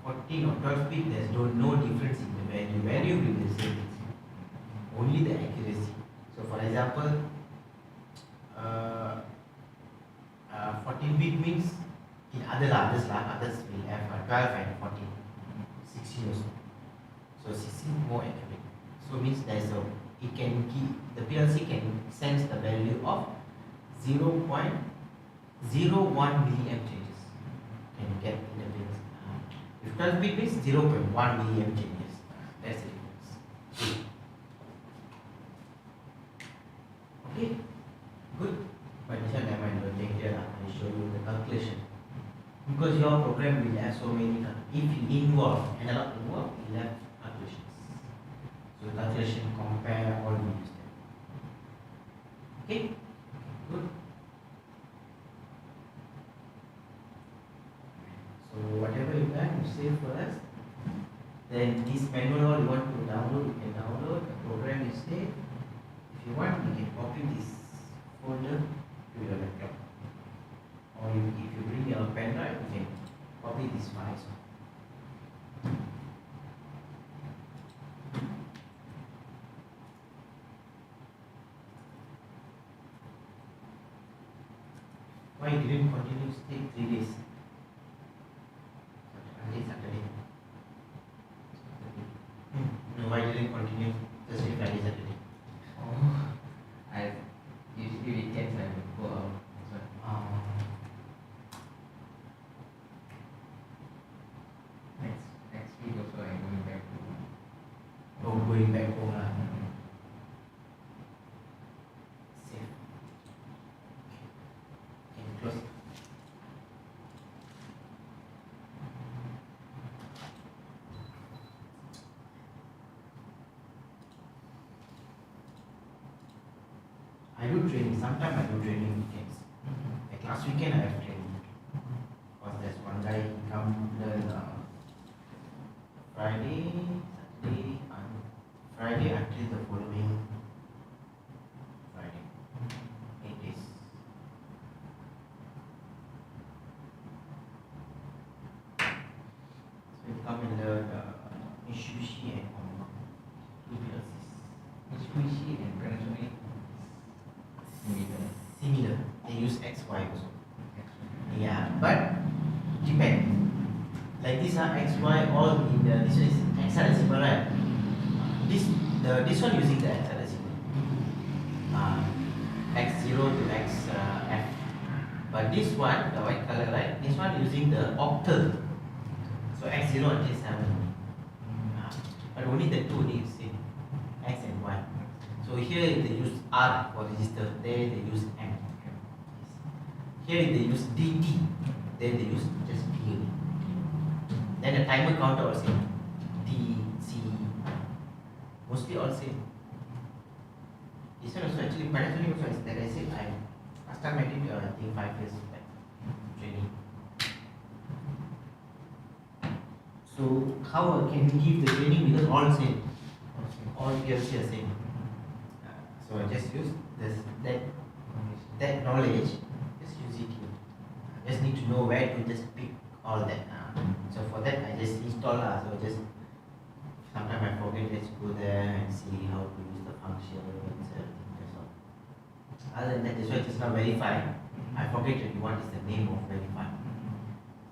14 or 12-bit there's no difference in the value. Value will be the same. Only the accuracy. So for example, 14-bit means in others will have 12 and 14, 16 also. So 16 more accurate. So means the PLC can sense the value of 0.01 milliamp changes. Can get in the PLC. If 12-bit means 0.1 milliamp changes. That's the difference. Okay, good. But this one never mind, don't take care. I will show you the calculation. Because your program will have so many, if you involve analog involved, you will have calculations. So calculation, compare, all we use them. Okay, good. So whatever you done, you save first. Then this manual you want to download, you can download. The program is saved. If you want, you can copy this folder to your laptop. Or if you bring your pen drive, you can copy these files. Why you didn't continue to take 3 days? Saturday. No, why didn't continue Thursday, Friday, Saturday? Usually weekends I will go out. Next week also I'm going back to Going back home lah. Safe. Okay, close. I do training. Sometimes I do training weekends. Like last weekend I have training. Because there's one guy he come learn Friday, Saturday, and Friday until the following Friday. 8 days. So he come and learn Mitsubishi and Omron. 2 PLCs. Mitsubishi and PANASONIC. Similar. They use XY also. Yeah, but depend. Like this XY all in the this is hexadecimal, right? this one using the asasmy. X0 to XF. But this one, the white color, right? This one using the octal. So X0 until 7. But only the two names same, X and Y. So here they use R for register, there they use M. Here they use DT, then they use just D. Then the timer counter also same. D, C, mostly all same. This one also actually PANASONIC also is like I said, last time I did I think 5 years back training. So how can you give the training because all same, all PLC are same. So I just use that knowledge, just use it here. I just need to know where to just pick all that. So for that I just install so just sometimes I forget, let's go there and see how to use the function and everything. That's all. Other than that, that's why just now verify. I forget that what is the name of verify.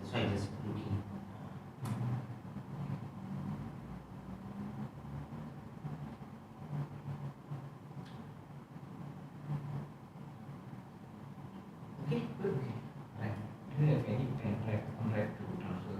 That's why I just looking. Okay, good. Right. Do you have any pen drive on drive to transfer?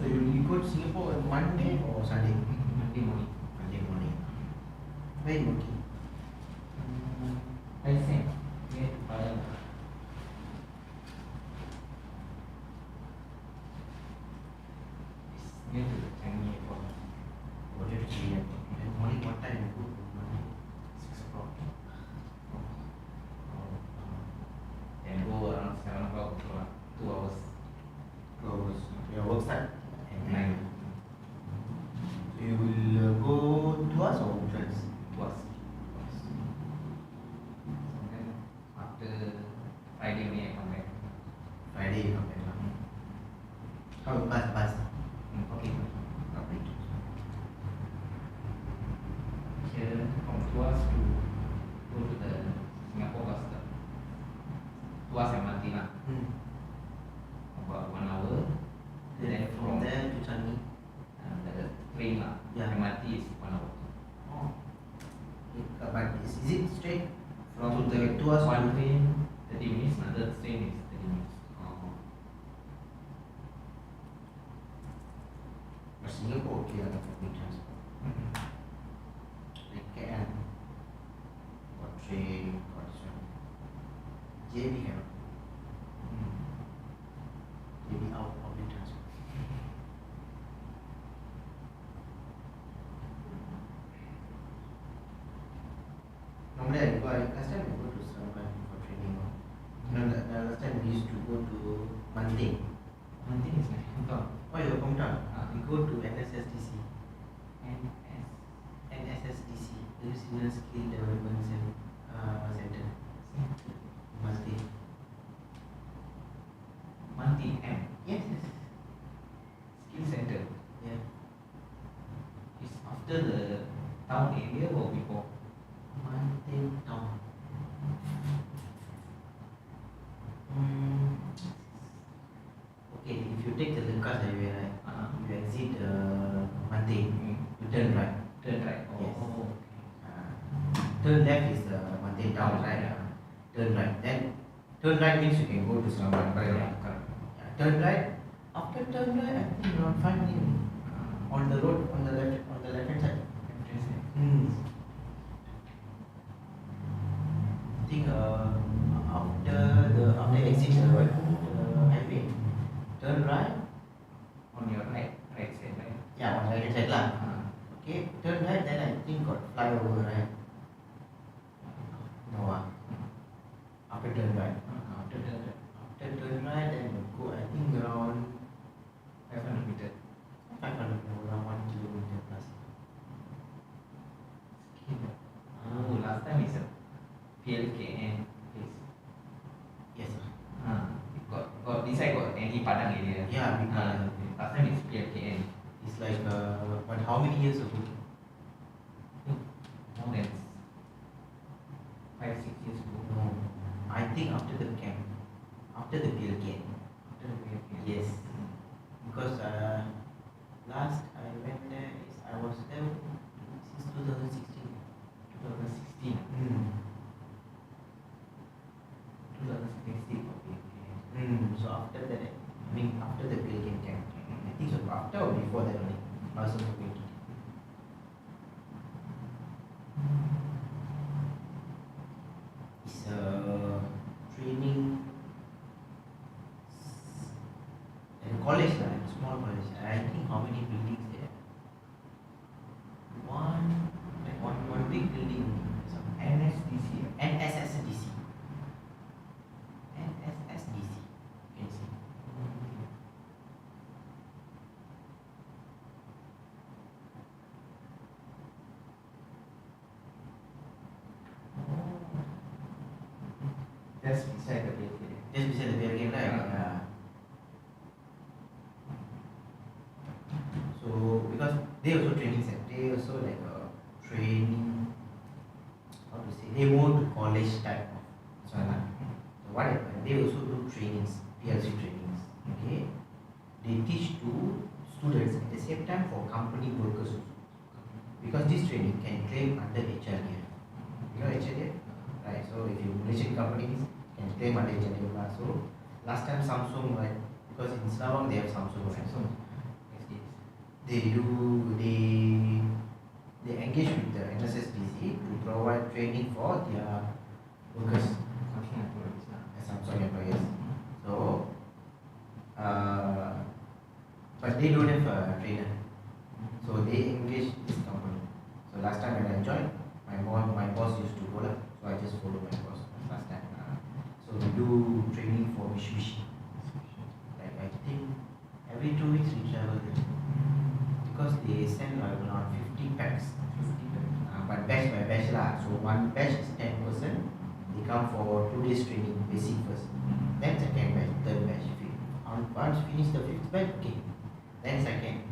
You go to Singapore on Monday or Sunday? Monday morning. Monday morning. Where you working? I say, near to Padang. It's near to the Changi airport. What did you see? Morning what time you go? Monday? 6 o'clock. Can go around 7 o'clock also, 2 hours. 2 hours. Your work start at 9. 9 So you will go to us or which ones? to us. And then after Friday only I come back. Friday you come back. How you bus? Okay. Okay. Here from Tuas to go to the Singapore bus stop. Tuas MRT lah. About 1 hour. Then from there train lah. Yeah. MRT is 1 hour. Oh. But is it straight From to the the tours one to train 30 minutes, another train is 30 minutes. Oh. But Singapore okay lah, public transport. Like KL, got train, got some. JB have. JB out public transport. Normally I go, last time I go to Sarawak for training. Last time we used to go to Manting. One thing is my hometown. Oh, your hometown? Ah. We go to NSSDC. NS. NSSDC, the Siemens Skill Development Center. Manting. Manti M. Yes, yes. Skill Center. Yeah. Is after the town area or before? Manting Town. Okay, if you take the Lekas highway, right, you exit Manting, you turn right. Turn right. Yes. Oh, Turn left is the Manting Town, right? Turn right. Then turn right means you can go to Sarawak, okay. right? Correct. Turn right. After turn right, I think around 5 minutes on the road on the left hand side. I think after exit the highway, turn right. On your right side, right? Yeah, on the right hand side lah. Okay, turn right. Then I think got flyover, right? No after turn right. After the After turn right, then you go. I think around 500 meters. 500, around 1 kilometer plus. Oh, last time is a PLKN place. Yes, sir. Got this side got any Padang area. Yeah, big Padang. Last time it's PLKN. It's like but how many years ago? More than 5-6 years ago. No, I think after the camp, after the PLK. After the PLKN. Yes, because last I went there is I was there since 2016. 2016. 2016 for PLKN. So after that, I mean after the PLK camp, I think so. After or before that only, I was also going to. It's a training and college lah, small college. I think how many buildings there? One big building. Some NSDC. NSSDC. NSSDC. You can see. Just beside the PLKN. Just beside the PLK, right? Yeah. Yeah. So because they also training center, they also like training. How to say? They more to college type of. So what happened? They also do trainings, PLC trainings. Okay, they teach to students at the same time for company workers also. Because this training can claim under HRDCorp. You know HRDCorp? Right. So if you Malaysian companies can claim under HRDCorp. So last time Samsung, right? Because in Sarawak they have Samsung, right? So they engage with the NSSDC to provide training for their workers. Samsung employees. So, but they don't have a trainer. So they engage this company. So last time when I joined, my boss used to go lah. So I just follow my boss last time. So we do training for Mitsubishi. Like I think every 2 weeks we travel there. Because they send like around 50 packs. But batch by batch lah. So one batch is 10 person. They come for 2 days training, basic first. Then second batch, third batch. Once finish the 5th batch, okay. Then second,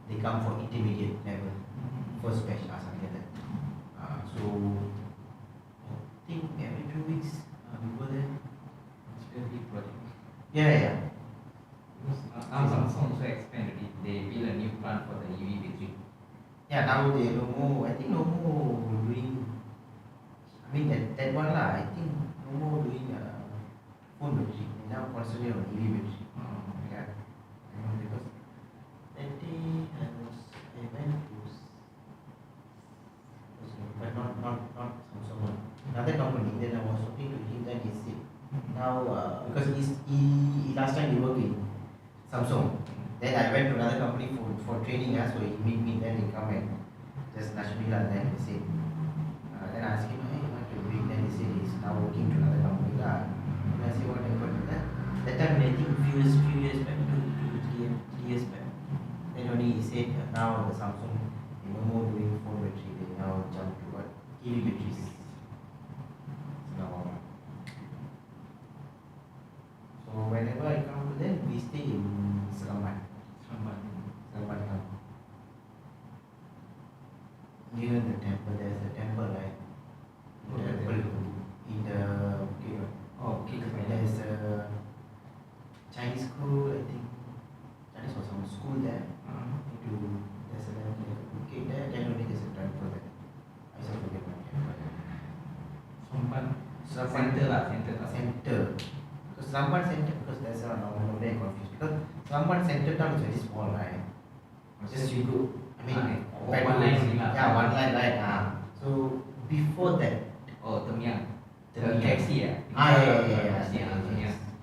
they come for intermediate level. First batch or something like that. So I think every 2 weeks we go there. It's a big project. Yeah. Because Samsung also expand already. They build a new plant for the EV Yeah, now they no more. I think no more doing. I mean that one lah. I think no more doing phone battery. They now concentrate on EV battery. Yeah, I know because that day I went to but not Samsung one. Another company. Then I was talking to him. Then he said now because he last time he worked in Samsung. Then I went to another company for training, so he meet me, then he come and just nudge me lah. Then he said, then I asked him, hey, what you doing? Then he said he's now working to another company lah. And I said, what happened? That time I think few years back, 3 years back. Then only he said now the Samsung they no more doing phone battery, they now jump to what? EV batteries. So whenever I come to them, we stay in Selamat. Selamat town. Near the temple, there's a temple, right? In the Bukit. Oh, okay. There's a Chinese school, I think. Chinese or some school there. There's a Bukit there, then only there's a temple there. I still forget my temple. Center. Because Selamat Center, because there's a I'm very confused. Because Selamat Center town is very small, right? Just you go. I mean, one line only lah. Yeah, one line, right? So before that, Temyang. Temyang. KFC Yeah.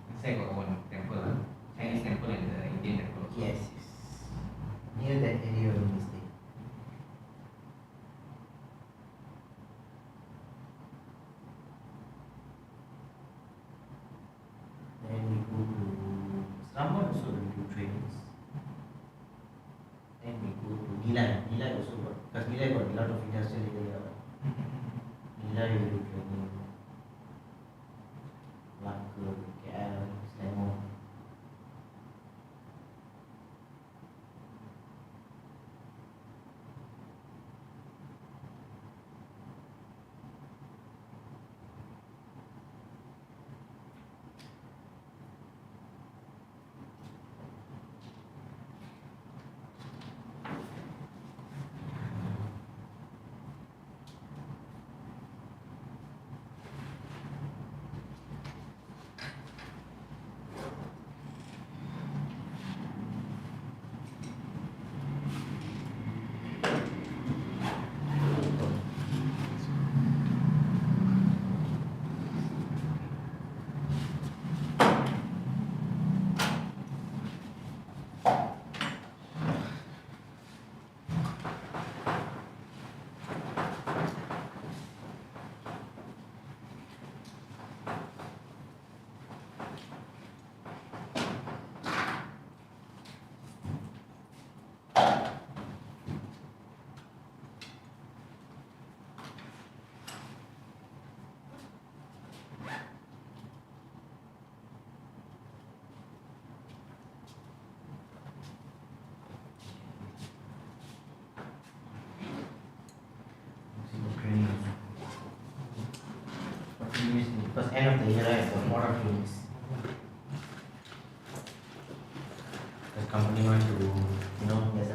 Inside got one temple, Chinese temple and the Indian temple. Yes. Near that area we stay. Then we go to Selamat also we do trainings. Then we go to Nilai. Nilai also got, because Nilai got a lot of industrial area. Nilai we do training. Melaka, KL, Selangor. Because end of the year, right, for more of trainings. The company want to, there's